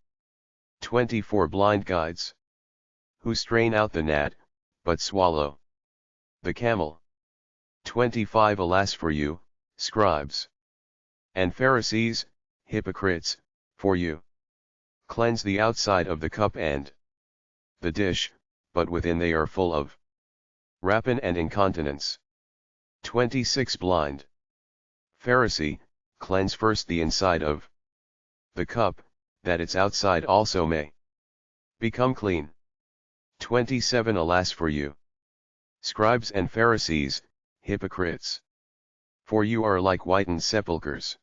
24 Blind guides, who strain out the gnat, but swallow the camel. 25 Alas for you, scribes and Pharisees, hypocrites! For you cleanse the outside of the cup and the dish, but within they are full of rapine and incontinence. 26 Blind Pharisee, cleanse first the inside of the cup, that its outside also may become clean. 27 Alas for you, scribes and Pharisees, hypocrites! For you are like whitened sepulchres,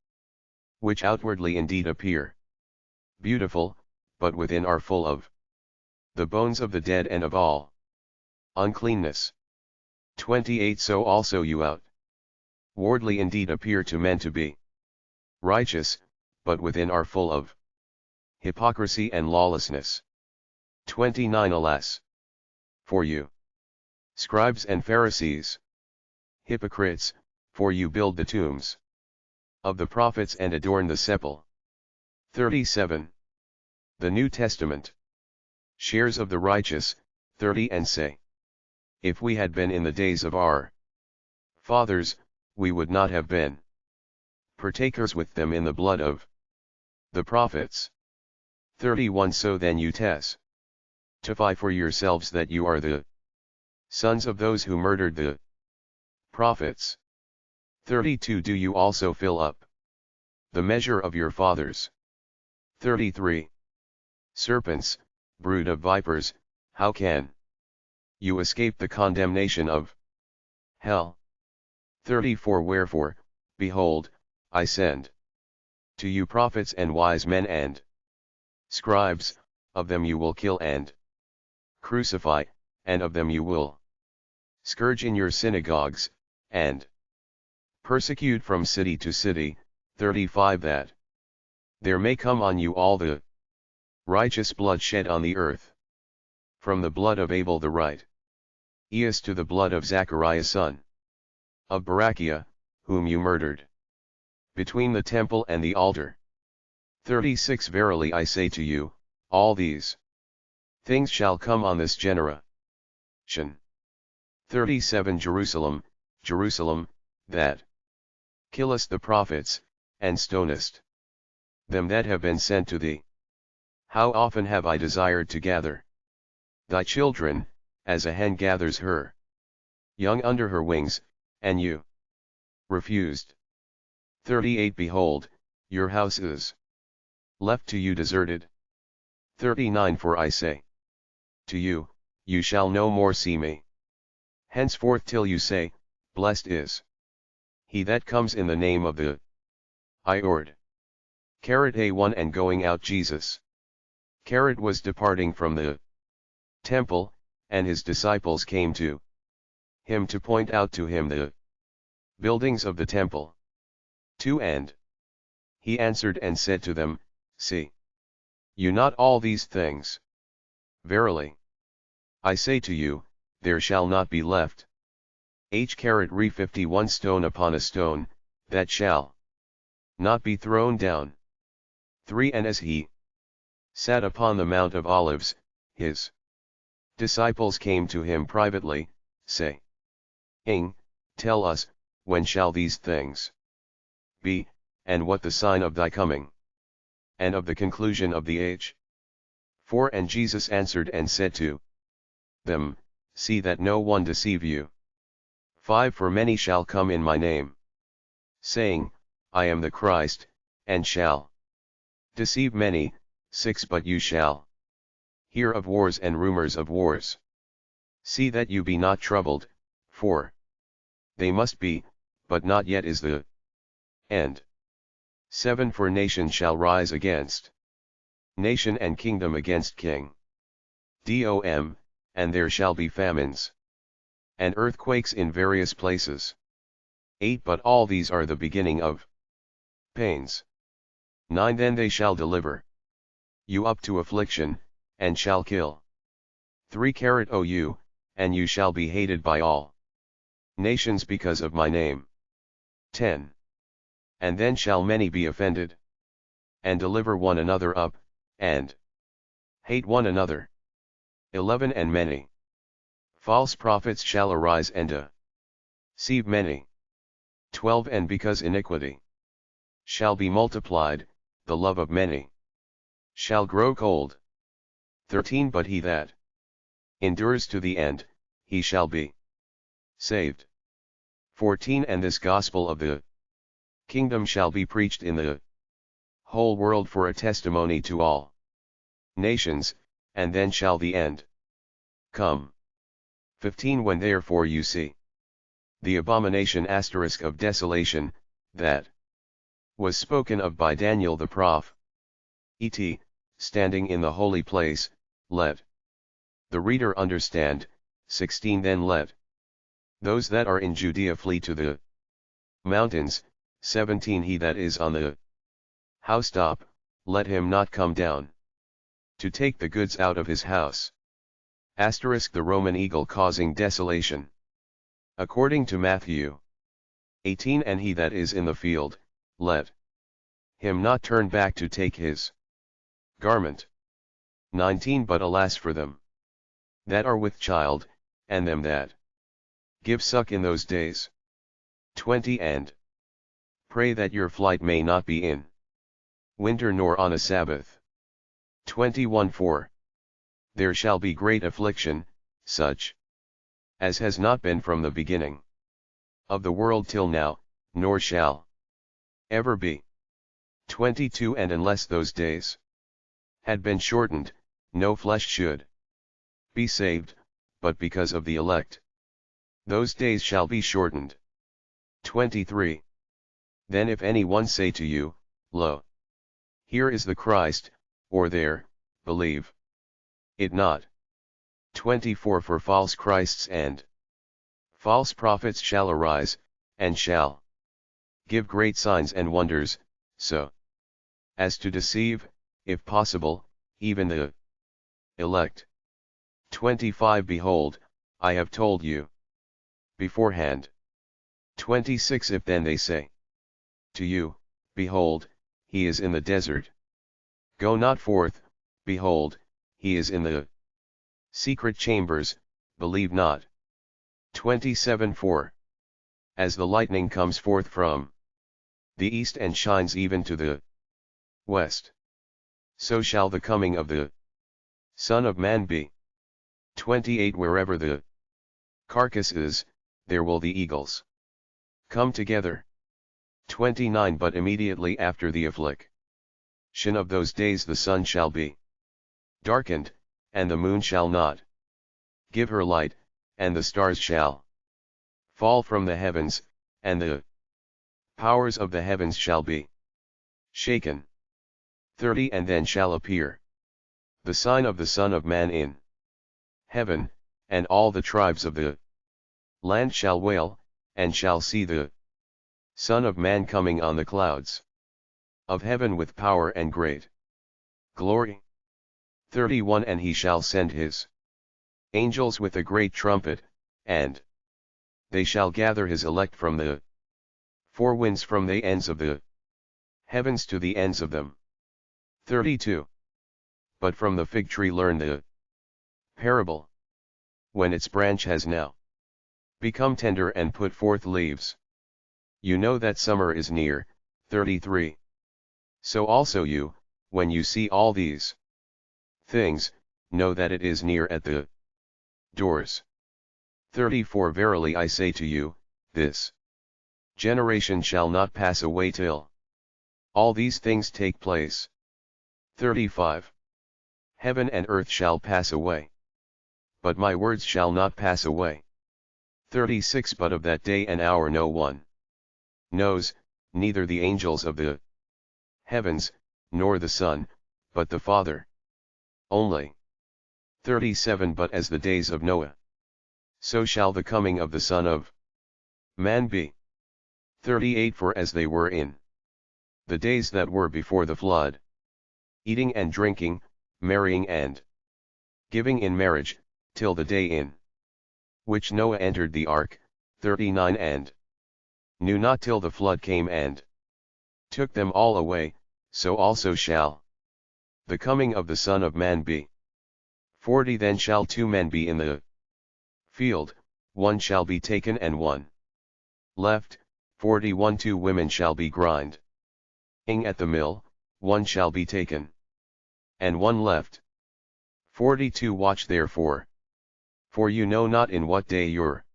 which outwardly indeed appear beautiful, but within are full of the bones of the dead and of all uncleanness. 28 So also you outwardly indeed appear to men to be righteous, but within are full of hypocrisy and lawlessness. 29 Alas for you, scribes and Pharisees, hypocrites! For you build the tombs of the prophets and adorn the sepulchre. 37 The New Testament shares of the righteous. 30 And say, if we had been in the days of our fathers, we would not have been partakers with them in the blood of the prophets. 31 So then you testify for yourselves that you are the sons of those who murdered the prophets. 32 Do you also fill up the measure of your fathers? 33 Serpents, brood of vipers, how can you escape the condemnation of hell? 34 Wherefore, behold, I send to you prophets and wise men and scribes, of them you will kill and crucify, and of them you will scourge in your synagogues, and persecute from city to city. 35 That there may come on you all the righteous blood shed on the earth, from the blood of Abel the righteous to the blood of Zacharias son of Barachiah, whom you murdered between the temple and the altar. 36 Verily I say to you, all these things shall come on this generation. 37 Jerusalem, Jerusalem, that killest the prophets, and stonest them that have been sent to thee, how often have I desired to gather thy children, as a hen gathers her young under her wings, and you refused. 38 Behold, your house is left to you deserted. 39 For I say to you, you shall no more see me henceforth till you say, Blessed is he that comes in the name of the Lord. A1 And going out Jesus was departing from the temple, and his disciples came to him to point out to him the buildings of the temple. 2 And he answered and said to them, See you not all these things? Verily I say to you, there shall not be left Re 51 stone upon a stone, that shall not be thrown down. 3 And as he sat upon the Mount of Olives, his disciples came to him privately, saying, Tell us, when shall these things be, and what the sign of thy coming, and of the conclusion of the age? 4 And Jesus answered and said to them, See that no one deceive you. 5 For many shall come in my name, saying, I am the Christ, and shall deceive many. 6 But you shall hear of wars and rumors of wars. See that you be not troubled, for they must be, but not yet is the end. 7 For nation shall rise against nation, and kingdom against king. Dom, and there shall be famines and earthquakes in various places. 8 But all these are the beginning of pains. 9 Then they shall deliver you up to affliction, and shall kill 3 you, and you shall be hated by all nations because of my name. 10 And then shall many be offended, and deliver one another up, and hate one another. 11 And many false prophets shall arise and deceive many. 12 And because iniquity shall be multiplied, the love of many shall grow cold. 13 But he that endures to the end, he shall be saved. 14 And this gospel of the kingdom shall be preached in the whole world for a testimony to all nations, and then shall the end come. 15 When therefore you see the abomination of desolation, that was spoken of by Daniel the prophet, standing in the holy place, let the reader understand. 16 Then let those that are in Judea flee to the mountains. 17 He that is on the housetop, let him not come down to take the goods out of his house. The Roman eagle causing desolation. According to Matthew 18 And he that is in the field, let him not turn back to take his garment. 19 But alas for them that are with child, and them that give suck in those days. 20 And pray that your flight may not be in winter nor on a Sabbath. 21 For there shall be great affliction, such as has not been from the beginning of the world till now, nor shall ever be. 22 And unless those days had been shortened, no flesh should be saved, but because of the elect, those days shall be shortened. 23 Then if any one say to you, Lo, here is the Christ, or there, believe it not. 24 For false Christs and false prophets shall arise, and shall give great signs and wonders, so as to deceive, if possible, even the elect. 25 Behold, I have told you beforehand. 26 If then they say to you, Behold, he is in the desert, go not forth. Behold, he is in the secret chambers, believe not. 27 For as the lightning comes forth from the east and shines even to the west, so shall the coming of the Son of Man be. 28 Wherever the carcass is, there will the eagles come together. 29 But immediately after the affliction of those days the sun shall be darkened, and the moon shall not give her light, and the stars shall fall from the heavens, and the powers of the heavens shall be shaken. 30 And then shall appear the sign of the Son of Man in heaven, and all the tribes of the land shall wail, and shall see the Son of Man coming on the clouds of heaven with power and great glory. 31 And he shall send his angels with a great trumpet, and they shall gather his elect from the four winds, from the ends of the heavens to the ends of them. 32 But from the fig tree learn the parable. When its branch has now become tender and put forth leaves, you know that summer is near. 33 So also you, when you see all these things, know that it is near at the doors. 34 Verily I say to you, this generation shall not pass away till all these things take place. 35 Heaven and earth shall pass away, but my words shall not pass away. 36 But of that day and hour no one knows, neither the angels of the heavens, nor the Son, but the Father only. 37 But as the days of Noah, so shall the coming of the Son of Man be. 38 For as they were in the days that were before the flood, eating and drinking, marrying and giving in marriage, till the day in which Noah entered the ark, 39 And knew not till the flood came and took them all away, so also shall the coming of the Son of Man be. 40 Then shall 2 men be in the field, one shall be taken and one left. 41 2 women shall be grinding at the mill, one shall be taken and one left. 42 Watch therefore, for you know not in what day your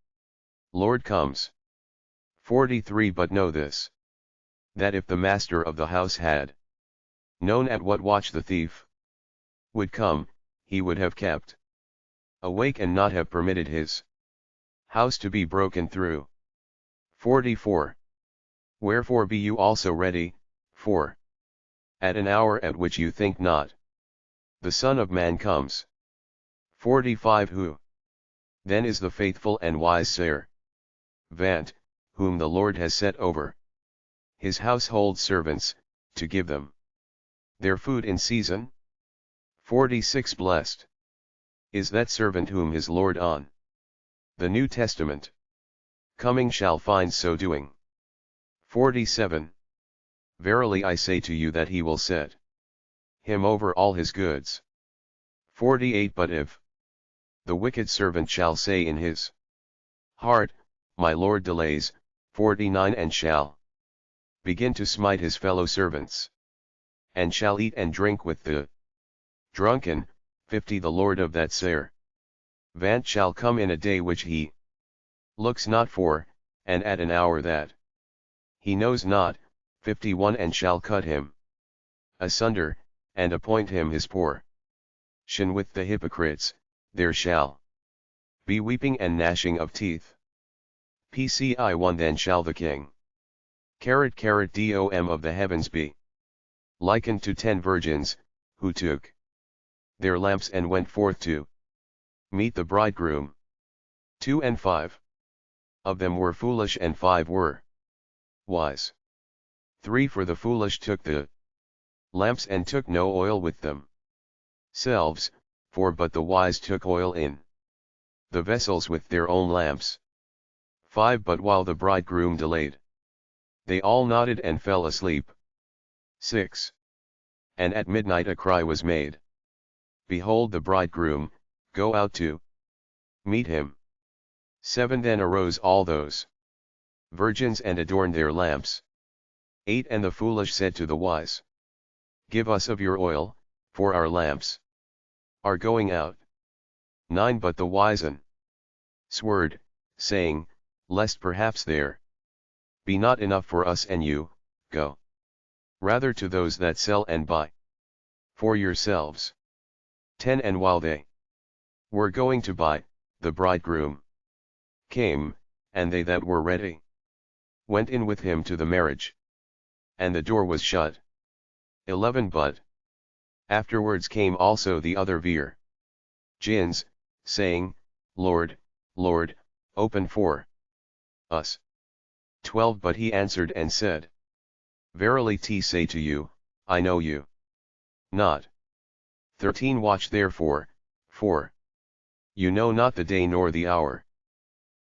Lord comes. 43 But know this, that if the master of the house had known at what watch the thief would come, he would have kept awake and not have permitted his house to be broken through. 44 Wherefore be you also ready, for at an hour at which you think not, the Son of Man comes. 45 Who then is the faithful and wise servant, whom the Lord has set over his household servants, to give them their food in season? 46 Blessed is that servant whom his Lord on the New Testament coming shall find so doing. 47 Verily I say to you that he will set him over all his goods. 48 But if the wicked servant shall say in his heart, My Lord delays, 49 And shall begin to smite his fellow servants, and shall eat and drink with the drunken, 50 The Lord of that servant shall come in a day which he looks not for, and at an hour that he knows not, 51 And shall cut him asunder, and appoint him his portion with the hypocrites. There shall be weeping and gnashing of teeth. PCI 1 Then shall the king dom of the heavens be likened to 10 virgins, who took their lamps and went forth to meet the bridegroom. 2 and 5 of them were foolish and 5 were wise. 3 For the foolish took the lamps and took no oil with themselves, 4 But the wise took oil in the vessels with their own lamps. 5 But while the bridegroom delayed, they all nodded and fell asleep. 6 And at midnight a cry was made, Behold the bridegroom, go out to meet him. 7 Then arose all those virgins and adorned their lamps. 8 And the foolish said to the wise, Give us of your oil, for our lamps are going out. 9 But the wise answered, saying, Lest perhaps there be not enough for us and you, go rather to those that sell and buy for yourselves. 10 And while they were going to buy, the bridegroom came, and they that were ready went in with him to the marriage, and the door was shut. 11 But afterwards came also the other virgins, saying, Lord, Lord, open for us. 12 But he answered and said, Verily I say to you, I know you not. 13 Watch therefore, for you know not the day nor the hour.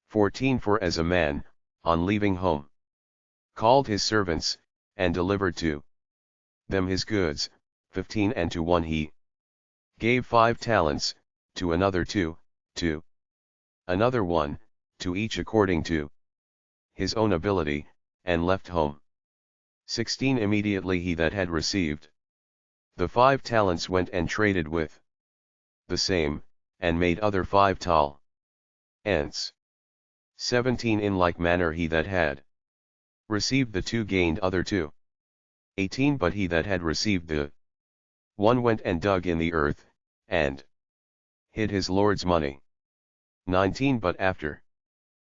14 For as a man, on leaving home, called his servants, and delivered to them his goods, 15 And to one he gave 5 talents, to another 2, to another 1, to each according to his own ability, and left home. 16 Immediately he that had received the 5 talents went and traded with the same, and made other 5 talents. 17 In like manner he that had received the 2 gained other 2. 18 But he that had received the 1 went and dug in the earth, and hid his Lord's money. 19 But after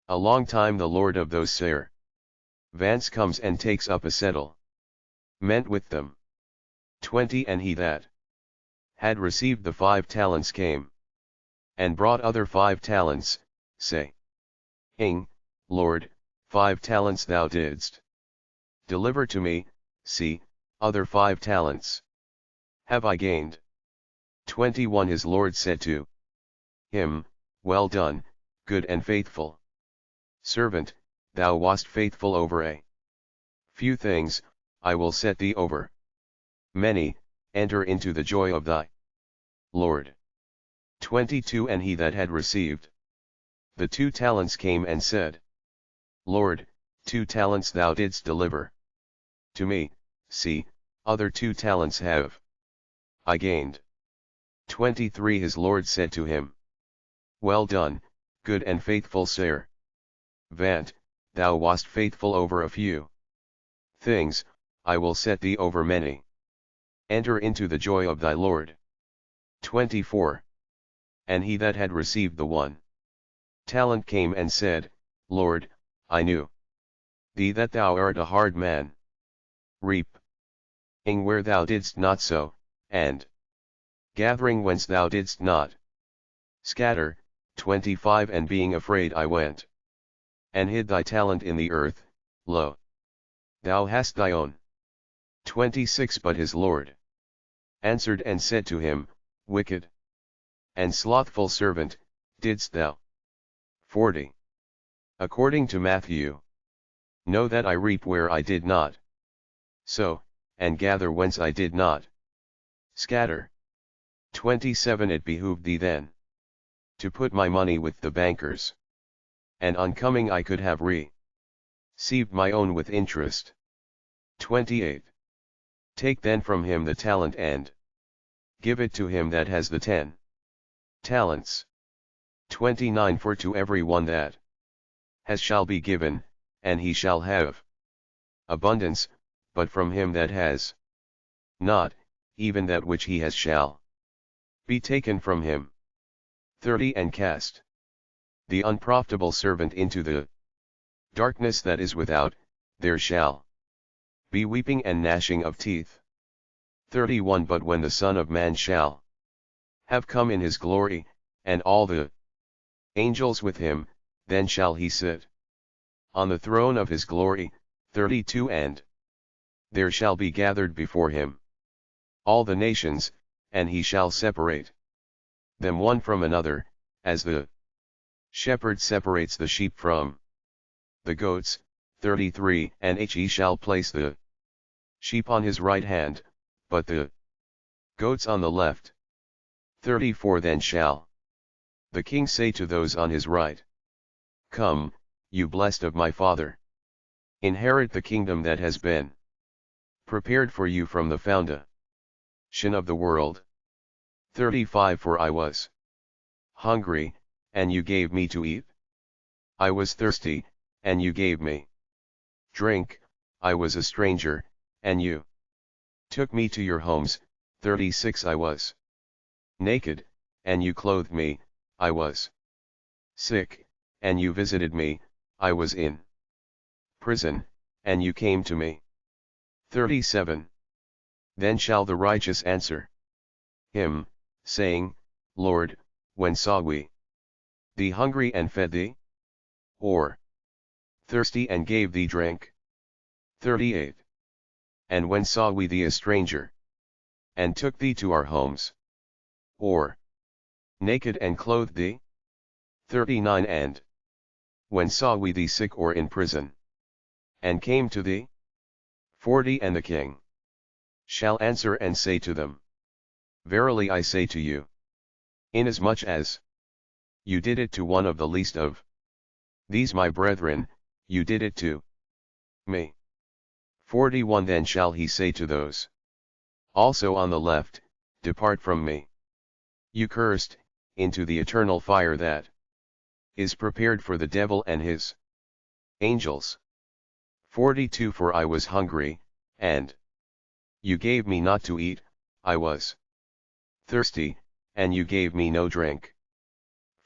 a long time the lord of those servants comes and takes up a settle meant with them. 20 And he that had received the 5 talents came, and brought other 5 talents, saying, Lord, 5 talents thou didst deliver to me, see, other 5 talents have I gained. 21 His Lord said to him, Well done, good and faithful servant, thou wast faithful over a few things, I will set thee over many, enter into the joy of thy Lord. 22 And he that had received the 2 talents came and said, Lord, 2 talents thou didst deliver to me, see, other 2 talents have I gained. 23 His Lord said to him, Well done, good and faithful servant, thou wast faithful over a few things, I will set thee over many. Enter into the joy of thy Lord. 24 And he that had received the 1 talent came and said, Lord, I knew thee that thou art a hard man, reaping where thou didst not sow, and gathering whence thou didst not scatter. 25 And being afraid I went and hid thy talent in the earth, lo, thou hast thy own. 26 But his Lord answered and said to him, Wicked and slothful servant, didst thou 40 according to Matthew know that I reap where I did not sow, and gather whence I did not scatter. 27 It behooved thee then to put my money with the bankers, and on coming I could have received my own with interest. 28 Take then from him the talent and give it to him that has the 10 talents. 29 For to every one that has shall be given, and he shall have abundance, but from him that has not, even that which he has shall be taken from him. 30 And cast the unprofitable servant into the darkness that is without, there shall be weeping and gnashing of teeth. 31 But when the Son of Man shall have come in his glory, and all the angels with him, then shall he sit on the throne of his glory. 32 And there shall be gathered before him all the nations, and he shall separate them one from another, as the shepherd separates the sheep from the goats. 33 And he shall place the sheep on his right hand, but the goats on the left. 34 Then shall the king say to those on his right, Come, you blessed of my Father, inherit the kingdom that has been prepared for you from the foundation of the world. 35 For I was hungry, and you gave me to eat. I was thirsty, and you gave me drink. I was a stranger, and you took me to your homes. 36 I was naked, and you clothed me. I was sick, and you visited me. I was in prison, and you came to me. 37 Then shall the righteous answer him, saying, Lord, when saw we thee hungry and fed thee? Or thirsty and gave thee drink? 38 And when saw we thee a stranger, and took thee to our homes? Or naked and clothed thee? 39 And when saw we thee sick or in prison, and came to thee? 40 And the king shall answer and say to them, Verily I say to you, inasmuch as you did it to one of the least of these my brethren, you did it to me. 41 Then shall he say to those also on the left, Depart from me, you cursed, into the eternal fire that is prepared for the devil and his angels. 42 For I was hungry, and you gave me not to eat, I was thirsty, and you gave me no drink.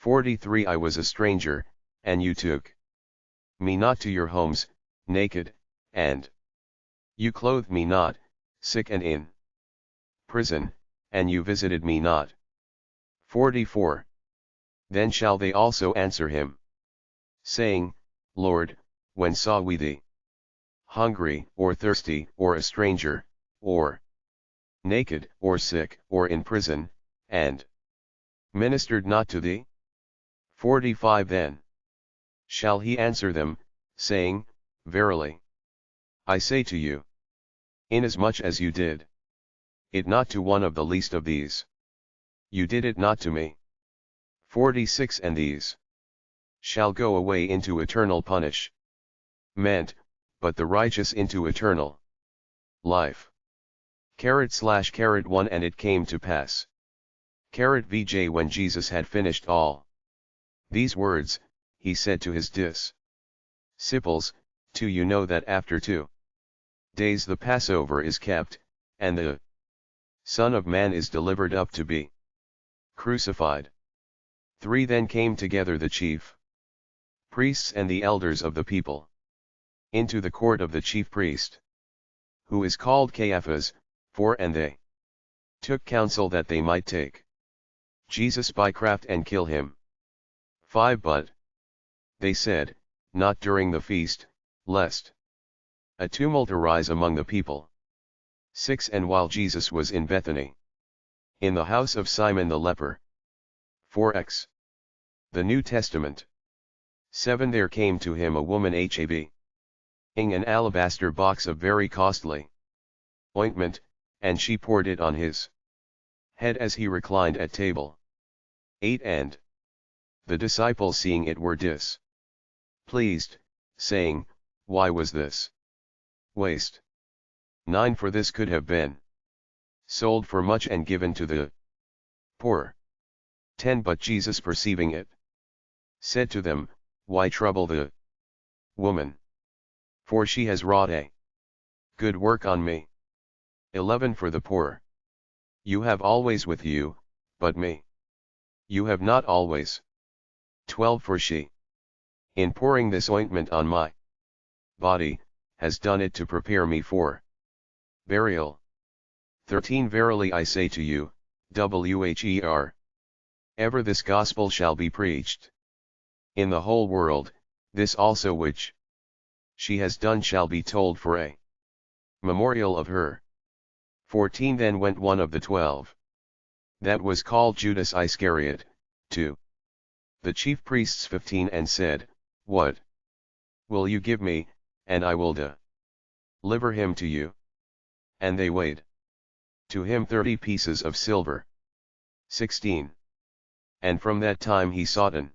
43 I was a stranger, and you took me not to your homes, naked, and you clothed me not, sick and in prison, and you visited me not. 44. Then shall they also answer him, saying, Lord, when saw we thee hungry, or thirsty, or a stranger, or naked, or sick, or in prison, and ministered not to thee? 45 Then shall he answer them, saying, Verily, I say to you, inasmuch as you did it not to one of the least of these, you did it not to me. 46 And these shall go away into eternal punishment, but the righteous into eternal life. /1 And it came to pass, VJ when Jesus had finished all these words, he said to his disciples, Do you know that after 2 days the Passover is kept, and the Son of Man is delivered up to be crucified? 3 Then came together the chief priests and the elders of the people into the court of the chief priest, who is called Caiaphas. 4 And they took counsel that they might take Jesus by craft and kill him. 5 But they said, Not during the feast, lest a tumult arise among the people. 6 And while Jesus was in Bethany, in the house of Simon the leper. 4x. The New Testament. 7 There came to him a woman having an alabaster box of very costly ointment, and she poured it on his head as he reclined at table. 8 And the disciples seeing it were displeased, saying, Why was this waste? 9 For this could have been sold for much and given to the poor. 10 But Jesus perceiving it, said to them, Why trouble the woman? For she has wrought a good work on me. 11 For the poor you have always with you, but me you have not always. 12 For she, in pouring this ointment on my body, has done it to prepare me for burial. 13 Verily I say to you, ever this gospel shall be preached in the whole world, this also which she has done shall be told for a memorial of her. 14 Then went one of the 12, that was called Judas Iscariot, to the chief priests. 15 And said, What will you give me, and I will deliver him to you? And they weighed to him 30 pieces of silver. 16 And from that time he sought an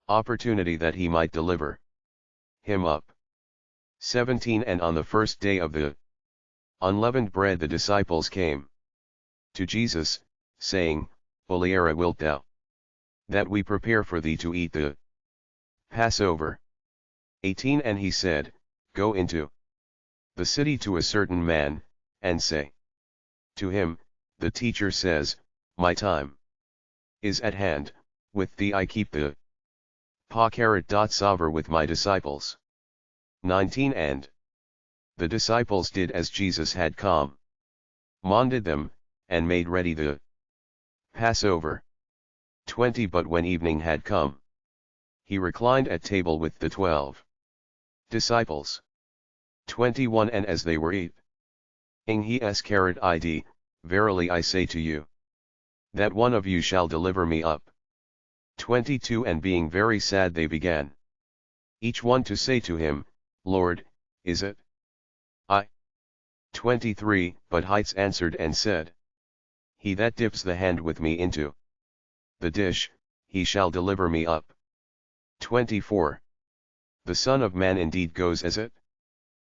opportunity that he might deliver him up. 17 And on the first day of the unleavened bread the disciples came to Jesus, saying, Oliera, wilt thou that we prepare for thee to eat the Passover? 18 And he said, Go into the city to a certain man, and say to him, The teacher says, My time is at hand, with thee I keep the Passover with my disciples. 19 And the disciples did as Jesus had commanded them, and made ready the Passover. 20 But when evening had come, he reclined at table with the 12 disciples. 21 And as they were eating, he said, Verily I say to you, that one of you shall deliver me up. 22 And being very sad they began, each one to say to him, Lord, is it I? 23 But Heights answered and said, He that dips the hand with me into the dish, he shall deliver me up. 24 The Son of Man indeed goes as it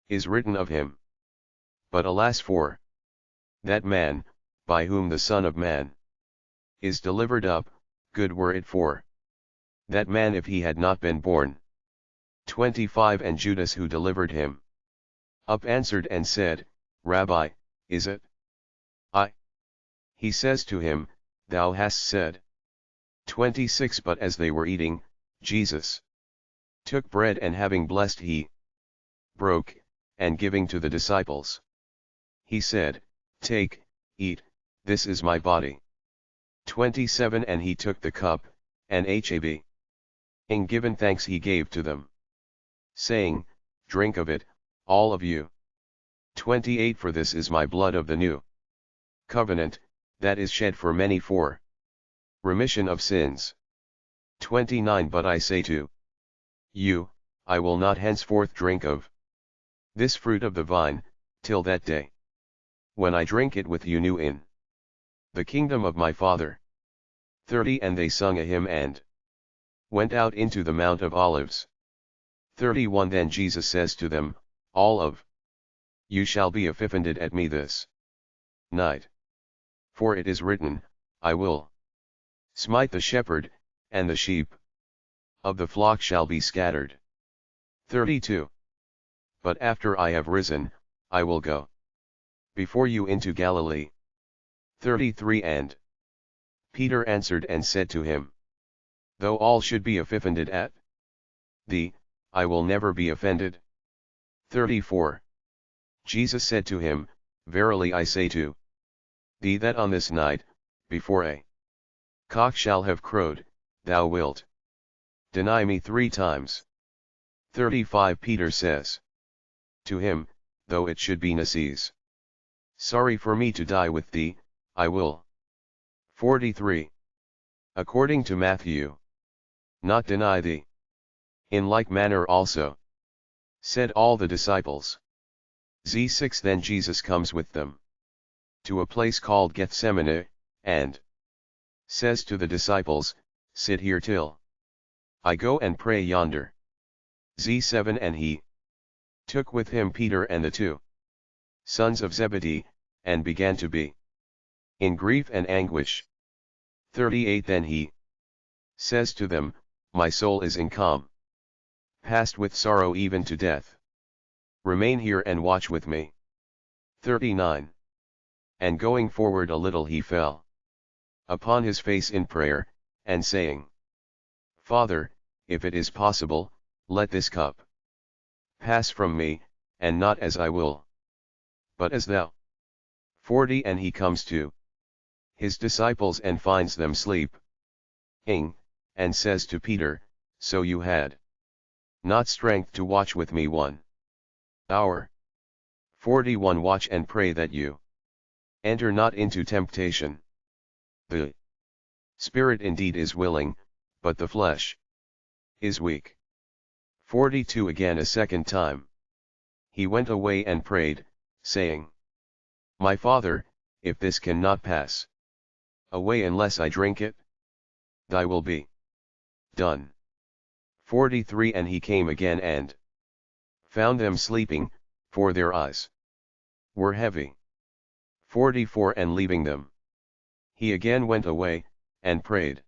is written of him. But alas for that man, by whom the Son of Man is delivered up. Good were it for that man if he had not been born. 25 And Judas who delivered him up answered and said, Rabbi, is it I? He says to him, Thou hast said. 26 But as they were eating, Jesus took bread, and having blessed, he broke, and giving to the disciples, he said, Take, eat, this is my body. 27 And he took the cup, and having given thanks he gave to them, saying, Drink of it, all of you. 28 For this is my blood of the new covenant, that is shed for many for remission of sins. 29 But I say to you, I will not henceforth drink of this fruit of the vine, till that day when I drink it with you new in the kingdom of my Father. 30 And they sung a hymn and went out into the Mount of Olives. 31 Then Jesus says to them, All of you shall be offended at me this night. For it is written, I will smite the shepherd, and the sheep of the flock shall be scattered. 32 But after I have risen, I will go before you into Galilee. 33 And Peter answered and said to him, Though all should be offended at thee, I will never be offended. 34 Jesus said to him, Verily I say to thee that on this night, before a cock shall have crowed, thou wilt deny me 3 times. 35 Peter says to him, Though it should be necessary for me to die with thee, I will. 43 According to Matthew, not deny thee. In like manner also said all the disciples. 6 Then Jesus comes with them to a place called Gethsemane, and says to the disciples, Sit here till I go and pray yonder. 7 And he took with him Peter and the 2 sons of Zebedee, and began to be in grief and anguish. 38 Then he says to them, My soul is encompassed with sorrow even to death. Remain here and watch with me. 39 And going forward a little he fell upon his face in prayer, and saying, Father, if it is possible, let this cup pass from me, and not as I will, but as thou. 40 And he comes to his disciples and finds them sleeping, and says to Peter, So you had not strength to watch with me 1 hour. 41 Watch and pray that you enter not into temptation. The spirit indeed is willing, but the flesh is weak. 42 Again a second time he went away and prayed, saying, My Father, if this cannot pass away unless I drink it, thy will be done. 43 And he came again and found them sleeping, for their eyes were heavy. 44 And leaving them, he again went away, and prayed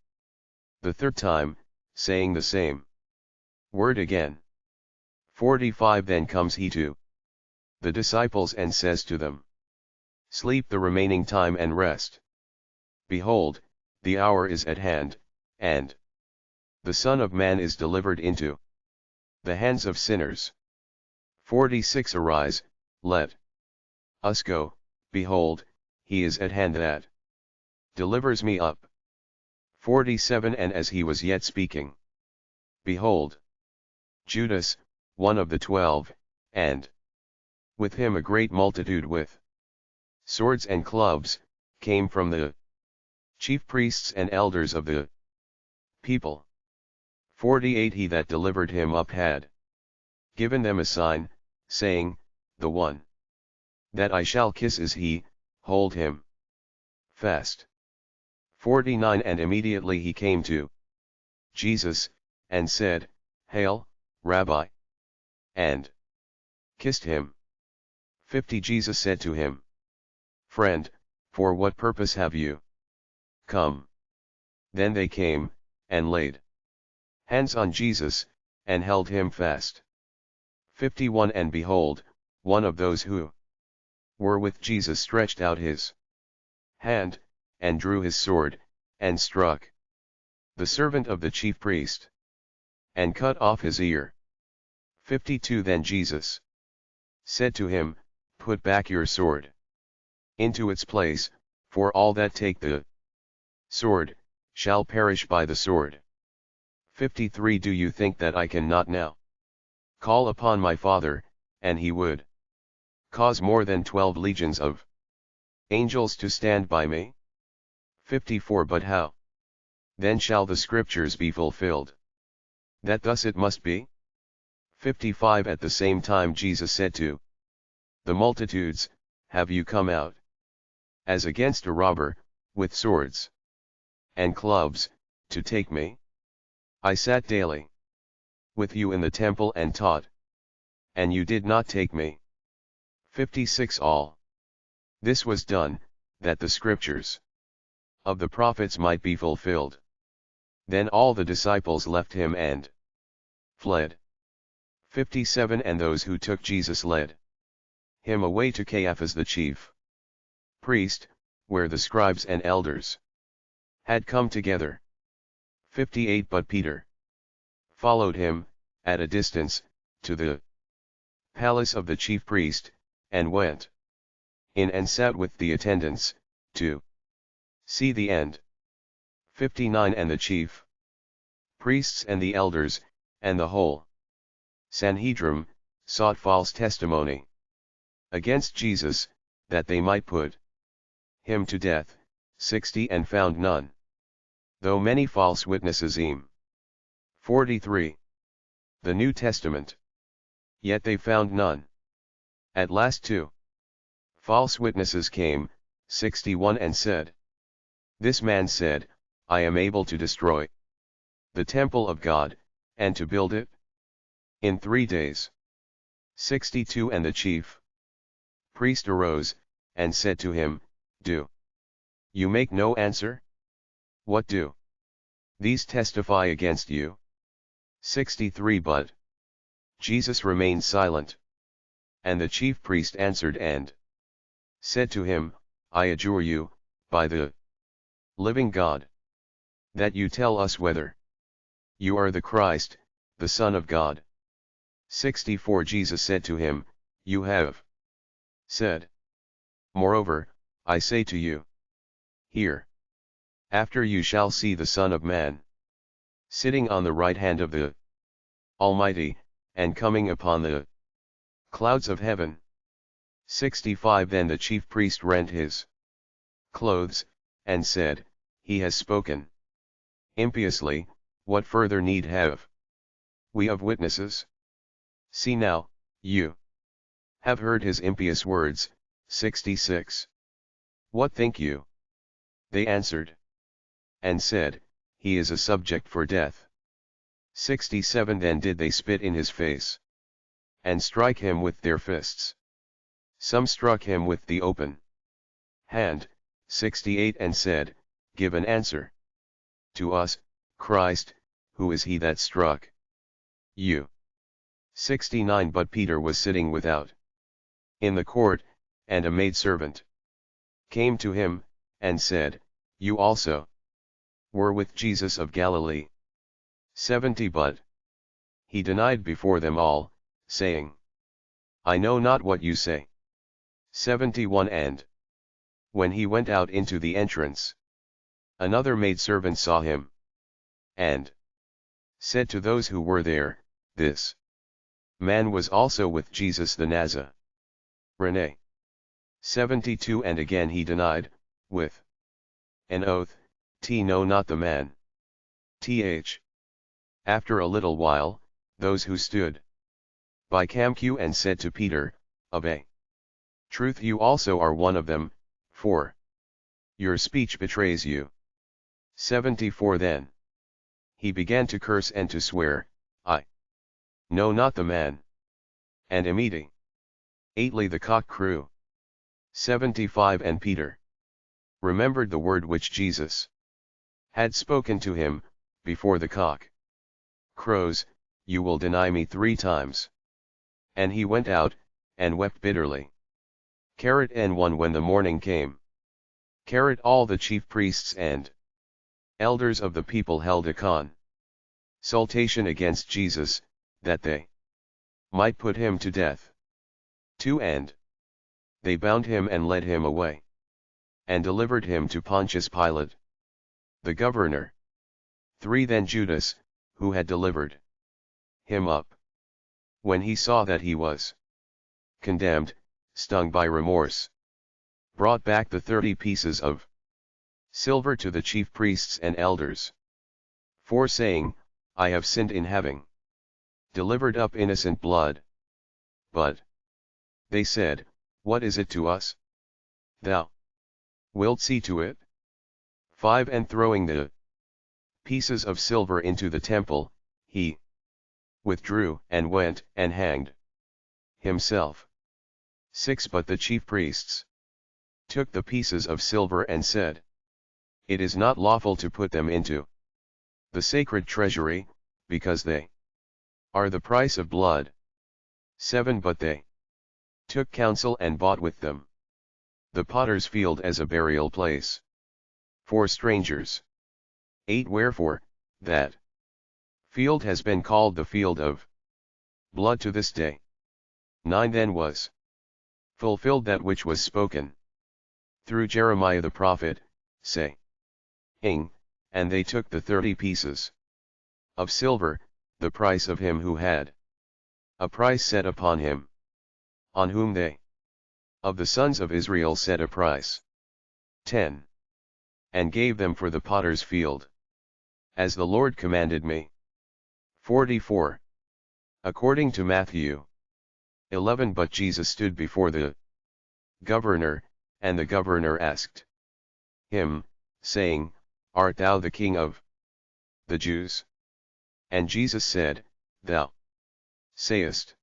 the 3rd time, saying the same word again. 45 Then comes he to the disciples and says to them, Sleep the remaining time and rest. Behold, the hour is at hand, and the Son of Man is delivered into the hands of sinners. 46 Arise, let us go, behold, he is at hand that delivers me up. 47 And as he was yet speaking, behold, Judas, one of the 12, and with him a great multitude with swords and clubs, came from the chief priests and elders of the people. 48 He that delivered him up had given them a sign, saying, The one that I shall kiss is he, hold him fast. 49 And immediately he came to Jesus, and said, Hail, Rabbi, and kissed him. 50 Jesus said to him, Friend, for what purpose have you come? Then they came, and laid hands on Jesus, and held him fast. 51 And behold, one of those who were with Jesus stretched out his hand, and drew his sword, and struck the servant of the chief priest, and cut off his ear. 52 Then Jesus said to him, Put back your sword into its place, for all that take the sword shall perish by the sword. 53 Do you think that I can not now call upon my Father, and he would cause more than 12 legions of angels to stand by me? 54 But how then shall the scriptures be fulfilled, that thus it must be? 55 At the same time Jesus said to the multitudes, Have you come out as against a robber, with swords and clubs, to take me? I sat daily with you in the temple and taught, and you did not take me. 56 All this was done, that the scriptures of the prophets might be fulfilled. Then all the disciples left him and fled. 57 And those who took Jesus led him away to Caiaphas the chief priest, where the scribes and elders had come together. 58 But Peter followed him, at a distance, to the palace of the chief priest, and went in and sat with the attendants, to see the end. 59 And the chief priests and the elders, and the whole Sanhedrim, sought false testimony against Jesus, that they might put him to death. 60 And found none, though many false witnesses. 43 The New Testament. Yet they found none. At last 2 false witnesses came, 61 And said, This man said, I am able to destroy the temple of God, and to build it in 3 days. 62 And the chief priest arose, and said to him, Do you make no answer? What do these testify against you? 63 But Jesus remained silent. And the chief priest answered and said to him, I adjure you, by the living God, that you tell us whether you are the Christ, the Son of God. 64 Jesus said to him, You have said. Moreover, I say to you, hereafter you shall see the Son of Man sitting on the right hand of the Almighty, and coming upon the clouds of heaven. 65 Then the chief priest rent his clothes, and said, He has spoken impiously. What further need have we of witnesses? See now, you have heard his impious words. 66 What think you? They answered and said, He is a subject for death. 67 Then did they spit in his face, and strike him with their fists. Some struck him with the open hand. 68 And said, Give an answer to us, Christ, who is he that struck you? 69 But Peter was sitting without in the court, and a maidservant came to him, and said, You also were with Jesus of Galilee. 70 But he denied before them all, saying, I know not what you say. 71 And when he went out into the entrance, another maidservant saw him, and said to those who were there, This man was also with Jesus the Nazarene. 72 And again he denied, with an oath, know not the man. After a little while, those who stood by came and said to Peter, Of a truth you also are one of them, for your speech betrays you. 74 Then he began to curse and to swear, I know not the man. And immediately the cock crew. 75 And Peter remembered the word which Jesus had spoken to him, Before the cock crows, you will deny me 3 times. And he went out, and wept bitterly. And 1 When the morning came, all the chief priests and Elders of the people held a consultation against Jesus, that they might put him to death. 2 And they bound him and led him away, and delivered him to Pontius Pilate, the governor. 3 Then Judas, who had delivered him up, when he saw that he was condemned, stung by remorse, brought back the 30 pieces of silver to the chief priests and elders. 4 Saying, I have sinned in having delivered up innocent blood. But they said, what is it to us? Thou wilt see to it. 5 And throwing the pieces of silver into the temple, he withdrew and went and hanged himself. 6 But the chief priests took the pieces of silver and said, it is not lawful to put them into the sacred treasury, because they are the price of blood. 7 But they took counsel and bought with them the potter's field as a burial place for strangers. 8 Wherefore, that field has been called the field of blood to this day. 9 Then was fulfilled that which was spoken through Jeremiah the prophet, saying, and they took the 30 pieces of silver, the price of him who had a price set upon him, on whom they of the sons of Israel set a price. 10 And gave them for the potter's field, as the Lord commanded me. 44 According to Matthew 11 But Jesus stood before the governor, and the governor asked him, saying, art thou the king of the Jews? And Jesus said, thou sayest.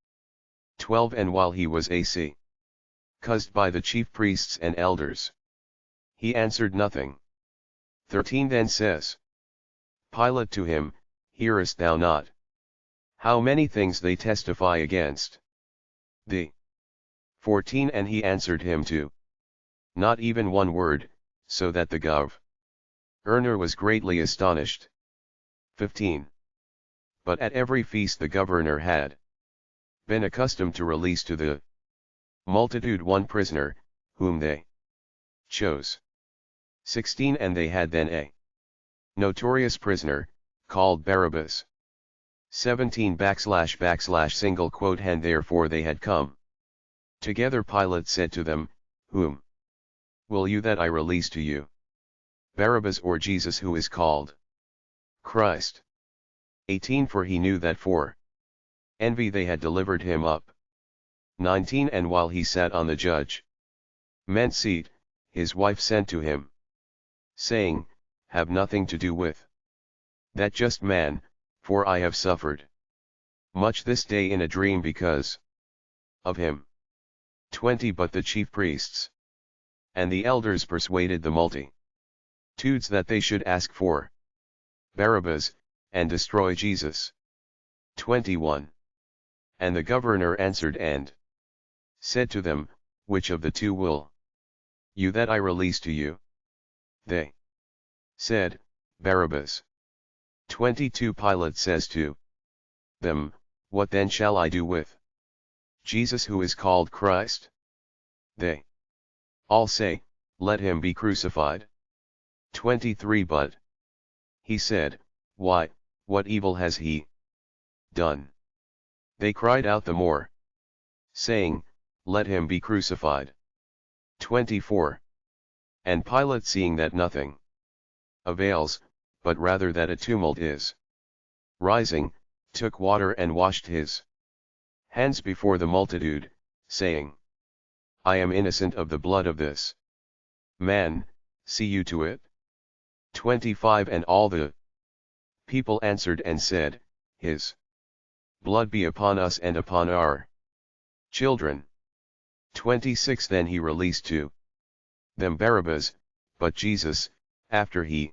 12 And while he was accused by the chief priests and elders, he answered nothing. 13 Then says Pilate to him, hearest thou not how many things they testify against thee? 14 And he answered him to not even one word, so that the governor was greatly astonished. 15 But at every feast the governor had been accustomed to release to the multitude one prisoner, whom they chose. 16 And they had then a notorious prisoner, called Barabbas. 17 And therefore they had come together. Pilate said to them, whom will you that I release to you, Barabbas or Jesus who is called Christ? 18 For he knew that for envy they had delivered him up. 19 And while he sat on the judgment seat, his wife sent to him, saying, have nothing to do with that just man, for I have suffered much this day in a dream because of him. 20 But the chief priests and the elders persuaded the multitudes that they should ask for Barabbas, and destroy Jesus. 21 And the governor answered and said to them, which of the two will you that I release to you? They said, Barabbas. 22 Pilate says to them, what then shall I do with Jesus who is called Christ? They all say, let him be crucified. 23 But he said, why, what evil has he done? They cried out the more, saying, let him be crucified. 24 And Pilate, seeing that nothing avails, but rather that a tumult is rising, took water and washed his hands before the multitude, saying, I am innocent of the blood of this man, see you to it. 25 And all the people answered and said, his blood be upon us and upon our children. 26 Then he released to them Barabbas, but Jesus, after he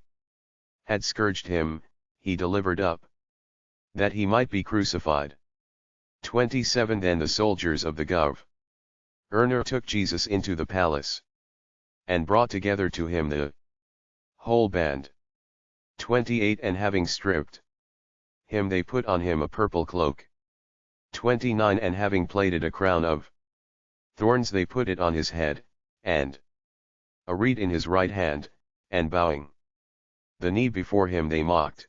had scourged him, he delivered up, that he might be crucified. 27 Then the soldiers of the governor took Jesus into the palace, and brought together to him the whole band. 28 And having stripped him they put on him a purple cloak. 29 And having plaited a crown of thorns they put it on his head, and a reed in his right hand, and bowing the knee before him they mocked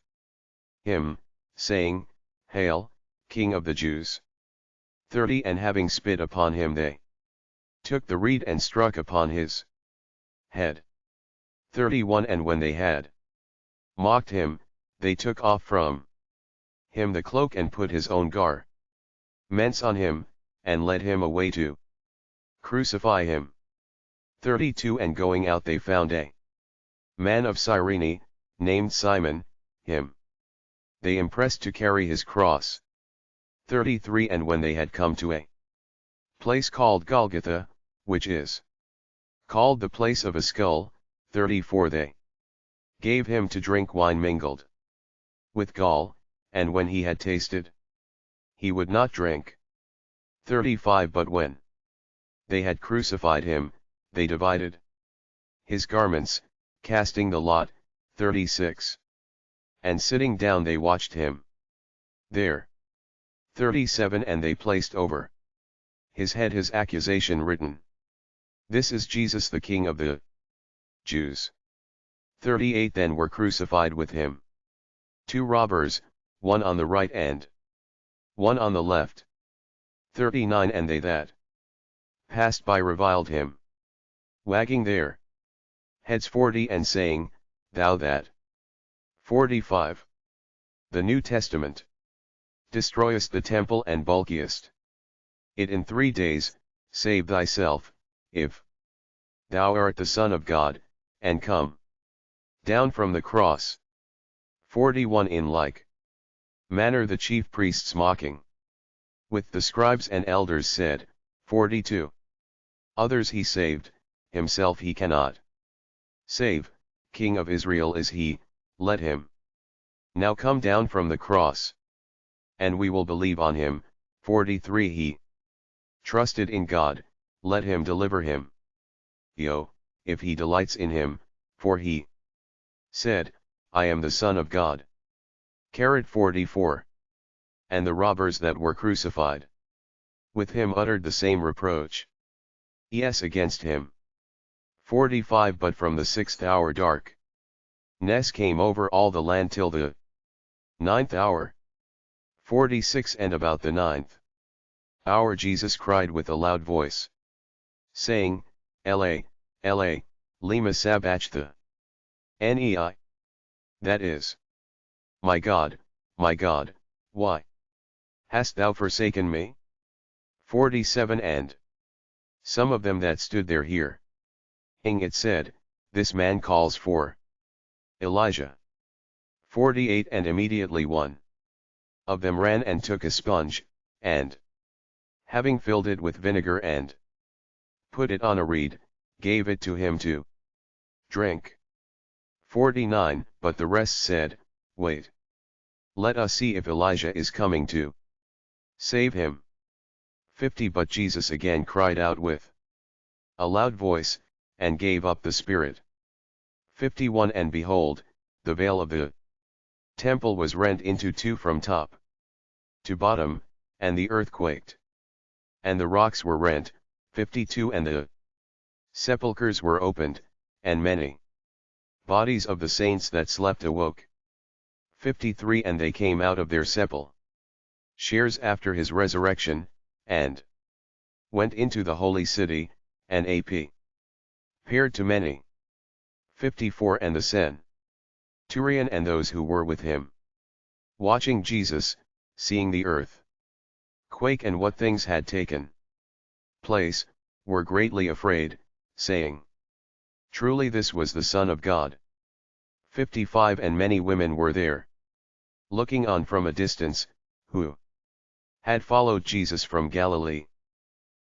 him, saying, Hail, King of the Jews. 30 And having spit upon him they took the reed and struck upon his head. 31 And when they had mocked him, they took off from him the cloak and put his own garments on him, and led him away to crucify him. 32 And going out they found a man of Cyrene, named Simon, him they impressed to carry his cross. 33 And when they had come to a place called Golgotha, which is called the place of a skull, 34 They gave him to drink wine mingled with gall, and when he had tasted, he would not drink. 35 But when they had crucified him, they divided his garments, casting the lot. 36 And sitting down they watched him there. 37 And they placed over his head his accusation written, This is Jesus the King of the Jews. 38 Then were crucified with him 2 robbers, one on the right and one on the left. 39 And they that passed by reviled him, wagging their heads. 40 And saying, Thou that 45 The New Testament destroyest the temple and bulkiest it in 3 days, save thyself, if thou art the Son of God, and come down from the cross. 41 In like manner the chief priests mocking with the scribes and elders said, 42 Others he saved, himself he cannot save, King of Israel is he, let him now come down from the cross, and we will believe on him. 43 He trusted in God, let him deliver him. If he delights in him, for he said, I am the Son of God. 44 And the robbers that were crucified with him uttered the same reproach against him. 45 But from the 6th hour darkness came over all the land till the 9th hour. 46 And about the 9th hour Jesus cried with a loud voice, saying, Eloi, Eloi, lema sabachthani. That is, my God, why hast thou forsaken me? 47 And some of them that stood there hearing it said, This man calls for Elijah. 48 And immediately one of them ran and took a sponge, and having filled it with vinegar and put it on a reed, gave it to him to drink. 49 But the rest said, Wait, let us see if Elijah is coming to save him. 50 But Jesus again cried out with a loud voice, and gave up the spirit. 51 And behold, the veil of the temple was rent into 2 from top to bottom, and the earth quaked, and the rocks were rent. 52 And the sepulchres were opened, and many bodies of the saints that slept awoke. 53 And they came out of their sepulchres after his resurrection, and went into the holy city, and appeared to many. 54 And the centurion and those who were with him, watching Jesus, seeing the earth quake and what things had taken place, were greatly afraid, saying, Truly this was the Son of God. 55 And many women were there, looking on from a distance, who had followed Jesus from Galilee,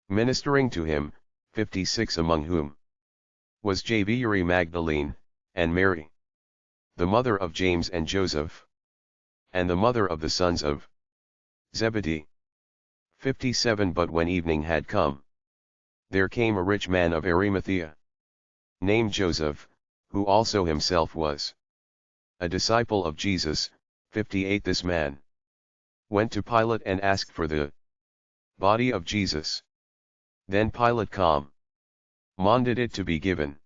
ministering to him. 56 Among whom was Mary Magdalene, and Mary, the mother of James and Joseph, and the mother of the sons of Zebedee. 57 But when evening had come, there came a rich man of Arimathea, named Joseph, who also himself was a disciple of Jesus. 58 This man went to Pilate and asked for the body of Jesus. Then Pilate commanded it to be given.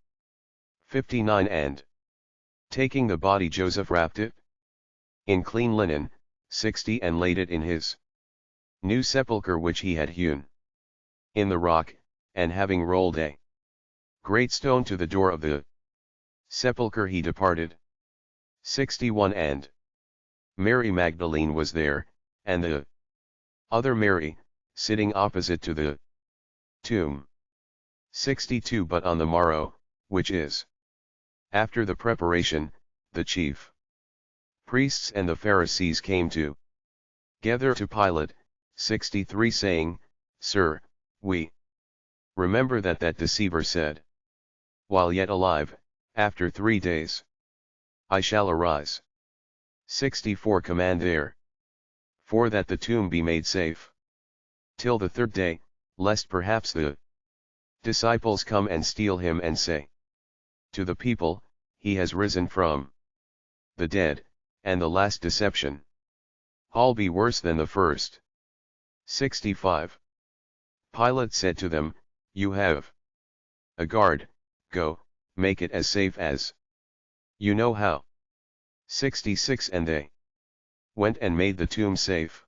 59 And taking the body Joseph wrapped it in clean linen. 60 And laid it in his new sepulchre which he had hewn in the rock, and having rolled a great stone to the door of the sepulchre he departed. 61 And Mary Magdalene was there, and the other Mary, sitting opposite to the tomb. 62 But on the morrow, which is after the preparation, the chief priests and the Pharisees came together to Pilate. 63 Saying, Sir, we remember that deceiver said, while yet alive, after 3 days I shall arise. 64 Command therefore that the tomb be made safe till the 3rd day, lest perhaps the disciples come and steal him and say to the people, He has risen from the dead, and the last deception all be worse than the first. 65 Pilate said to them, You have a guard, go, make it as safe as you know how. 66 And they went and made the tomb safe,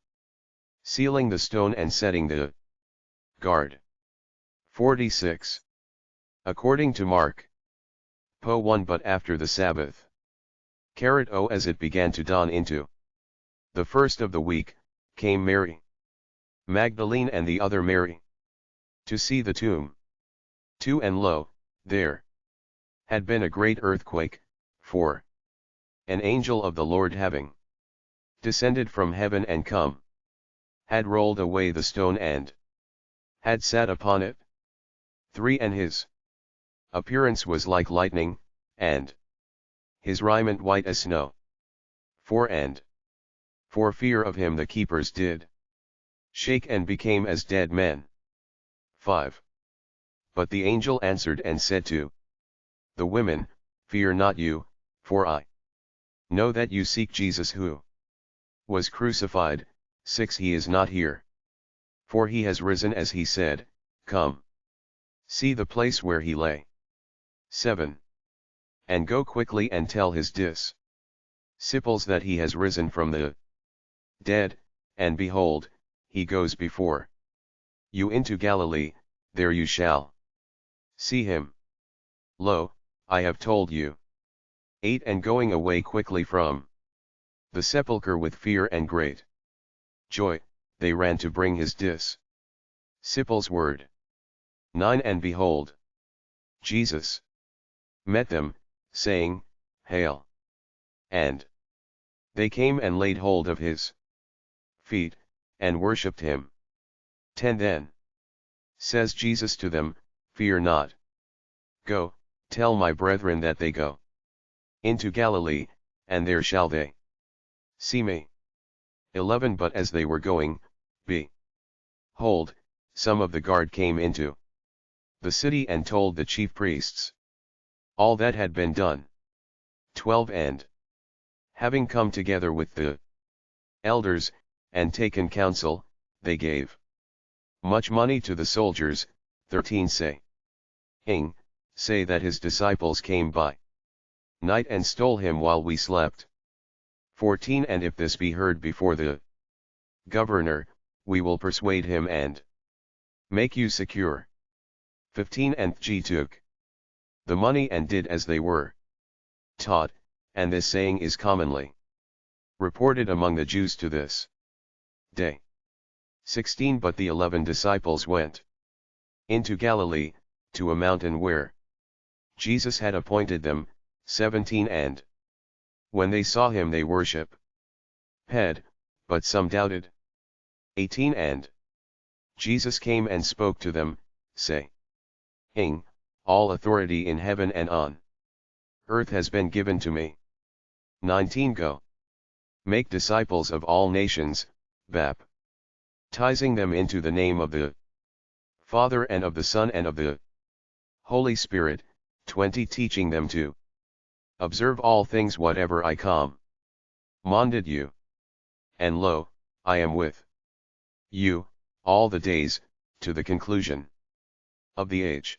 sealing the stone and setting the guard. 46 According to Mark. Po 1 But after the Sabbath, as it began to dawn into the first of the week, came Mary Magdalene and the other Mary to see the tomb. 2 And lo, there had been a great earthquake, for an angel of the Lord having descended from heaven and come, had rolled away the stone and had sat upon it. 3 And his appearance was like lightning, and his raiment white as snow. 4 And for fear of him the keepers did shake and became as dead men. 5 But the angel answered and said to the women, Fear not you, for I know that you seek Jesus who was crucified. 6 He is not here, for he has risen as he said. Come, see the place where he lay. 7 And go quickly and tell his disciples that he has risen from the dead, and behold, he goes before you into Galilee, there you shall see him. Lo, I have told you. 8 And going away quickly from the sepulchre with fear and great joy, they ran to bring his disciples word. 9 And behold, Jesus met them, saying, Hail! And they came and laid hold of his feet, and worshipped him. 10 Then says Jesus to them, Fear not. Go, tell my brethren that they go into Galilee, and there shall they see me. 11 But as they were going, behold, some of the guard came into the city and told the chief priests all that had been done. 12 And having come together with the elders, and taken counsel, they gave much money to the soldiers. 13 Say that his disciples came by night and stole him while we slept. 14 And if this be heard before the governor, we will persuade him and make you secure. 15 And G took the money and did as they were taught, and this saying is commonly reported among the Jews to this day. 16 But the 11 disciples went into Galilee, to a mountain where Jesus had appointed them. 17 And when they saw him they worshipped, but some doubted. 18 And Jesus came and spoke to them, saying, All authority in heaven and on earth has been given to me. 19 Go, make disciples of all nations, baptizing them into the name of the Father and of the Son and of the Holy Spirit. 20 Teaching them to Observe all things whatever I commanded you. And lo, I am with you all the days, to the conclusion of the age.